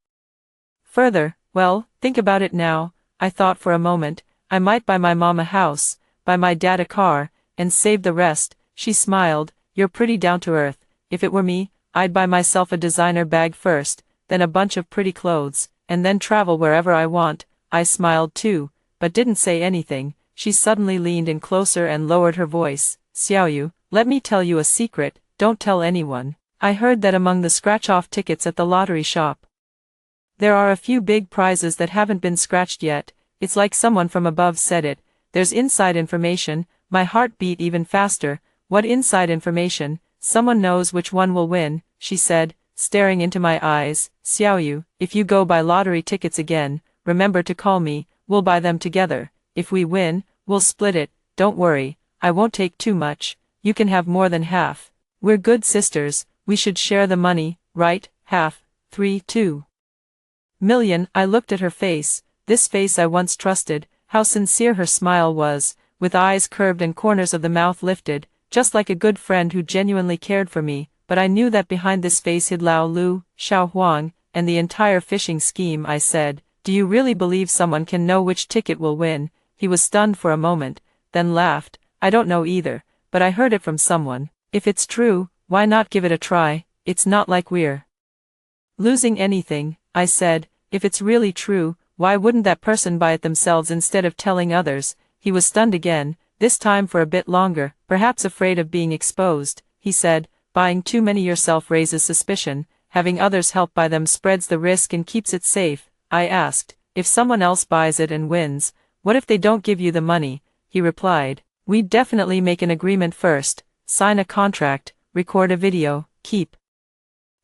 further. Well, think about it now. I thought for a moment. I might buy my mom a house, buy my dad a car, and save the rest. She smiled. You're pretty down to earth. If it were me, I'd buy myself a designer bag first, then a bunch of pretty clothes, and then travel wherever I want. I smiled too, but didn't say anything. She suddenly leaned in closer and lowered her voice. Xiao Yu, let me tell you a secret, don't tell anyone. I heard that among the scratch-off tickets at the lottery shop, there are a few big prizes that haven't been scratched yet. It's like someone from above said it. There's inside information. My heart beat even faster. What inside information? Someone knows which one will win, she said, staring into my eyes. Xiao Yu, if you go buy lottery tickets again, remember to call me, we'll buy them together. If we win, we'll split it. Don't worry, I won't take too much. You can have more than half. We're good sisters, we should share the money, right? Half, 2 million. I looked at her face, this face I once trusted. How sincere her smile was, with eyes curved and corners of the mouth lifted, just like a good friend who genuinely cared for me. But I knew that behind this face hid Lao Lu, Xiao Huang, and the entire phishing scheme. I said, do you really believe someone can know which ticket will win? He was stunned for a moment, then laughed. I don't know either, but I heard it from someone. If it's true, why not give it a try? It's not like we're losing anything, I said. If it's really true, why wouldn't that person buy it themselves instead of telling others? He was stunned again, this time for a bit longer, perhaps afraid of being exposed. He said, buying too many yourself raises suspicion, having others help buy them spreads the risk and keeps it safe. I asked, if someone else buys it and wins, what if they don't give you the money? He replied, we'd definitely make an agreement first, sign a contract, record a video, keep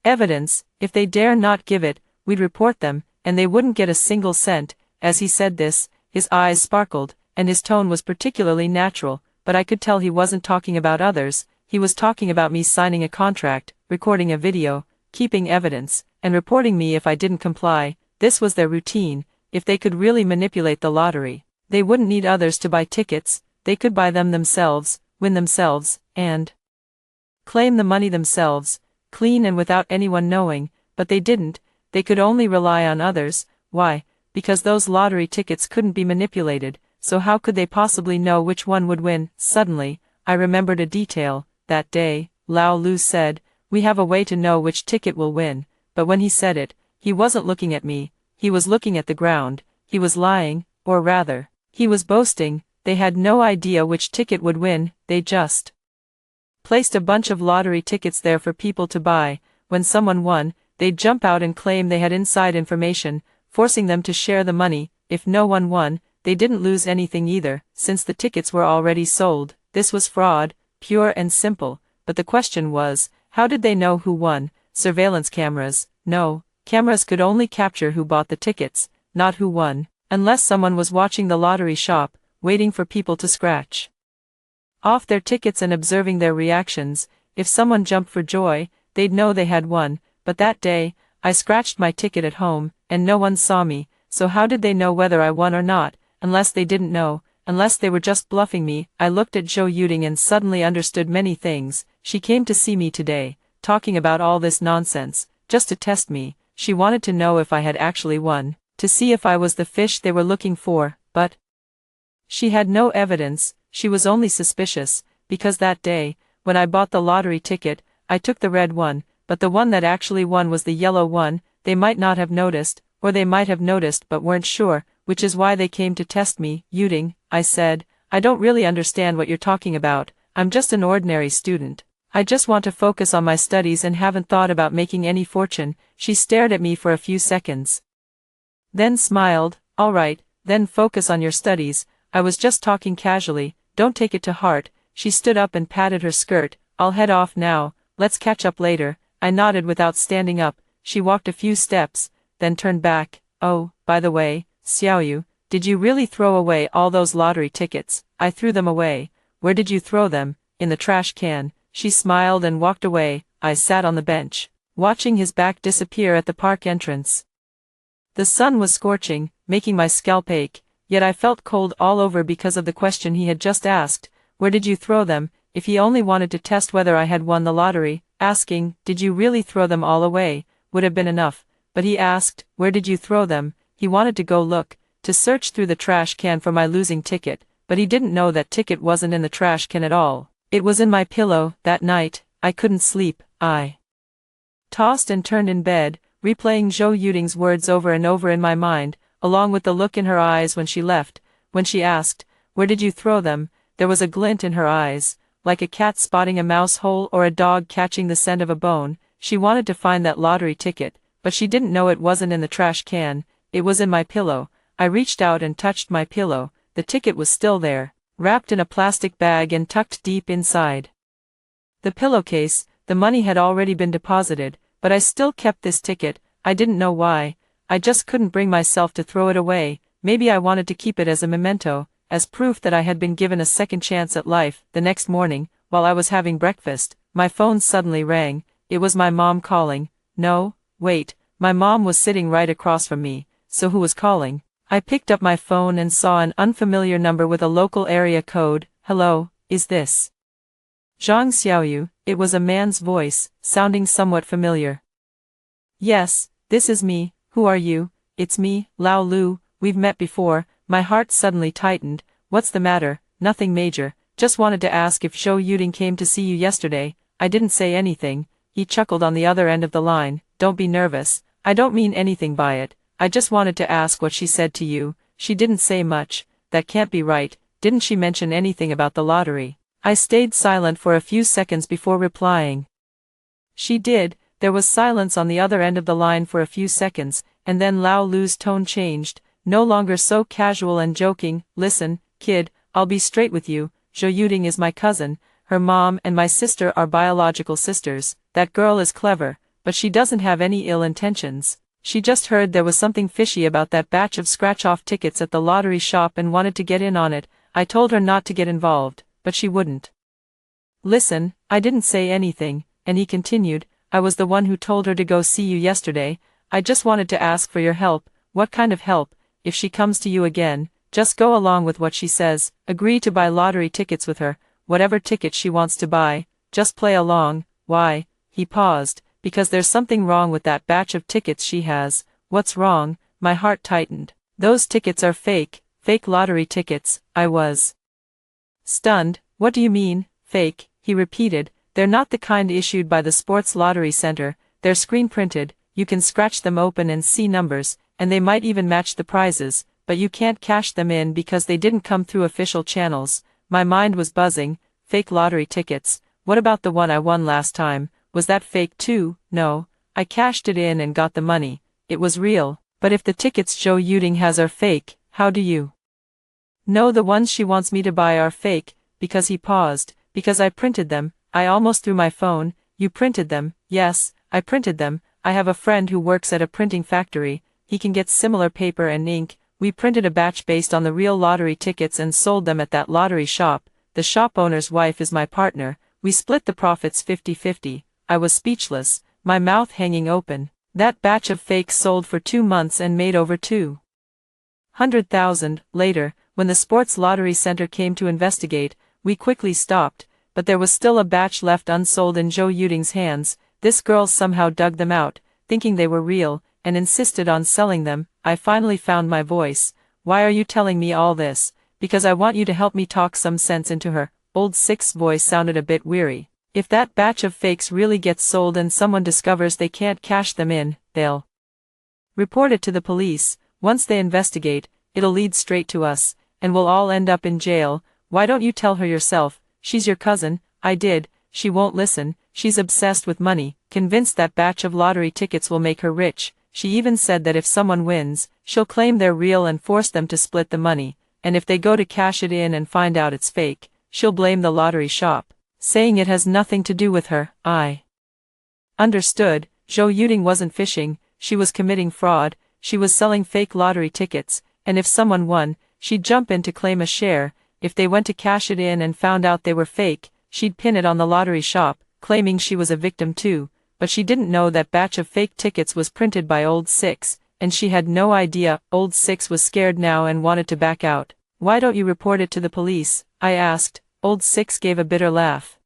evidence. If they dare not give it, we'd report them, and they wouldn't get a single cent. As he said this, his eyes sparkled, and his tone was particularly natural, but I could tell he wasn't talking about others. He was talking about me signing a contract, recording a video, keeping evidence, and reporting me if I didn't comply. This was their routine. If they could really manipulate the lottery, they wouldn't need others to buy tickets. They could buy them themselves, win themselves, and claim the money themselves, clean and without anyone knowing. But they didn't. They could only rely on others. Why? Because those lottery tickets couldn't be manipulated, so how could they possibly know which one would win? Suddenly, I remembered a detail. That day, Lao Lu said, we have a way to know which ticket will win, but when he said it, he wasn't looking at me, he was looking at the ground. He was lying, or rather, he was boasting. They had no idea which ticket would win, they just placed a bunch of lottery tickets there for people to buy. When someone won, they'd jump out and claim they had inside information, forcing them to share the money. If no one won, they didn't lose anything either, since the tickets were already sold. This was fraud, pure and simple. But the question was, how did they know who won? Surveillance cameras? No, cameras could only capture who bought the tickets, not who won. Unless someone was watching the lottery shop, waiting for people to scratch off their tickets and observing their reactions. If someone jumped for joy, they'd know they had won. But that day, I scratched my ticket at home, and no one saw me, so how did they know whether I won or not, unless they didn't know, unless they were just bluffing me? I looked at Zhou Yuding and suddenly understood many things. She came to see me today, talking about all this nonsense, just to test me. She wanted to know if I had actually won, to see if I was the fish they were looking for, but she had no evidence. She was only suspicious, because that day, when I bought the lottery ticket, I took the red one, but the one that actually won was the yellow one. They might not have noticed, or they might have noticed but weren't sure, which is why they came to test me. Yuding, I said, I don't really understand what you're talking about. I'm just an ordinary student. I just want to focus on my studies and haven't thought about making any fortune. She stared at me for a few seconds, then smiled. All right, then focus on your studies. I was just talking casually, don't take it to heart. She stood up and patted her skirt. I'll head off now, let's catch up later. I nodded without standing up. She walked a few steps, then turned back. Oh, by the way, Xiaoyu, did you really throw away all those lottery tickets? I threw them away. Where did you throw them? In the trash can. She smiled and walked away. I sat on the bench, watching his back disappear at the park entrance. The sun was scorching, making my scalp ache, yet I felt cold all over because of the question he had just asked. Where did you throw them? If he only wanted to test whether I had won the lottery, asking, did you really throw them all away, would have been enough. But he asked, where did you throw them? He wanted to go look, to search through the trash can for my losing ticket, but he didn't know that ticket wasn't in the trash can at all. It was in my pillow. That night, I couldn't sleep. I tossed and turned in bed, replaying Zhou Yuding's words over and over in my mind, along with the look in her eyes when she left. When she asked, where did you throw them? There was a glint in her eyes, like a cat spotting a mouse hole or a dog catching the scent of a bone. She wanted to find that lottery ticket, but she didn't know it wasn't in the trash can. It was in my pillow. I reached out and touched my pillow. The ticket was still there, wrapped in a plastic bag and tucked deep inside the pillowcase. The money had already been deposited, but I still kept this ticket. I didn't know why. I just couldn't bring myself to throw it away. Maybe I wanted to keep it as a memento, as proof that I had been given a second chance at life. The next morning, while I was having breakfast, my phone suddenly rang. It was my mom calling. No, wait, my mom was sitting right across from me, so who was calling? I picked up my phone and saw an unfamiliar number with a local area code. Hello, is this Zhang Xiaoyu? It was a man's voice, sounding somewhat familiar. Yes, this is me. Who are you? It's me, Lao Lu. We've met before. My heart suddenly tightened. What's the matter? Nothing major. Just wanted to ask if Zhou Yuding came to see you yesterday. I didn't say anything. He chuckled on the other end of the line. Don't be nervous. I don't mean anything by it. I just wanted to ask what she said to you. She didn't say much. That can't be right. Didn't she mention anything about the lottery? I stayed silent for a few seconds before replying. She did. There was silence on the other end of the line for a few seconds, and then Lao Lu's tone changed, no longer so casual and joking. Listen, kid, I'll be straight with you. Zhou Yuding is my cousin. Her mom and my sister are biological sisters. That girl is clever, but she doesn't have any ill intentions. She just heard there was something fishy about that batch of scratch-off tickets at the lottery shop and wanted to get in on it. I told her not to get involved, but she wouldn't listen. I didn't say anything, and he continued, I was the one who told her to go see you yesterday. I just wanted to ask for your help. What kind of help? If she comes to you again, just go along with what she says. Agree to buy lottery tickets with her. Whatever ticket she wants to buy, just play along. Why? He paused. Because there's something wrong with that batch of tickets she has. What's wrong? My heart tightened. Those tickets are fake lottery tickets. I was stunned. What do you mean, fake? He repeated. They're not the kind issued by the sports lottery center. They're screen printed. You can scratch them open and see numbers, and they might even match the prizes, but you can't cash them in because they didn't come through official channels. My mind was buzzing. Fake lottery tickets. What about the one I won last time? Was that fake too? No, I cashed it in and got the money. It was real. But if the tickets Zhou Yuding has are fake, how do you know the ones she wants me to buy are fake? Because he paused. Because I printed them. I almost threw my phone. You printed them? Yes, I printed them. I have a friend who works at a printing factory. He can get similar paper and ink. We printed a batch based on the real lottery tickets and sold them at that lottery shop. The shop owner's wife is my partner. We split the profits 50-50. I was speechless, my mouth hanging open. That batch of fakes sold for 2 months and made over 200,000. Later, when the sports lottery center came to investigate, we quickly stopped, but there was still a batch left unsold in Zhou Yuding's hands. This girl somehow dug them out, thinking they were real, and insisted on selling them. I finally found my voice. Why are you telling me all this? Because I want you to help me talk some sense into her. Old Six's voice sounded a bit weary. If that batch of fakes really gets sold and someone discovers they can't cash them in, they'll report it to the police. Once they investigate, it'll lead straight to us, and we'll all end up in jail. Why don't you tell her yourself? She's your cousin. I did. She won't listen. She's obsessed with money, convinced that batch of lottery tickets will make her rich. She even said that if someone wins, she'll claim they're real and force them to split the money, and if they go to cash it in and find out it's fake, she'll blame the lottery shop, saying it has nothing to do with her. I understood. Zhou Yuding wasn't fishing, she was committing fraud. She was selling fake lottery tickets, and if someone won, she'd jump in to claim a share. If they went to cash it in and found out they were fake, she'd pin it on the lottery shop, claiming she was a victim too. But she didn't know that batch of fake tickets was printed by Old Six, and she had no idea. Old Six was scared now and wanted to back out. Why don't you report it to the police? I asked. Old Six gave a bitter laugh.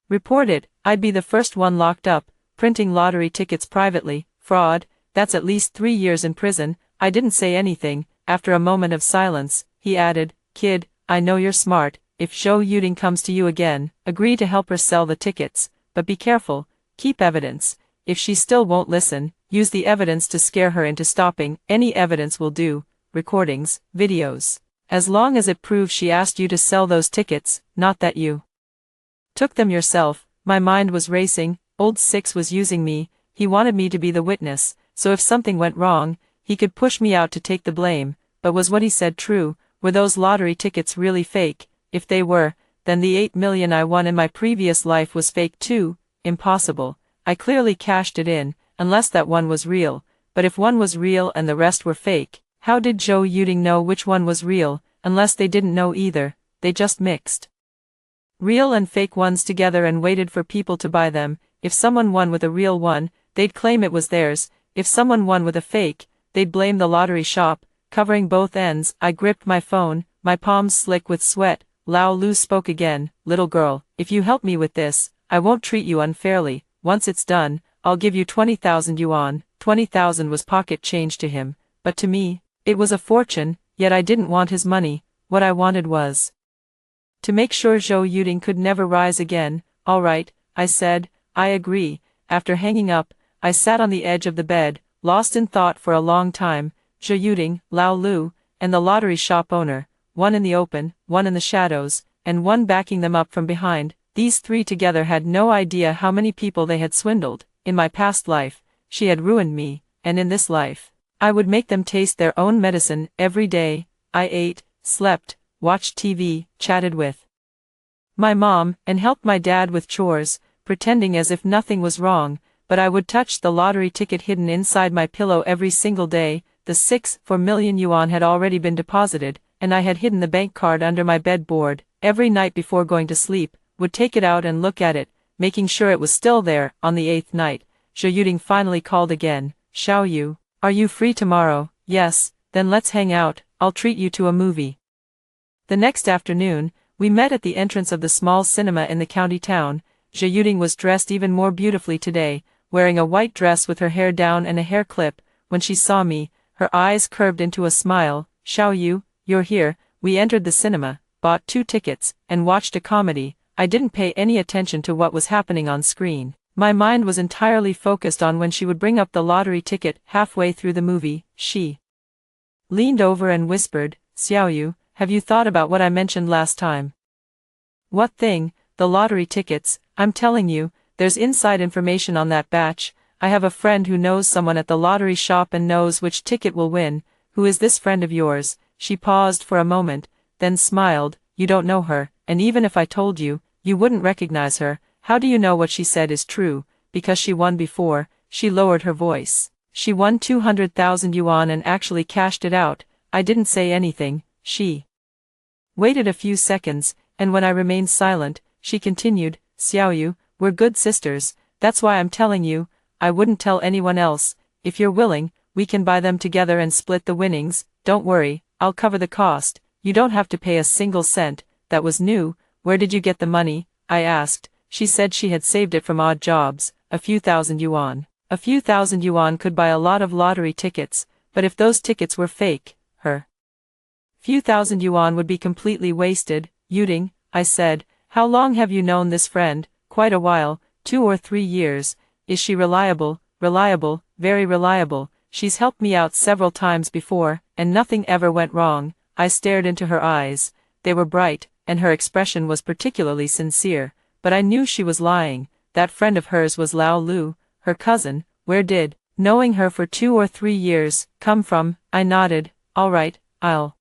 Report it? I'd be the first one locked up. Printing lottery tickets privately, fraud, that's at least 3 years in prison. I didn't say anything. After a moment of silence, he added, Kid, I know you're smart. If Zhou Yuding comes to you again, agree to help her sell the tickets, but be careful, keep evidence. If she still won't listen, use the evidence to scare her into stopping. Any evidence will do, recordings, videos. As long as it proves she asked you to sell those tickets, not that you took them yourself. My mind was racing. Old Six was using me. He wanted me to be the witness, so if something went wrong, he could push me out to take the blame. But was what he said true? Were those lottery tickets really fake? If they were, then the 8 million I won in my previous life was fake too. Impossible. I clearly cashed it in, unless that one was real. But if one was real and the rest were fake, how did Zhou Yuding know which one was real? Unless they didn't know either, they just mixed real and fake ones together and waited for people to buy them. If someone won with a real one, they'd claim it was theirs. If someone won with a fake, they'd blame the lottery shop, covering both ends. I gripped my phone, my palms slick with sweat. Lao Lu spoke again. Little girl, if you help me with this, I won't treat you unfairly. Once it's done, I'll give you 20,000 yuan. 20,000 was pocket change to him, but to me, it was a fortune. Yet I didn't want his money. What I wanted was to make sure Zhou Yuding could never rise again. All right, I said, I agree. After hanging up, I sat on the edge of the bed, lost in thought for a long time. Zhou Yuding, Lao Lu, and the lottery shop owner, one in the open, one in the shadows, and one backing them up from behind. These three together had no idea how many people they had swindled. In my past life, she had ruined me, and in this life, I would make them taste their own medicine every day. I ate, slept, watched TV, chatted with my mom, and helped my dad with chores, pretending as if nothing was wrong. But I would touch the lottery ticket hidden inside my pillow every single day. The 4 million yuan had already been deposited, and I had hidden the bank card under my bedboard. Every night before going to sleep, would take it out and look at it, making sure it was still there. On the 8th night, Zhou Yuding finally called again. Xiao Yu, are you free tomorrow? Yes, then let's hang out. I'll treat you to a movie. The next afternoon, we met at the entrance of the small cinema in the county town. Zhou Yuding was dressed even more beautifully today, wearing a white dress with her hair down and a hair clip. When she saw me, her eyes curved into a smile. Xiao Yu, you're here. We entered the cinema, bought 2 tickets, and watched a comedy. I didn't pay any attention to what was happening on screen. My mind was entirely focused on when she would bring up the lottery ticket. Halfway through the movie, she leaned over and whispered, Xiao Yu, have you thought about what I mentioned last time? What thing? The lottery tickets. I'm telling you, there's inside information on that batch. I have a friend who knows someone at the lottery shop and knows which ticket will win. Who is this friend of yours? She paused for a moment, then smiled. You don't know her, and even if I told you, you wouldn't recognize her. How do you know what she said is true? Because she won before. She lowered her voice. She won 200,000 yuan and actually cashed it out. I didn't say anything. She waited a few seconds, and when I remained silent, she continued, Xiao Yu, we're good sisters, that's why I'm telling you. I wouldn't tell anyone else. If you're willing, we can buy them together and split the winnings. Don't worry, I'll cover the cost. You don't have to pay a single cent. That was new. Where did you get the money? I asked. She said she had saved it from odd jobs, a few thousand yuan. A few thousand yuan could buy a lot of lottery tickets, but if those tickets were fake, her few thousand yuan would be completely wasted. Yuding, I said, how long have you known this friend? Quite a while, 2 or 3 years. Is she reliable? Reliable, very reliable. She's helped me out several times before, and nothing ever went wrong. I stared into her eyes. They were bright, and her expression was particularly sincere, but I knew she was lying. That friend of hers was Lao Lu, her cousin. Where did knowing her for 2 or 3 years come from? I nodded. All right, I'll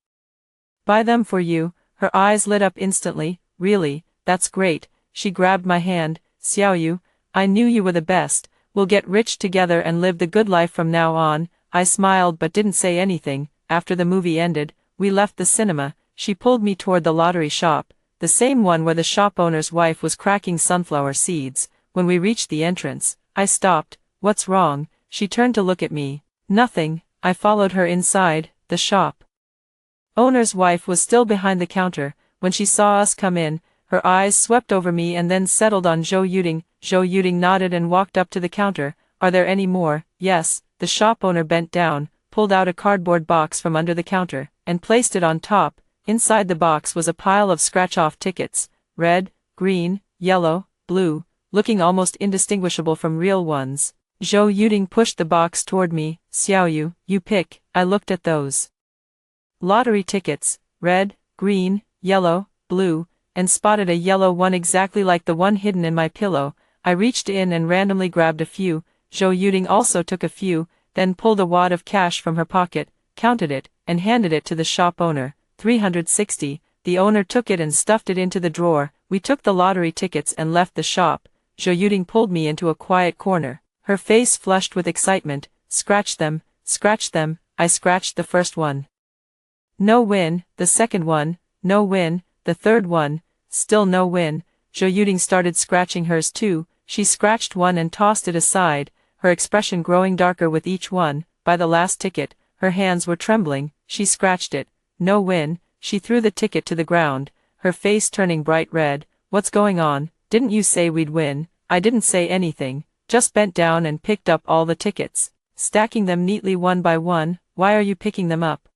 buy them for you. Her eyes lit up instantly. Really, that's great. She grabbed my hand. Xiaoyu, I knew you were the best. We'll get rich together and live the good life from now on. I smiled but didn't say anything. After the movie ended, we left the cinema. She pulled me toward the lottery shop, the same one where the shop owner's wife was cracking sunflower seeds. When we reached the entrance, I stopped. What's wrong? She turned to look at me. Nothing. I followed her inside. The shop owner's wife was still behind the counter. When she saw us come in, her eyes swept over me and then settled on Zhou Yuding. Zhou Yuding nodded and walked up to the counter. Are there any more? Yes. The shop owner bent down, pulled out a cardboard box from under the counter, and placed it on top. Inside the box was a pile of scratch-off tickets, red, green, yellow, blue, looking almost indistinguishable from real ones. Zhou Yuding pushed the box toward me. Xiaoyu, you pick. I looked at those lottery tickets, red, green, yellow, blue, and spotted a yellow one exactly like the one hidden in my pillow. I reached in and randomly grabbed a few. Zhou Yuding also took a few, then pulled a wad of cash from her pocket, counted it, and handed it to the shop owner. 360. The owner took it and stuffed it into the drawer. We took the lottery tickets and left the shop. Zhou Yuding pulled me into a quiet corner. Her face flushed with excitement. Scratch them, scratch them. I scratched the first one. No win. The second one. No win. The third one. Still no win. Zhou Yuding started scratching hers too. She scratched one and tossed it aside, her expression growing darker with each one. By the last ticket, her hands were trembling. She scratched it. No win. She threw the ticket to the ground, her face turning bright red. What's going on? Didn't you say we'd win? I didn't say anything, just bent down and picked up all the tickets, stacking them neatly one by one. Why are you picking them up?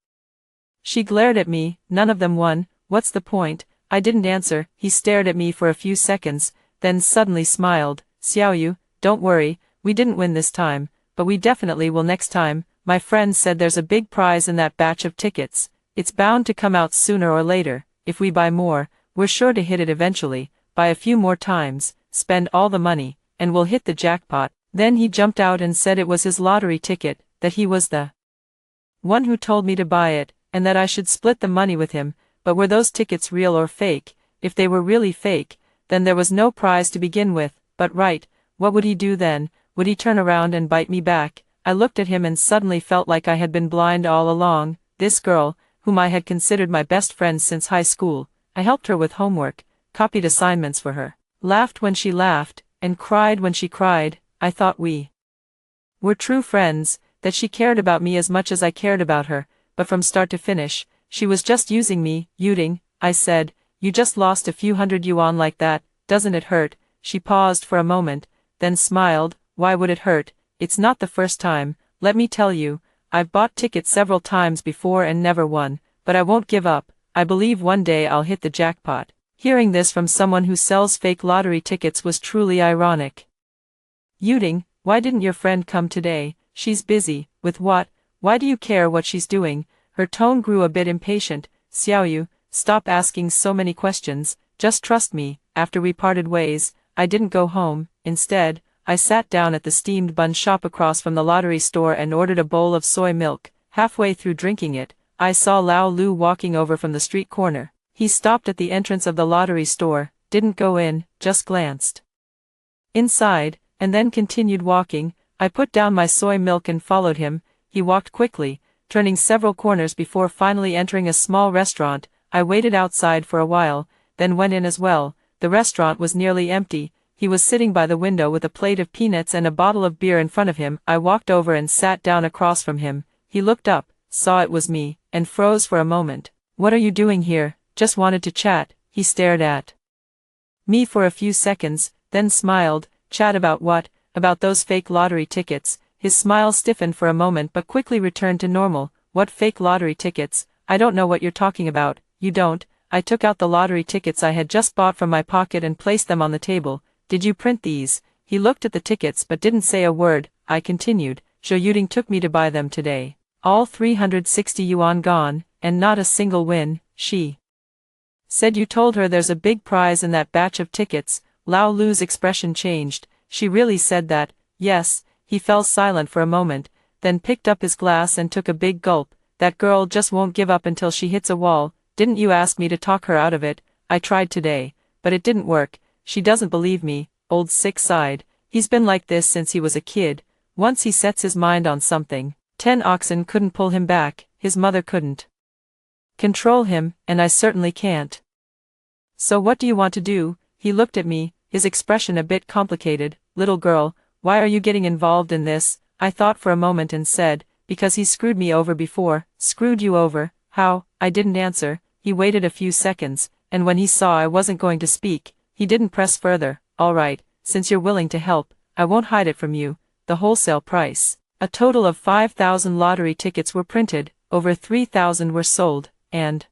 She glared at me. None of them won. What's the point? I didn't answer. He stared at me for a few seconds, then suddenly smiled. Xiaoyu, don't worry, we didn't win this time, but we definitely will next time. My friend said there's a big prize in that batch of tickets. It's bound to come out sooner or later. If we buy more, we're sure to hit it eventually. Buy a few more times, spend all the money, and we'll hit the jackpot. Then he jumped out and said it was his lottery ticket, that he was the one who told me to buy it, and that I should split the money with him. But were those tickets real or fake? If they were really fake, then there was no prize to begin with. But right, what would he do then? Would he turn around and bite me back? I looked at him and suddenly felt like I had been blind all along. This girl, whom I had considered my best friend since high school, I helped her with homework, copied assignments for her, laughed when she laughed, and cried when she cried. I thought we were true friends, that she cared about me as much as I cared about her, but from start to finish, she was just using me. Yuding, I said, you just lost a few hundred yuan like that, doesn't it hurt? She paused for a moment, then smiled. Why would it hurt? It's not the first time. Let me tell you, I've bought tickets several times before and never won, but I won't give up. I believe one day I'll hit the jackpot. Hearing this from someone who sells fake lottery tickets was truly ironic. Yuding, why didn't your friend come today? She's busy. With what? Why do you care what she's doing? Her tone grew a bit impatient. Xiaoyu, stop asking so many questions, just trust me. After we parted ways, I didn't go home. Instead, I sat down at the steamed bun shop across from the lottery store and ordered a bowl of soy milk. Halfway through drinking it, I saw Lao Lu walking over from the street corner. He stopped at the entrance of the lottery store, didn't go in, just glanced inside, and then continued walking. I put down my soy milk and followed him. He walked quickly, turning several corners before finally entering a small restaurant. I waited outside for a while, then went in as well. The restaurant was nearly empty. he was sitting by the window with a plate of peanuts and a bottle of beer in front of him. I walked over and sat down across from him. He looked up, saw it was me, and froze for a moment. "What are you doing here?" "Just wanted to chat." He stared at me for a few seconds, then smiled. "Chat about what?" "About those fake lottery tickets." His smile stiffened for a moment but quickly returned to normal. "What fake lottery tickets?" "I don't know what you're talking about." "You don't?" I took out the lottery tickets I had just bought from my pocket and placed them on the table. "Did you print these?" He looked at the tickets but didn't say a word. I continued. "Zhou Yuding took me to buy them today. All 360 yuan gone, and not a single win. She said you told her there's a big prize in that batch of tickets." Lao Lu's expression changed. "She really said that?" "Yes." He fell silent for a moment, then picked up his glass and took a big gulp. "That girl just won't give up until she hits a wall. Didn't you ask me to talk her out of it?" "I tried today, but it didn't work. She doesn't believe me." Old Sick sighed. "He's been like this since he was a kid. Once he sets his mind on something, 10 oxen couldn't pull him back. His mother couldn't control him, and I certainly can't." "So what do you want to do?" He looked at me, his expression a bit complicated. "Little girl, why are you getting involved in this?" I thought for a moment and said, "Because he screwed me over before." "Screwed you over? How?" I didn't answer. He waited a few seconds, and when he saw I wasn't going to speak, he didn't press further. "All right, since you're willing to help, I won't hide it from you. The wholesale price." A total of 5,000 lottery tickets were printed, over 3,000 were sold, and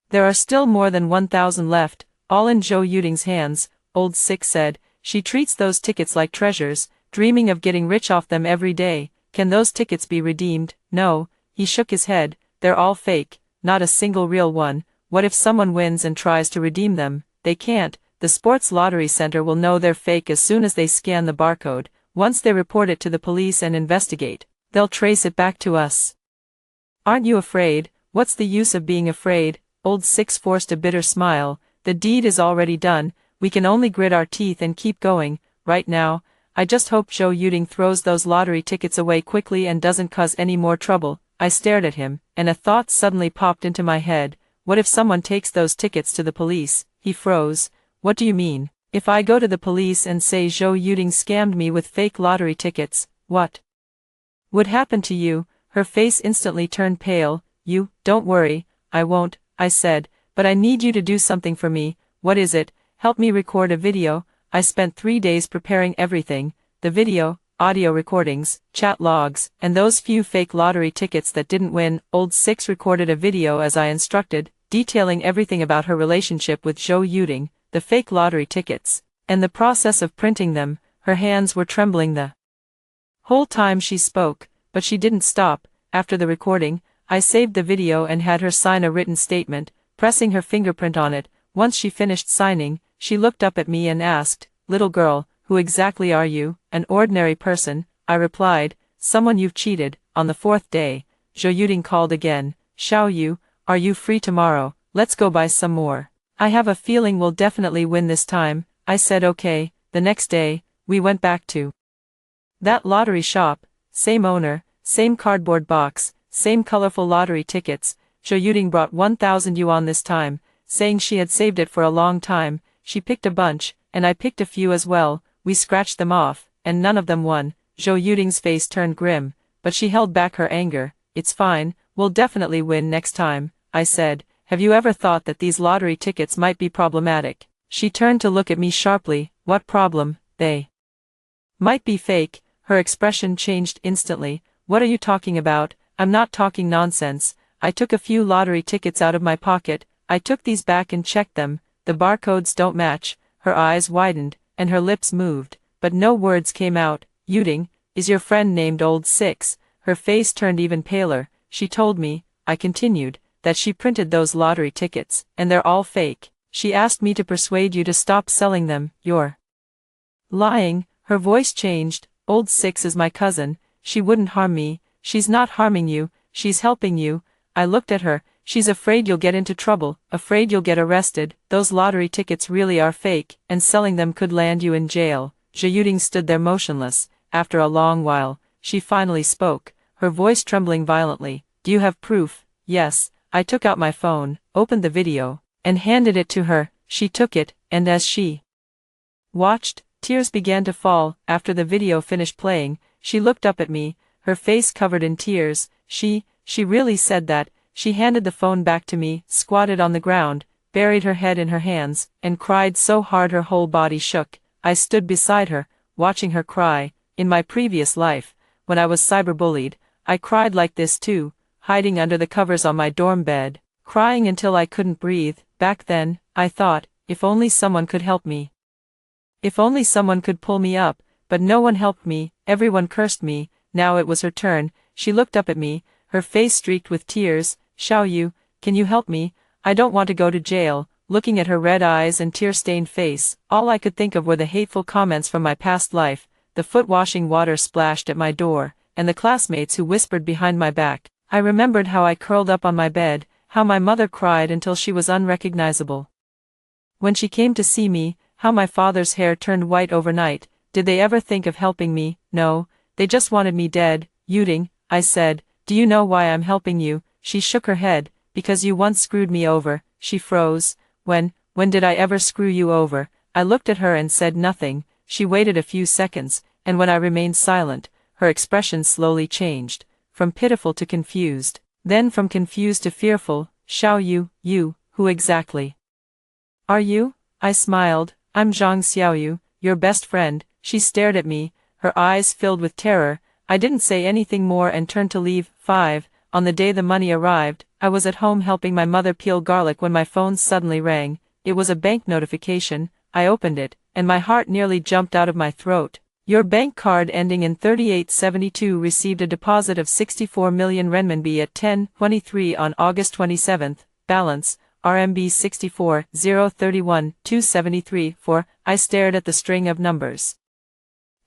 there are still more than 1,000 left, all in Zhou Yuding's hands. Old Sick said. "She treats those tickets like treasures, dreaming of getting rich off them every day. Can those tickets be redeemed?" "No." He shook his head. "They're all fake, not a single real one." "What if someone wins and tries to redeem them?" "They can't. The sports lottery center will know they're fake as soon as they scan the barcode. Once they report it to the police and investigate, they'll trace it back to us." "Aren't you afraid?" "What's the use of being afraid?" Old Six forced a bitter smile. "The deed is already done. We can only grit our teeth and keep going. Right now, I just hope Zhou Yuding throws those lottery tickets away quickly and doesn't cause any more trouble." I stared at him, and a thought suddenly popped into my head. What if someone takes those tickets to the police? He froze. "What do you mean?" "If I go to the police and say Zhou Yuding scammed me with fake lottery tickets, what would happen to you?" Her face instantly turned pale. "You, don't worry, I won't," I said, "but I need you to do something for me." "What is it?" "Help me record a video." I spent 3 days preparing everything, the video, audio recordings, chat logs, and those few fake lottery tickets that didn't win. Old Six recorded a video as I instructed, detailing everything about her relationship with Zhou Yuding, the fake lottery tickets, and the process of printing them. Her hands were trembling the whole time she spoke, but she didn't stop. After the recording, I saved the video and had her sign a written statement, pressing her fingerprint on it. Once she finished signing, she looked up at me and asked, "Little girl, who exactly are you?" "An ordinary person," I replied. "Someone you've cheated." On the 4th day, Zhou Yuding called again. "Xiao Yu, are you free tomorrow? Let's go buy some more. I have a feeling we'll definitely win this time." I said okay. The next day, we went back to that lottery shop. Same owner, same cardboard box, same colorful lottery tickets. Zhou Yuding brought 1,000 yuan this time, saying she had saved it for a long time. She picked a bunch, and I picked a few as well. We scratched them off, and none of them won. Zhou Yuding's face turned grim, but she held back her anger. "It's fine, we'll definitely win next time," I said. "Have you ever thought that these lottery tickets might be problematic?" She turned to look at me sharply. "What problem?" "They might be fake." Her expression changed instantly. "What are you talking about?" "I'm not talking nonsense. I took a few lottery tickets out of my pocket. I took these back and checked them. The barcodes don't match." Her eyes widened, and her lips moved, but no words came out. "Yuding, is your friend named Old Six?" Her face turned even paler. "She told me," I continued, "that she printed those lottery tickets, and they're all fake. She asked me to persuade you to stop selling them." "You're lying." Her voice changed. "Old Six is my cousin. She wouldn't harm me." "She's not harming you, she's helping you." I looked at her. "She's afraid you'll get into trouble, afraid you'll get arrested. Those lottery tickets really are fake, and selling them could land you in jail." Zhou Yuding stood there motionless. After a long while, she finally spoke, her voice trembling violently. "Do you have proof?" "Yes." I took out my phone, opened the video, and handed it to her. She took it, and as she Watched, tears began to fall. After the video finished playing, she looked up at me, her face covered in tears. She really said that. She handed the phone back to me, squatted on the ground, buried her head in her hands, and cried so hard her whole body shook. I stood beside her, watching her cry. In my previous life, when I was cyberbullied, I cried like this too, hiding under the covers on my dorm bed, crying until I couldn't breathe. Back then, I thought, if only someone could help me. If only someone could pull me up, but no one helped me, everyone cursed me. Now it was her turn. She looked up at me, her face streaked with tears. Xiaoyu, can you help me? I don't want to go to jail. Looking at her red eyes and tear-stained face, all I could think of were the hateful comments from my past life, the foot-washing water splashed at my door, and the classmates who whispered behind my back. I remembered how I curled up on my bed, how my mother cried until she was unrecognizable when she came to see me, how my father's hair turned white overnight. Did they ever think of helping me? No, they just wanted me dead. Yuding, I said, do you know why I'm helping you? She shook her head. Because you once screwed me over. She froze. When did I ever screw you over? I looked at her and said nothing. She waited a few seconds, and when I remained silent, her expression slowly changed, from pitiful to confused, then from confused to fearful. Xiaoyu, you, who exactly are you? I smiled. I'm Zhang Xiaoyu, your best friend. She stared at me, her eyes filled with terror. I didn't say anything more and turned to leave. 5. On the day the money arrived, I was at home helping my mother peel garlic when my phone suddenly rang. It was a bank notification. I opened it, and my heart nearly jumped out of my throat. Your bank card ending in 3872 received a deposit of 64 million renminbi at 10:23 on August 27. Balance, RMB 64,031, 273. 4. I stared at the string of numbers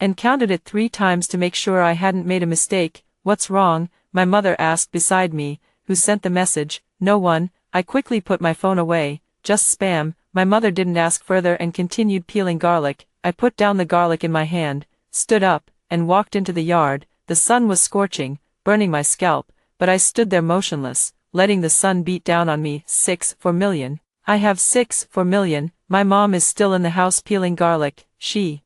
and counted it 3 times to make sure I hadn't made a mistake. What's wrong? My mother asked beside me. Who sent the message? No one. I quickly put my phone away. Just spam. My mother didn't ask further and continued peeling garlic. I put down the garlic in my hand, stood up, and walked into the yard. The sun was scorching, burning my scalp, but I stood there motionless, letting the sun beat down on me. 6.4 million. I have 6.4 million. My mom is still in the house peeling garlic. She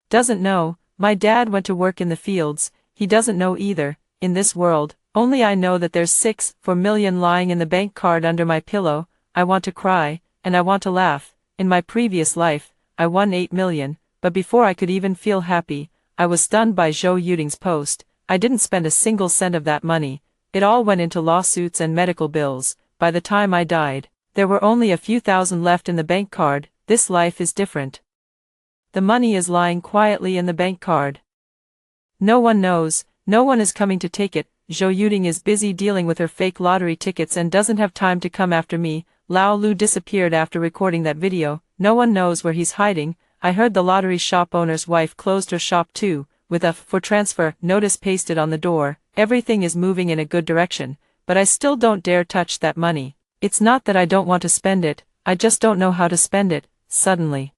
doesn't know. My dad went to work in the fields. He doesn't know either. In this world, only I know that there's 6.4 million lying in the bank card under my pillow. I want to cry, and I want to laugh. In my previous life, I won 8 million, but before I could even feel happy, I was stunned by Zhou Yuding's post. I didn't spend a single cent of that money. It all went into lawsuits and medical bills. By the time I died, there were only a few thousand left in the bank card. This life is different. The money is lying quietly in the bank card. No one knows, no one is coming to take it. Zhou Yuding is busy dealing with her fake lottery tickets and doesn't have time to come after me. Lao Lu disappeared after recording that video. No one knows where he's hiding. I heard the lottery shop owner's wife closed her shop too, with a "for transfer" notice pasted on the door. Everything is moving in a good direction, but I still don't dare touch that money. It's not that I don't want to spend it, I just don't know how to spend it. Suddenly,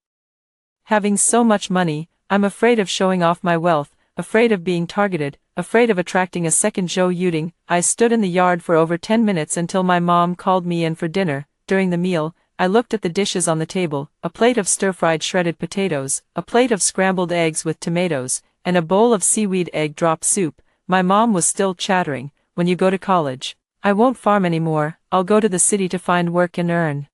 having so much money, I'm afraid of showing off my wealth, afraid of being targeted, afraid of attracting a second Zhou Yuding. I stood in the yard for over 10 minutes until my mom called me in for dinner. During the meal, I looked at the dishes on the table, a plate of stir-fried shredded potatoes, a plate of scrambled eggs with tomatoes, and a bowl of seaweed egg drop soup. My mom was still chattering, when you go to college, I won't farm anymore, I'll go to the city to find work and earn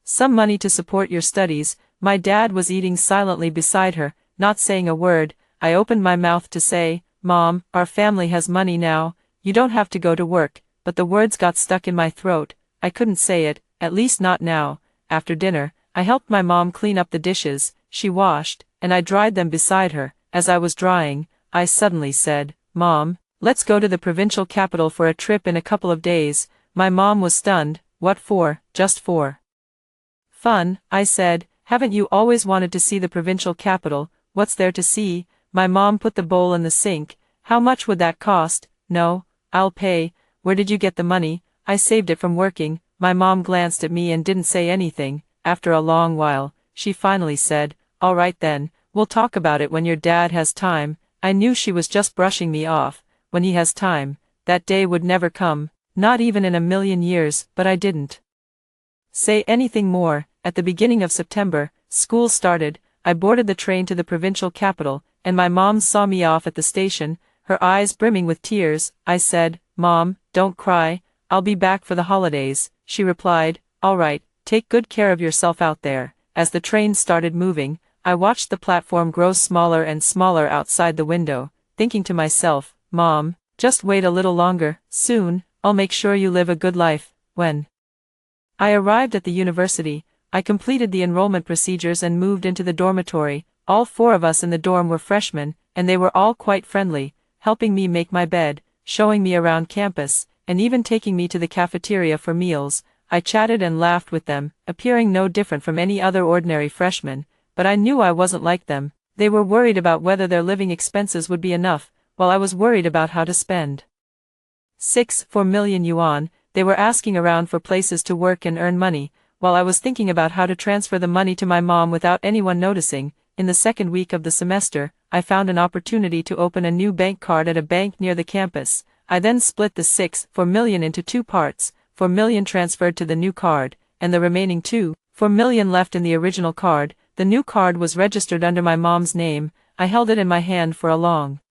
some money to support your studies. My dad was eating silently beside her, not saying a word. I opened my mouth to say, Mom, our family has money now, you don't have to go to work, but the words got stuck in my throat. I couldn't say it, at least not now. After dinner, I helped my mom clean up the dishes. She washed, and I dried them beside her. As I was drying, I suddenly said, Mom, let's go to the provincial capital for a trip in a couple of days. My mom was stunned. What for? Just for fun, I said. Haven't you always wanted to see the provincial capital? What's there to see? My mom put the bowl in the sink. How much would that cost? No, I'll pay. Where did you get the money? I saved it from working. My mom glanced at me and didn't say anything. After a long while, she finally said, All right then, we'll talk about it when your dad has time. I knew she was just brushing me off. When he has time, that day would never come, not even in a million years, but I didn't say anything more. At the beginning of September, school started. I boarded the train to the provincial capital, and my mom saw me off at the station, her eyes brimming with tears. I said, "Mom, don't cry, I'll be back for the holidays." She replied, "All right, take good care of yourself out there." As the train started moving, I watched the platform grow smaller and smaller outside the window, thinking to myself, "Mom, just wait a little longer, soon, I'll make sure you live a good life." When I arrived at the university, I completed the enrollment procedures and moved into the dormitory. All 4 of us in the dorm were freshmen, and they were all quite friendly, helping me make my bed, showing me around campus, and even taking me to the cafeteria for meals. I chatted and laughed with them, appearing no different from any other ordinary freshman, but I knew I wasn't like them. They were worried about whether their living expenses would be enough, while I was worried about how to spend 4 million yuan. They were asking around for places to work and earn money, while I was thinking about how to transfer the money to my mom without anyone noticing. In the second week of the semester, I found an opportunity to open a new bank card at a bank near the campus. I then split the 4 million into 2 parts, 4 million transferred to the new card, and the remaining 4 million left in the original card. The new card was registered under my mom's name. I held it in my hand for a long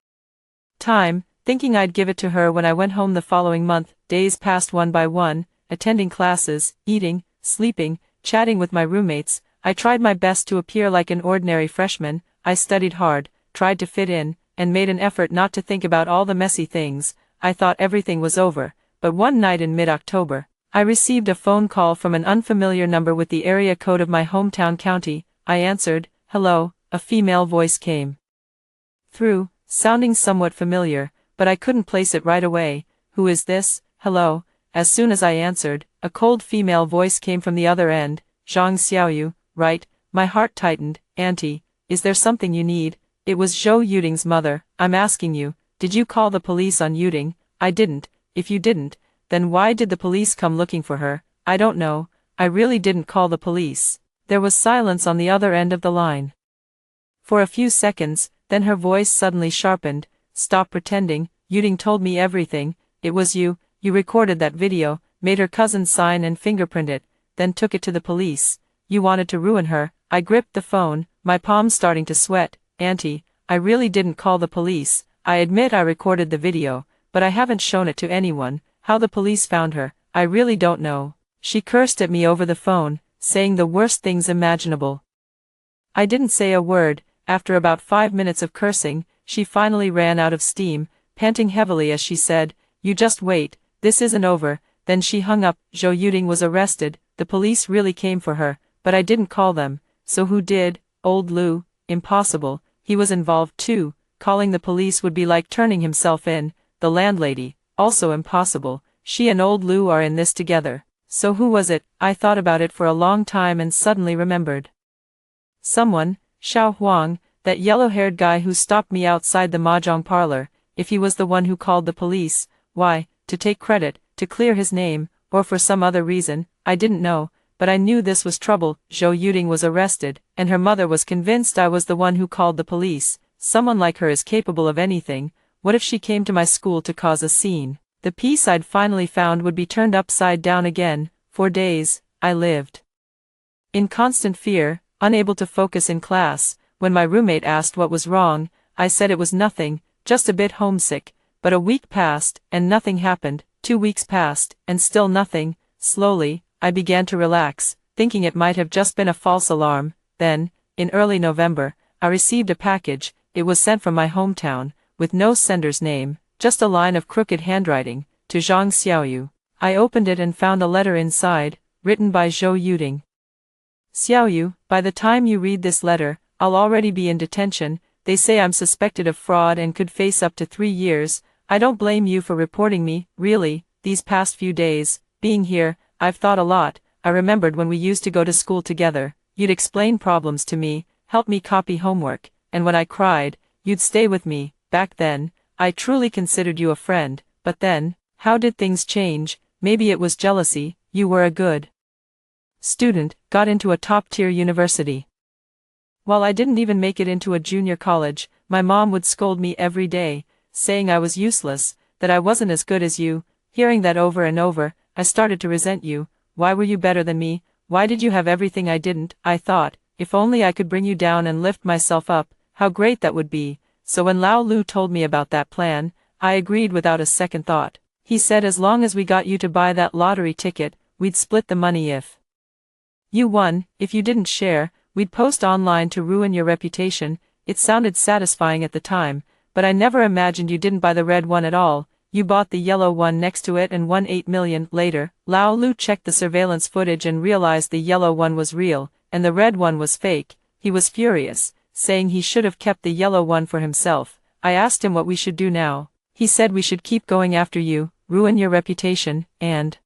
time, thinking I'd give it to her when I went home the following month. Days passed one by one, attending classes, eating, sleeping, chatting with my roommates. I tried my best to appear like an ordinary freshman. I studied hard, tried to fit in, and made an effort not to think about all the messy things. I thought everything was over, but one night in mid-October, I received a phone call from an unfamiliar number with the area code of my hometown county. I answered. "Hello," a female voice came through, sounding somewhat familiar, but I couldn't place it right away. "Who is this?" "Hello." As soon as I answered, a cold female voice came from the other end. "Zhang Xiaoyu, right?" My heart tightened. "Auntie, is there something you need?" It was Zhou Yuding's mother. "I'm asking you, did you call the police on Yuding?" "I didn't." "If you didn't, then why did the police come looking for her?" "I don't know, I really didn't call the police." There was silence on the other end of the line for a few seconds, then her voice suddenly sharpened. "Stop pretending, Yuding told me everything. It was you recorded that video, made her cousin sign and fingerprint it, then took it to the police. You wanted to ruin her." I gripped the phone, my palms starting to sweat. "Auntie, I really didn't call the police. I admit I recorded the video, but I haven't shown it to anyone. How the police found her, I really don't know." She cursed at me over the phone, saying the worst things imaginable. I didn't say a word. After about 5 minutes of cursing, she finally ran out of steam, panting heavily as she said, "You just wait, this isn't over." Then she hung up. Zhou Yuding was arrested. The police really came for her, but I didn't call them. So who did? Old Lu. Impossible, he was involved too. Calling the police would be like turning himself in. The landlady. Also impossible, she and Old Lu are in this together. So who was it? I thought about it for a long time and suddenly remembered someone. Xiao Huang, that yellow-haired guy who stopped me outside the mahjong parlor. If he was the one who called the police, why, to take credit, to clear his name, or for some other reason, I didn't know, but I knew this was trouble. Zhou Yuding was arrested, and her mother was convinced I was the one who called the police. Someone like her is capable of anything. What if she came to my school to cause a scene? The peace I'd finally found would be turned upside down again. For days, I lived in constant fear, unable to focus in class. When my roommate asked what was wrong, I said it was nothing, just a bit homesick. But a week passed, and nothing happened. 2 weeks passed, and still nothing. Slowly, I began to relax, thinking it might have just been a false alarm. Then, in early November, I received a package. It was sent from my hometown, with no sender's name, just a line of crooked handwriting, to Zhang Xiaoyu. I opened it and found a letter inside, written by Zhou Yuding. "Xiaoyu, by the time you read this letter, I'll already be in detention. They say I'm suspected of fraud and could face up to 3 years. I don't blame you for reporting me, really. These past few days, being here, I've thought a lot. I remembered when we used to go to school together. You'd explain problems to me, help me copy homework, and when I cried, you'd stay with me. Back then, I truly considered you a friend, but then, how did things change? Maybe it was jealousy. You were a good student, got into a top-tier university. While I didn't even make it into a junior college, my mom would scold me every day, saying I was useless, that I wasn't as good as you. Hearing that over and over, I started to resent you. Why were you better than me? Why did you have everything I didn't? I thought, if only I could bring you down and lift myself up, how great that would be. So when Lao Lu told me about that plan, I agreed without a second thought. He said as long as we got you to buy that lottery ticket, we'd split the money if you won. If you didn't share, we'd post online to ruin your reputation. It sounded satisfying at the time, but I never imagined you didn't buy the red one at all. You bought the yellow one next to it and won 8 million. Later, Lao Lu checked the surveillance footage and realized the yellow one was real, and the red one was fake. He was furious, saying he should have kept the yellow one for himself. I asked him what we should do now. He said we should keep going after you, ruin your reputation, and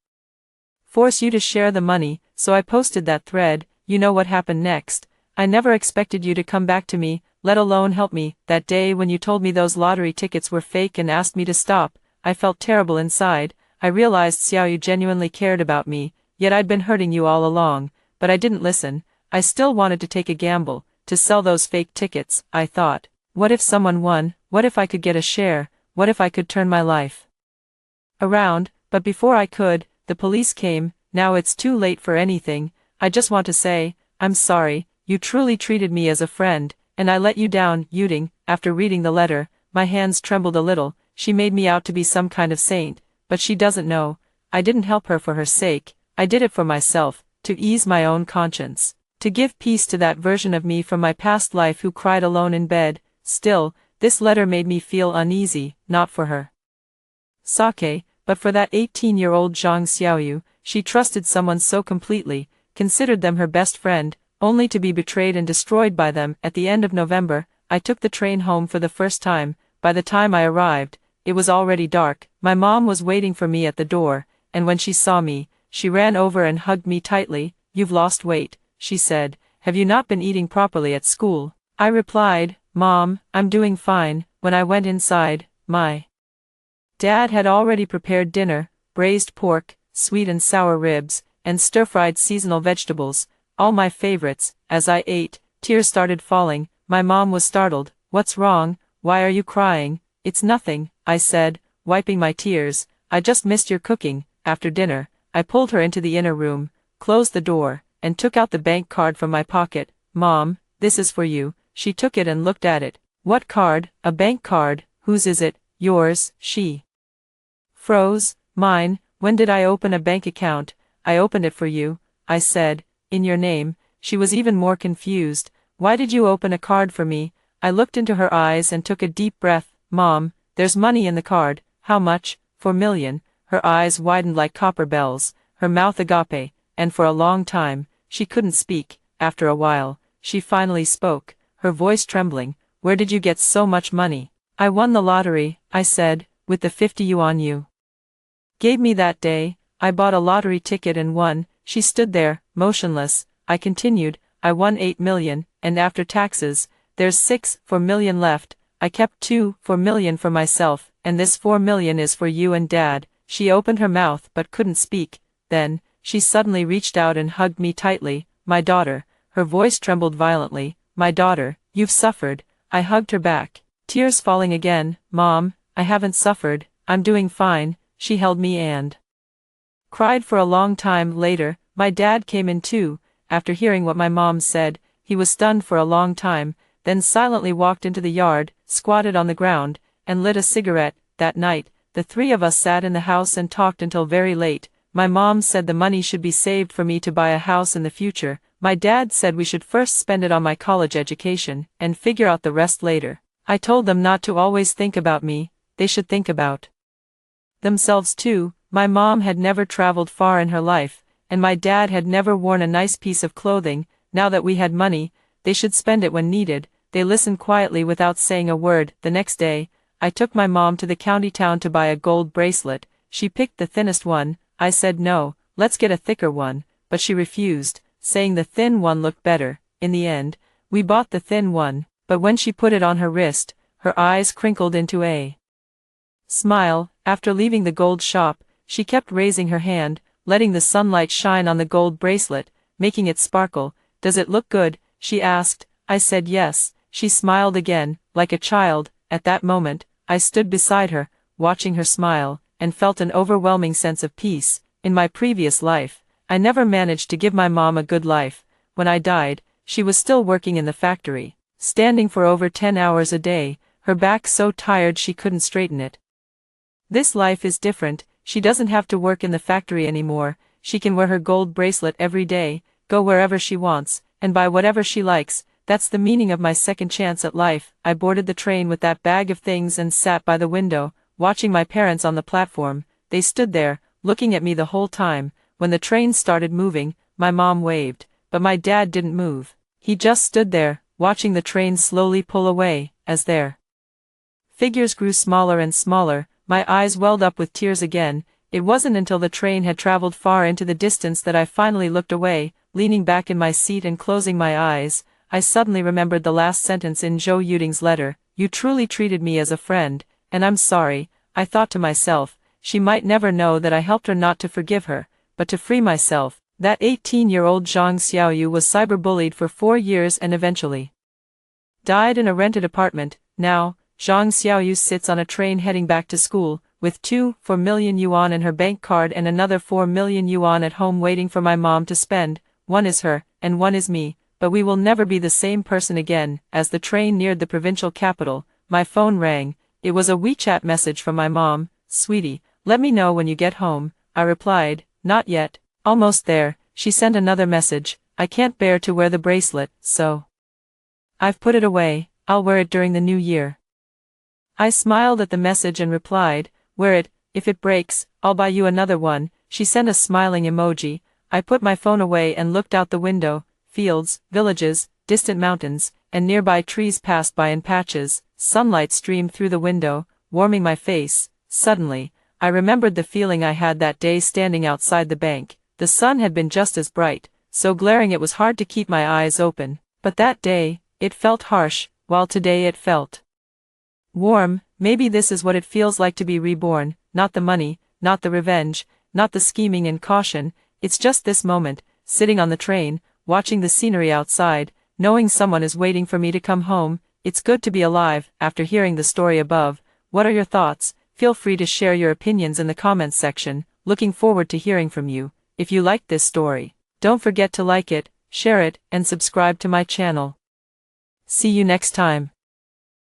force you to share the money. So I posted that thread. You know what happened next. I never expected you to come back to me, let alone help me. That day when you told me those lottery tickets were fake and asked me to stop, I felt terrible inside. I realized Xiaoyu genuinely cared about me, yet I'd been hurting you all along, but I didn't listen. I still wanted to take a gamble, to sell those fake tickets. I thought, what if someone won? What if I could get a share? What if I could turn my life around? But before I could, the police came. Now it's too late for anything. I just want to say, I'm sorry. You truly treated me as a friend, and I let you down. Yuding, after reading the letter, my hands trembled a little. She made me out to be some kind of saint, but she doesn't know. I didn't help her for her sake. I did it for myself, to ease my own conscience, to give peace to that version of me from my past life who cried alone in bed. Still, this letter made me feel uneasy, not for her Sake, but for that 18-year-old Zhang Xiaoyu. She trusted someone so completely, considered them her best friend, only to be betrayed and destroyed by them. At the end of November, I took the train home for the first time. By the time I arrived, it was already dark. My mom was waiting for me at the door, and when she saw me, she ran over and hugged me tightly. You've lost weight, she said. Have you not been eating properly at school? I replied, Mom, I'm doing fine. When I went inside, my dad had already prepared dinner: braised pork, sweet and sour ribs, and stir-fried seasonal vegetables, all my favorites. As I ate, tears started falling. My mom was startled. What's wrong? Why are you crying? It's nothing, I said, wiping my tears. I just missed your cooking. After dinner, I pulled her into the inner room, closed the door, and took out the bank card from my pocket. Mom, this is for you. She took it and looked at it. What card? A bank card. Whose is it? Yours. She froze. Mine. When did I open a bank account? I opened it for you, I said, in your name. She was even more confused. Why did you open a card for me? I looked into her eyes and took a deep breath. Mom, there's money in the card. How much? 4 million. Her eyes widened like copper bells, her mouth agape, and for a long time, she couldn't speak. After a while, she finally spoke, her voice trembling. Where did you get so much money? I won the lottery, I said, with the 50 yuan you gave me that day. I bought a lottery ticket and won. She stood there, motionless. I continued, I won 8 million, and after taxes, there's 4 million left. I kept 4 million for myself, and this 4 million is for you and Dad. She opened her mouth but couldn't speak. Then, she suddenly reached out and hugged me tightly. My daughter. Her voice trembled violently. My daughter, you've suffered. I hugged her back, tears falling again. Mom, I haven't suffered. I'm doing fine. She held me and cried for a long time. Later, my dad came in too. After hearing what my mom said, he was stunned for a long time, then silently walked into the yard, squatted on the ground, and lit a cigarette. That night, the three of us sat in the house and talked until very late. My mom said the money should be saved for me to buy a house in the future. My dad said we should first spend it on my college education, and figure out the rest later. I told them not to always think about me, they should think about themselves too. My mom had never traveled far in her life, and my dad had never worn a nice piece of clothing. Now that we had money, they should spend it when needed. They listened quietly without saying a word. The next day, I took my mom to the county town to buy a gold bracelet. She picked the thinnest one. I said no, let's get a thicker one, but she refused, saying the thin one looked better. In the end, we bought the thin one, but when she put it on her wrist, her eyes crinkled into a smile. After leaving the gold shop, she kept raising her hand, letting the sunlight shine on the gold bracelet, making it sparkle. Does it look good? She asked. I said yes. She smiled again, like a child. At that moment, I stood beside her, watching her smile, and felt an overwhelming sense of peace. In my previous life, I never managed to give my mom a good life. When I died, she was still working in the factory, standing for over 10 hours a day, her back so tired she couldn't straighten it. This life is different, she doesn't have to work in the factory anymore, she can wear her gold bracelet every day, go wherever she wants, and buy whatever she likes. That's the meaning of my second chance at life. I boarded the train with that bag of things and sat by the window, watching my parents on the platform. They stood there, looking at me the whole time. When the train started moving, my mom waved, but my dad didn't move. He just stood there, watching the train slowly pull away. As their figures grew smaller and smaller, my eyes welled up with tears again. It wasn't until the train had traveled far into the distance that I finally looked away, leaning back in my seat and closing my eyes. I suddenly remembered the last sentence in Zhou Yuding's letter. You truly treated me as a friend, and I'm sorry. I thought to myself, she might never know that I helped her, not to forgive her, but to free myself. That 18-year-old Zhang Xiaoyu was cyberbullied for 4 years and eventually died in a rented apartment. Now, Zhang Xiaoyu sits on a train heading back to school, with 4 million yuan in her bank card and another 4 million yuan at home waiting for my mom to spend. One is her, and one is me. But we will never be the same person again. As the train neared the provincial capital, my phone rang. It was a WeChat message from my mom. Sweetie, let me know when you get home. I replied, not yet. Almost there. She sent another message. I can't bear to wear the bracelet, so I've put it away. I'll wear it during the new year. I smiled at the message and replied, wear it. If it breaks, I'll buy you another one. She sent a smiling emoji. I put my phone away and looked out the window. Fields, villages, distant mountains, and nearby trees passed by in patches. Sunlight streamed through the window, warming my face. Suddenly, I remembered the feeling I had that day standing outside the bank. The sun had been just as bright, so glaring it was hard to keep my eyes open. But that day, it felt harsh, while today it felt warm. Maybe this is what it feels like to be reborn. Not the money, not the revenge, not the scheming and caution. It's just this moment, sitting on the train, watching the scenery outside, knowing someone is waiting for me to come home. It's good to be alive. After hearing the story above, what are your thoughts? Feel free to share your opinions in the comments section. Looking forward to hearing from you. If you liked this story, don't forget to like it, share it, and subscribe to my channel. See you next time.